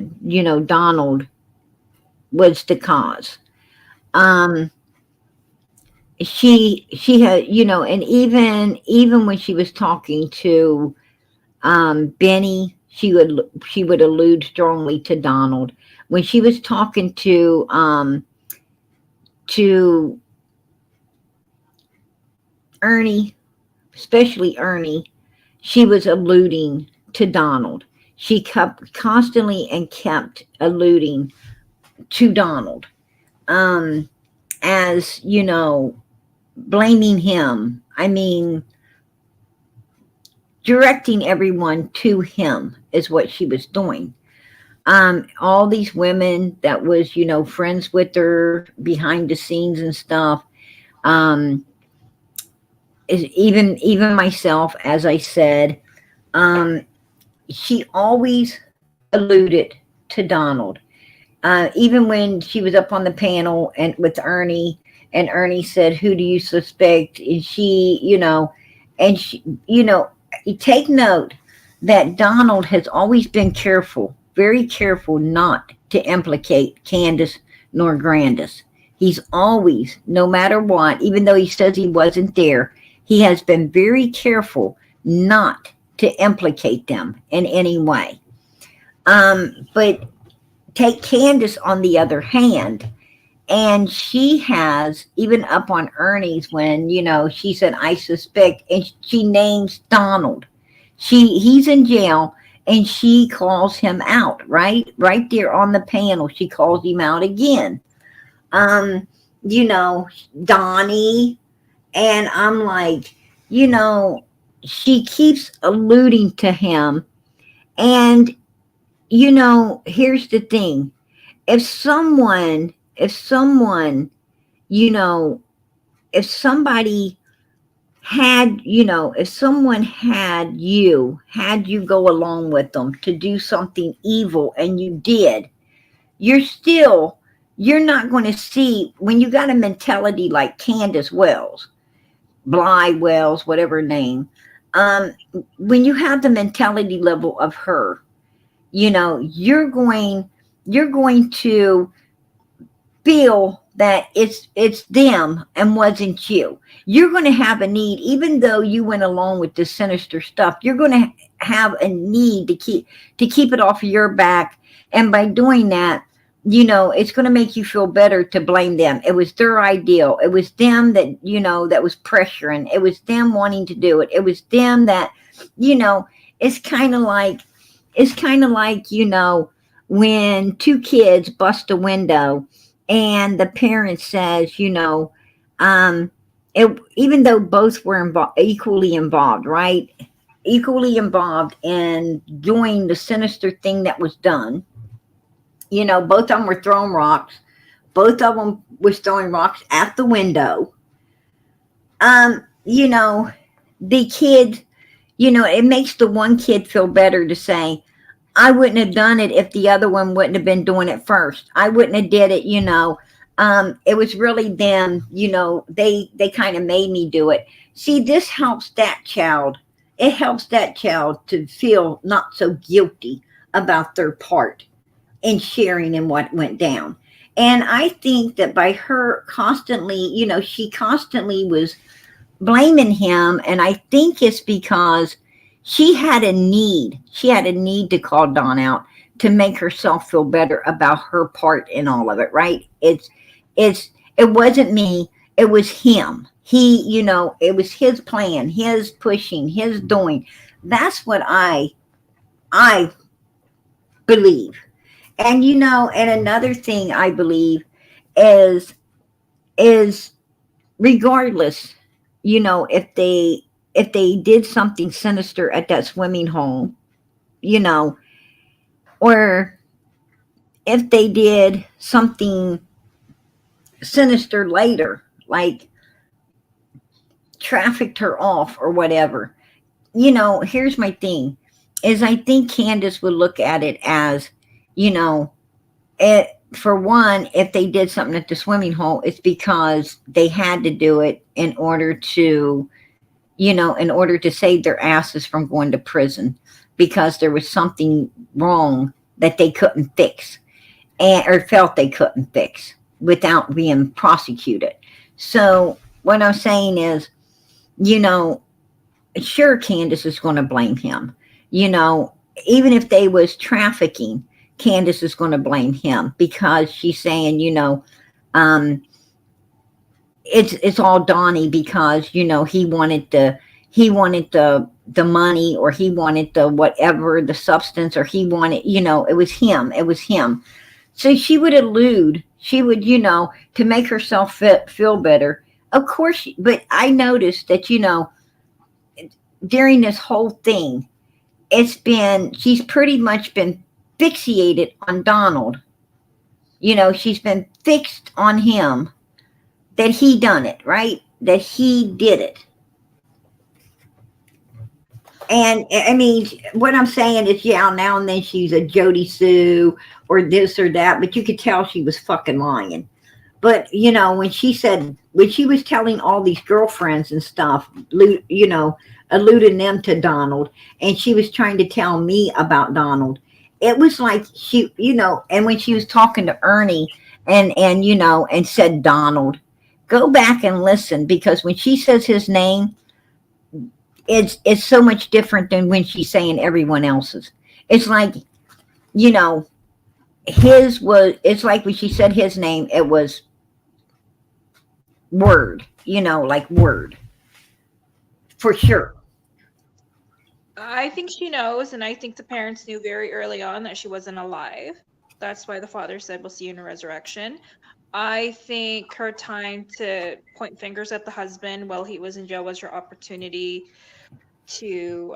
Donald was the cause. Um, she had, and even when she was talking to Benny, she would allude strongly to Donald. When she was talking to Ernie, especially Ernie, she was alluding to Donald. She kept constantly and kept alluding to Donald, um, as blaming him. I mean, directing everyone to him is what she was doing. All these women that was, friends with her behind the scenes and stuff. Um, is even myself, as I said, um, she always alluded to Donald. Even when she was up on the panel and with Ernie, and Ernie said, "Who do you suspect?" And she, and she, you take note that Donald has always been careful, very careful, not to implicate Candace nor Grandis. He's always, no matter what, even though he says he wasn't there, he has been very careful not to implicate them in any way. But take Candace on the other hand, and she has, even up on Ernie's, when she said, "I suspect," and she names Donald. He's in jail, and she calls him out, right there on the panel. She calls him out again. Um, you know, Donnie, and I'm like, you know, she keeps alluding to him, and here's the thing: if someone, you know, if somebody had, if someone had you go along with them to do something evil and you did, you're still, you're not going to see, when you got a mentality like Candace Wells, Bly Wells, whatever her name, um, when you have the mentality level of her, you're going to feel that it's them and wasn't you. You're going to have a need, even though you went along with this sinister stuff. You're going to have a need to keep it off of your back, and by doing that, it's going to make you feel better to blame them. It was their ideal. It was them that that was pressuring. It was them wanting to do it. It was them that you know. It's kind of like when two kids bust a window and the parent says, um, even though both were equally involved, right? Equally involved in doing the sinister thing that was done. Both of them were throwing rocks. Both of them was throwing rocks at the window. Um, you know, the kid, it makes the one kid feel better to say, I wouldn't have done it if the other one wouldn't have been doing it first. I wouldn't have did it. It was really them, they kind of made me do it. See, this helps that child. It helps that child to feel not so guilty about their part in sharing in what went down. And I think that by her constantly, she constantly was blaming him. And I think it's because she had a need. She had a need to call Don out to make herself feel better about her part in all of it, right? It wasn't me, it was him. It was his plan, his pushing, his doing. That's what I believe. And another thing I believe is is regardless, if they did something sinister at that swimming hole, you know, or if they did something sinister later, like trafficked her off or whatever, here's my thing is I think Candace would look at it as, you know, for one, if they did something at the swimming hole, it's because they had to do it in order to save their asses from going to prison because there was something wrong that they couldn't fix or felt they couldn't fix without being prosecuted. So what I'm saying is, you know, sure, Candace is going to blame him. You know, even if they was trafficking, Candace is going to blame him because she's saying, um, it's all Donnie because he wanted the money or he wanted the whatever the substance or he wanted it was him. So she would allude, she would, to make herself feel better. Of course, but I noticed that, during this whole thing, she's pretty much been fixated on Donald. She's been fixed on him, that he done it, right? That he did it. And I mean, what I'm saying is, yeah, now and then she's a Jody Sue or this or that, but you could tell she was fucking lying. But when she was telling all these girlfriends and stuff, alluding them to Donald, and she was trying to tell me about Donald, it was like and when she was talking to Ernie and said Donald, go back and listen because when she says his name, it's so much different than when she's saying everyone else's. It's like, it's like when she said his name, it was word, like word for sure. I think she knows, and I think the parents knew very early on that she wasn't alive. That's why the father said, "We'll see you in a resurrection." I think her time to point fingers at the husband while he was in jail was her opportunity to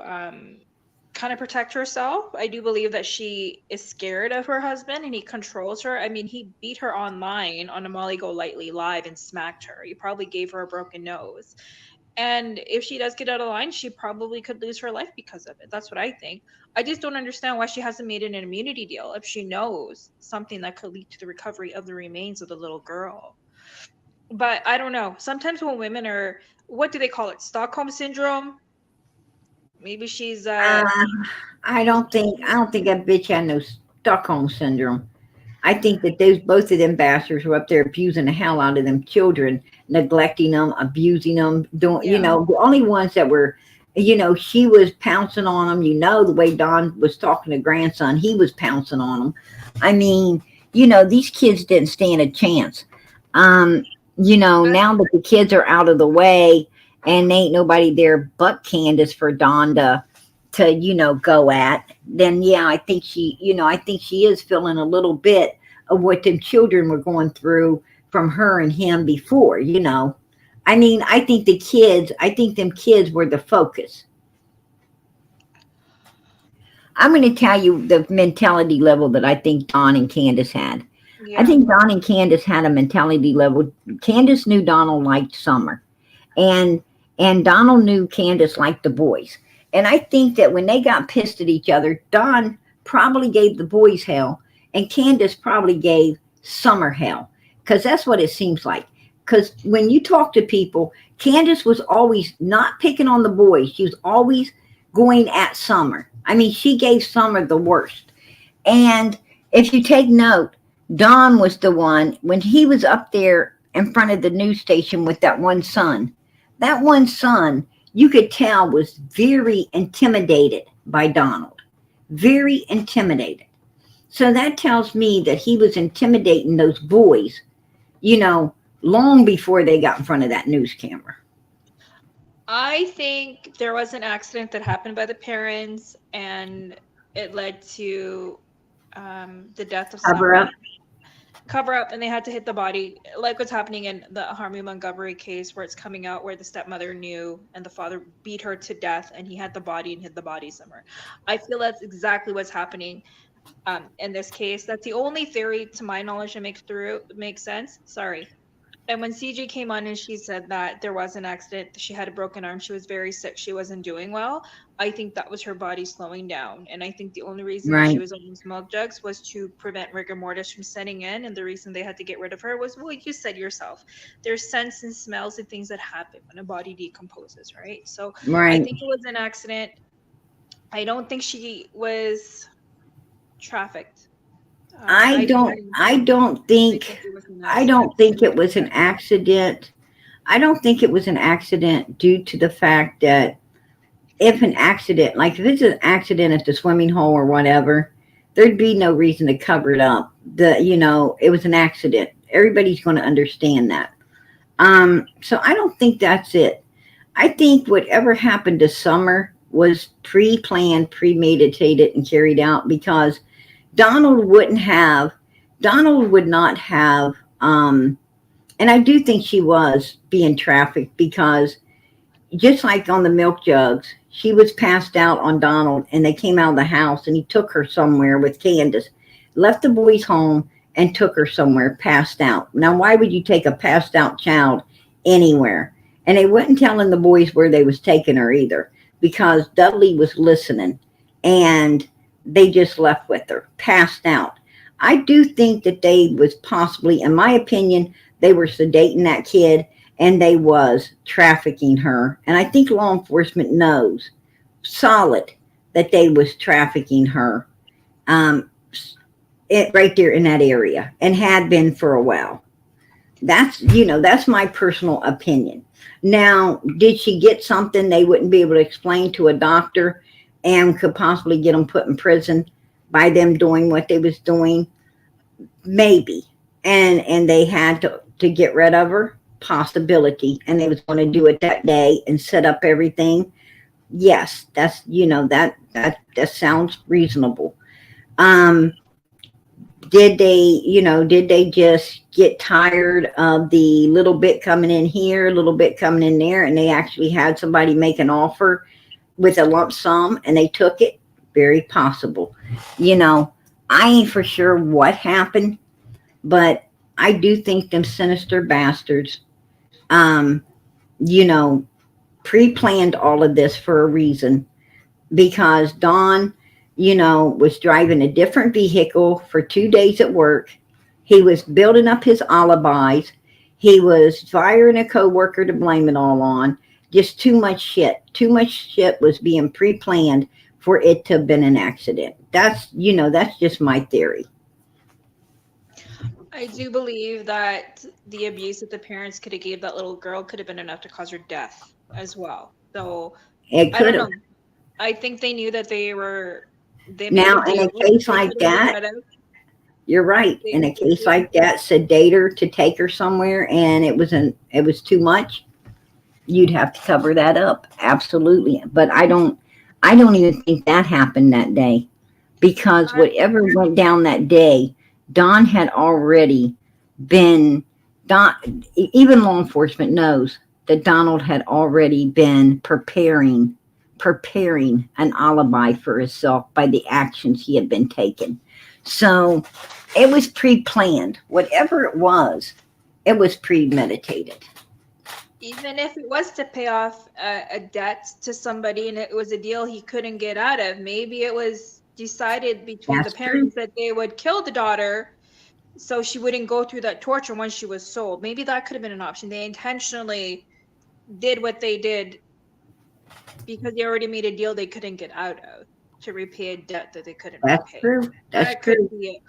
kind of protect herself. I do believe that she is scared of her husband and he controls her. I mean, he beat her online on a Molly Golightly live and smacked her. He probably gave her a broken nose. And if she does get out of line, she probably could lose her life because of it. That's what I think. I just don't understand why she hasn't made an immunity deal if she knows something that could lead to the recovery of the remains of the little girl. But I don't know. Sometimes when women are, what do they call it? Stockholm syndrome? Maybe she's I don't think that bitch had no Stockholm syndrome. I think that those both of them bastards were up there abusing the hell out of them children, neglecting them, abusing them. Doing, Yeah. the only ones that were, she was pouncing on them. The way Don was talking to grandson, he was pouncing on them. I mean, these kids didn't stand a chance. Now that the kids are out of the way and ain't nobody there but Candace for Don to go at, then yeah, I think she is feeling a little bit of what them children were going through from her and him before. I mean, I think them kids were the focus. I'm going to tell you the mentality level that I think Don and Candace had. Yeah. I think Don and Candace had a mentality level. Candace knew Donald liked Summer, and Donald knew Candace liked the boys. And I think that when they got pissed at each other, Don probably gave the boys hell, and Candace probably gave Summer hell, because that's what it seems like. Because when you talk to people, Candace was always not picking on the boys. She was always going at Summer. I mean, she gave Summer the worst. And if you take note, Don was the one, when he was up there in front of the news station with that one son, you could tell was very intimidated by Donald. Very intimidated. So that tells me that he was intimidating those boys, long before they got in front of that news camera. I think there was an accident that happened by the parents, and it led to the death of Summer. Cover up, and they had to hit the body, like what's happening in the Harvey Montgomery case, where it's coming out where the stepmother knew and the father beat her to death, and he had the body and hid the body somewhere. I feel that's exactly what's happening in this case. That's the only theory, to my knowledge, that makes sense. Sorry. And when CJ came on and she said that there was an accident, she had a broken arm, she was very sick, she wasn't doing well, I think that was her body slowing down. And I think the only reason that she was on those milk jugs was to prevent rigor mortis from setting in. And the reason they had to get rid of her was, well, you said yourself, there's scents and smells and things that happen when a body decomposes, right? So I think it was an accident. I don't think she was trafficked. I don't think it was an accident. I don't think it was an accident due to the fact that if it's an accident at the swimming hole or whatever, there'd be no reason to cover it up. It was an accident. Everybody's going to understand that. So I don't think that's it. I think whatever happened to Summer was pre-planned, premeditated, and carried out, because Donald would not have, and I do think she was being trafficked, because just like on the milk jugs, she was passed out on Donald, and they came out of the house and he took her somewhere with Candace, left the boys home and took her somewhere passed out. Now, why would you take a passed out child anywhere? And they wasn't telling the boys where they was taking her either, because Dudley was listening, and they just left with her, passed out. I do think that they was possibly, in my opinion, they were sedating that kid, and they was trafficking her. And I think law enforcement knows solid that they was trafficking her right there in that area, and had been for a while. That's my personal opinion. Now, did she get something they wouldn't be able to explain to a doctor and could possibly get them put in prison by them doing what they was doing? Maybe. And they had to get rid of her? Possibility. And they was going to do it that day and set up everything? Yes, that's, that sounds reasonable. Did they just get tired of the little bit coming in here, a little bit coming in there, and they actually had somebody make an offer with a lump sum and they took it? very possible. You know, I ain't for sure what happened, but I do think them sinister bastards, um, you know, pre-planned all of this for a reason, because Don, was driving a different vehicle for 2 days at work. He was building up his alibis. He was firing a coworker to blame it all on. Just too much shit. Too much shit was being pre-planned for it to have been an accident. That's just my theory. I do believe that the abuse that the parents could have gave that little girl could have been enough to cause her death as well. So It I don't could know. have. I think they knew that they made a Now, in deal. a case They like could have worked that, that out. you're right. They, In a case they, like that, sedate her to take her somewhere, and it was too much. You'd have to cover that up, absolutely. But I don't even think that happened that day, because I, whatever went down that day, Don had already been Don. Even law enforcement knows that Donald had already been preparing an alibi for himself by the actions he had been taking. So it was pre-planned. Whatever it was premeditated. even if it was to pay off a debt to somebody and it was a deal he couldn't get out of, maybe it was decided between the That's true. parents that they would kill the daughter so she wouldn't go through that torture once she was sold. Maybe that could have been an option. They intentionally did what they did because they already made a deal they couldn't get out of to repay a debt that they couldn't That's repay. true. That's That could true. be it.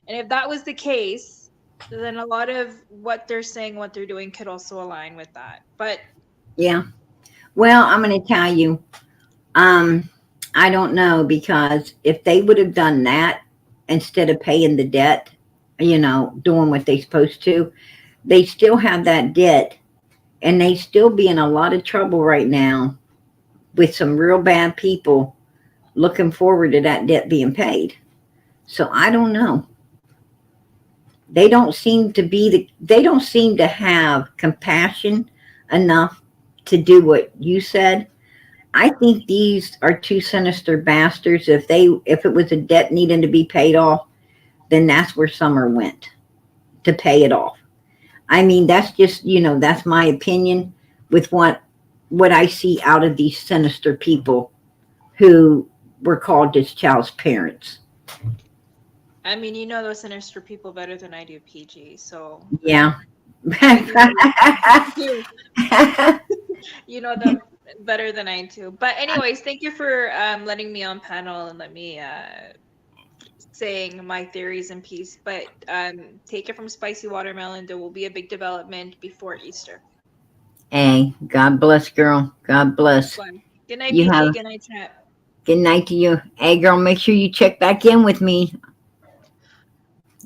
And if that was the case, then a lot of what they're saying, what they're doing could also align with that. But Yeah. Well, I'm going to tell you, um, I don't know, because if they would have done that instead of paying the debt, doing what they supposed to, they still have that debt, and they still be in a lot of trouble right now with some real bad people looking forward to that debt being paid. So I don't know. They don't seem to have compassion enough to do what you said. I think these are two sinister bastards. If it was a debt needing to be paid off, then that's where Summer went to pay it off. I mean, that's just, that's my opinion with what I see out of these sinister people who were called this child's parents. I mean, you know those sinister people better than I do, PG. So Yeah. I do know you know them better than I do. But anyways, thank you for letting me on panel and let me saying my theories in peace. But take it from Spicy Watermelon. There will be a big development before Easter. Hey, God bless, girl. God bless. Fun. Good night, You PG. have Good night, chat. good night to you. Hey, girl, make sure you check back in with me.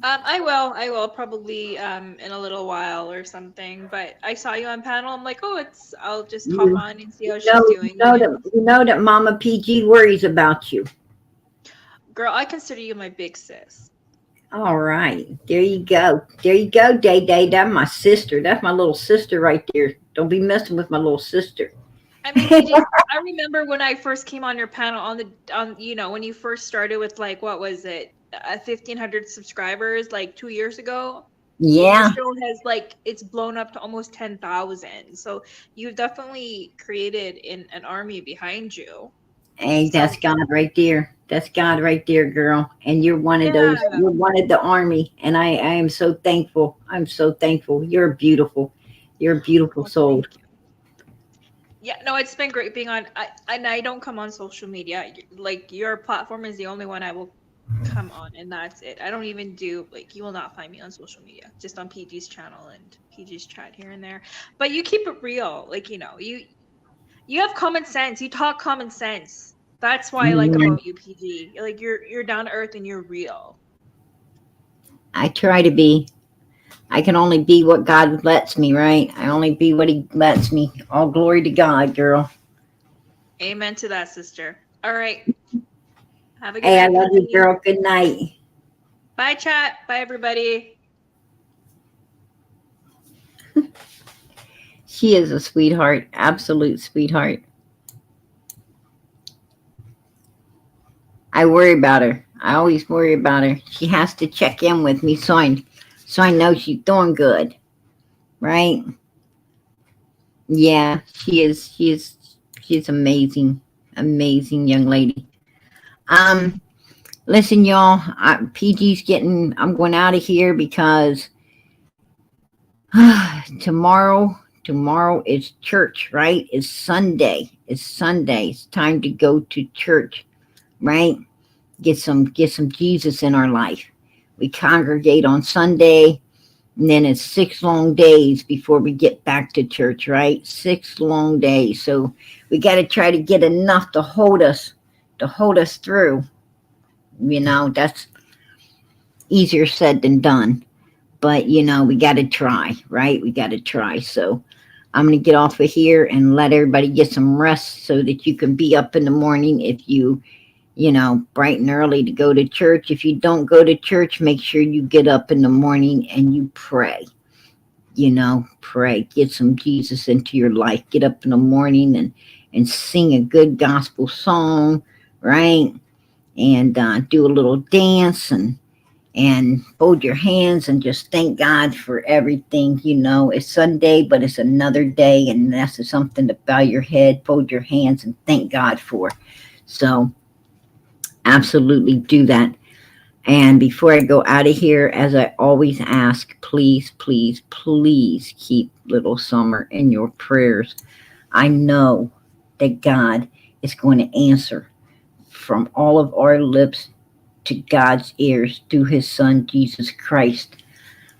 I will. I will probably in a little while or something. But I saw you on panel. I'm like, oh, I'll just hop You on and see how you she's know you doing. know that you know that Mama PG worries about you. Girl, I consider you my big sis. All right, there you go. There you go, Day Day. That's my sister. That's my little sister right there. Don't be messing with my little sister. I mean, PG, I remember when I first came on your panel on when you first started with like what was it, 1,500 subscribers like 2 years ago, and your Yeah. show has like it's blown up to almost 10,000. So you've definitely created an army behind you. Hey, So that's God right there. That's God right there, girl. And you're one of those. yeah, You're one of the army, and I am so thankful. I'm so thankful. You're beautiful. You're a beautiful well, soul. thank you. Yeah, no, it's been great being on. I don't come on social media. Like your platform is the only one I will come on, and that's it. I don't even do like you will not find me on social media, just on PG's channel and PG's chat here and there. But you keep it real, like you have common sense. You talk common sense. That's why I like Amen. about you, PG. Like you're down to earth and you're real. I try to be. I can only be what God lets me, right? I only be what He lets me. All glory to God, girl. Amen to that, sister. All right. Have a good Hey, I night, love you, PG. girl. Good night. Bye, chat. Bye, everybody. She is a sweetheart, absolute sweetheart. I worry about her. I always worry about her. She has to check in with me so I know she's doing good, right? Yeah, she is. She's amazing, amazing young lady. Um, Listen, y'all. PG's getting. I'm going out of here because tomorrow is church, right? It's Sunday. It's Sunday. It's time to go to church, right? Get some Jesus in our life. We congregate on Sunday, and then it's 6 long days before we get back to church, right? 6 long days. So we got to try to get enough to hold us through. That's easier said than done. But we got to try, right? We got to try. So I'm going to get off of here and let everybody get some rest so that you can be up in the morning if bright and early to go to church. If you don't go to church, make sure you get up in the morning and you pray. Pray. Get some Jesus into your life. Get up in the morning and sing a good gospel song, right? And do a little dance and fold your hands and just thank God for everything. It's Sunday, but it's another day, and that's something to bow your head, fold your hands, and thank God for. So absolutely do that. And before I go out of here, as I always ask, please, please, please keep little Summer in your prayers. I know that God is going to answer from all of our lips to God's ears through his son, Jesus Christ.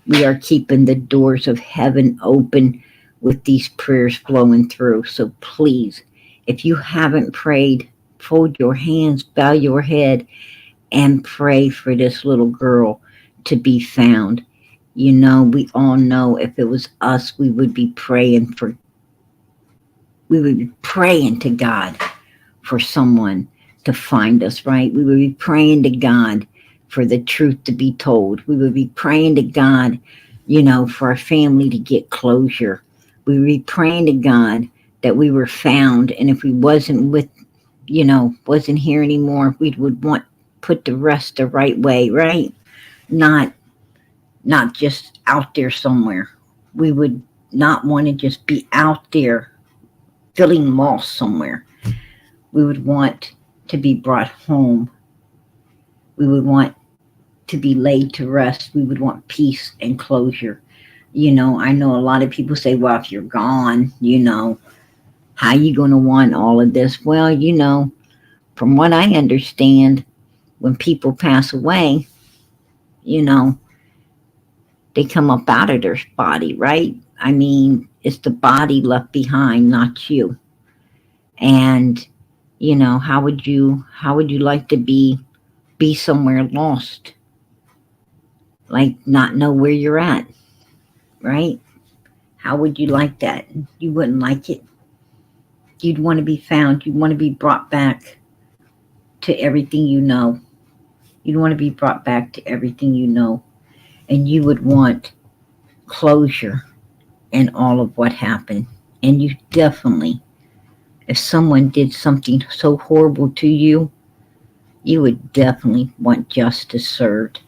We are keeping the doors of heaven open with these prayers flowing through. So please, if you haven't prayed, fold your hands, bow your head, and pray for this little girl to be found. We all know if it was us, we would be praying to God for someone to find us, right? We would be praying to God for the truth to be told. We would be praying to God, for our family to get closure. We would be praying to God that we were found. And if we wasn't here anymore, we would want put the rest the right way, right? Not just out there somewhere. We would not want to just be out there feeling lost somewhere. We would want to be brought home. We would want to be laid to rest. We would want peace and closure. I know a lot of people say, well, if you're gone, how you going to want all of this? Well, from what I understand, when people pass away, they come up out of their body, right? I mean, it's the body left behind, not you. And how would you like to be somewhere lost, like not know where you're at, right? How would you like that? You wouldn't like it. You'd want to be found. You'd want to be brought back to everything you know. You'd want to be brought back to everything you know, and you would want closure in all of what happened. And you definitely, if someone did something so horrible to you, you would definitely want justice served.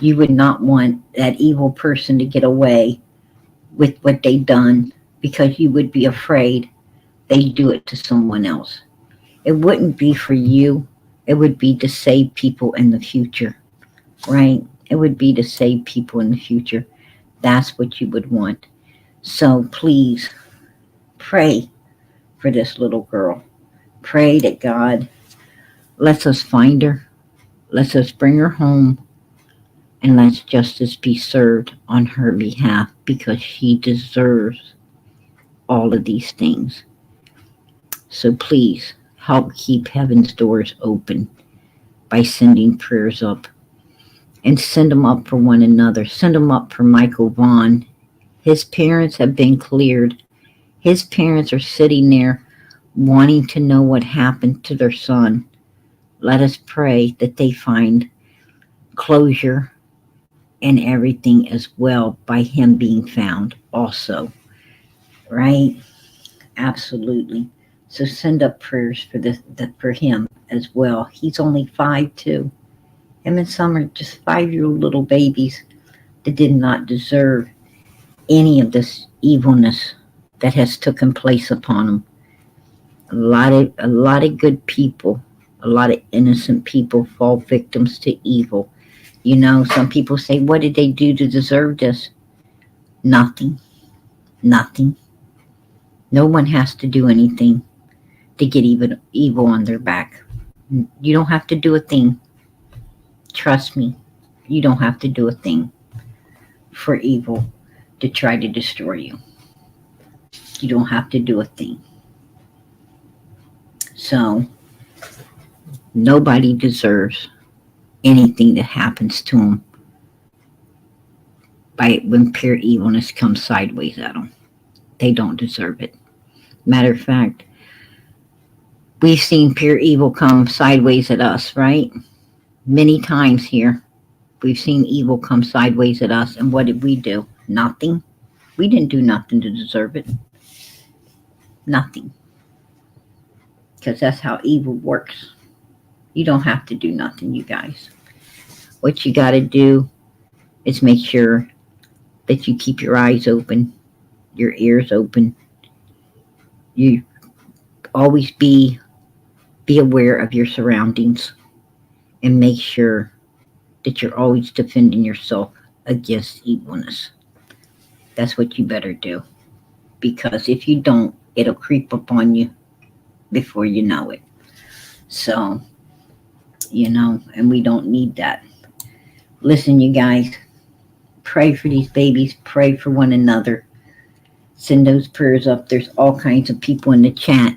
You would not want that evil person to get away with what they done, because you would be afraid they'd do it to someone else. It wouldn't be for you. It would be to save people in the future, right? It would be to save people in the future. That's what you would want. So please pray for this little girl. Pray that God lets us find her, lets us bring her home, and lets justice be served on her behalf, because she deserves all of these things. So please help keep heaven's doors open by sending prayers up, and send them up for one another. Send them up for Michael Vaughn. His parents have been cleared. His parents are sitting there wanting to know what happened to their son. Let us pray that they find closure and everything as well by him being found also, right? Absolutely. So send up prayers for for him as well. He's only 5'2". Him and some are just 5-year-old little babies that did not deserve any of this evilness that has taken place upon them. A lot of good people, a lot of innocent people fall victims to evil. You know, some people say, what did they do to deserve this? Nothing. Nothing. No one has to do anything to get even evil on their back. You don't have to do a thing. Trust me. You don't have to do a thing for evil to try to destroy you. You don't have to do a thing. So, nobody deserves anything that happens to them by when pure evilness comes sideways at them. They don't deserve it. Matter of fact, we've seen pure evil come sideways at us, right? Many times here, we've seen evil come sideways at us, and what did we do? Nothing. We didn't do nothing to deserve it. Nothing. Because that's how evil works. You don't have to do nothing, you guys. What you got to do is make sure that you keep your eyes open, your ears open. You always be aware of your surroundings and make sure that you're always defending yourself against evilness. That's what you better do. Because if you don't, it'll creep up on you before you know it. So, and we don't need that. Listen, you guys, pray for these babies, pray for one another. Send those prayers up. There's all kinds of people in the chat.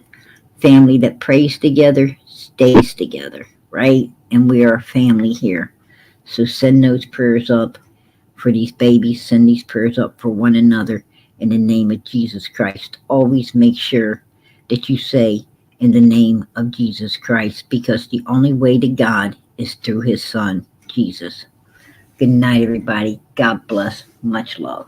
Family that prays together stays together, right? And we are a family here. So send those prayers up for these babies. Send these prayers up for one another in the name of Jesus Christ. Always make sure that you say in the name of Jesus Christ, because the only way to God is through his son, Jesus. Good night, everybody. God bless. Much love.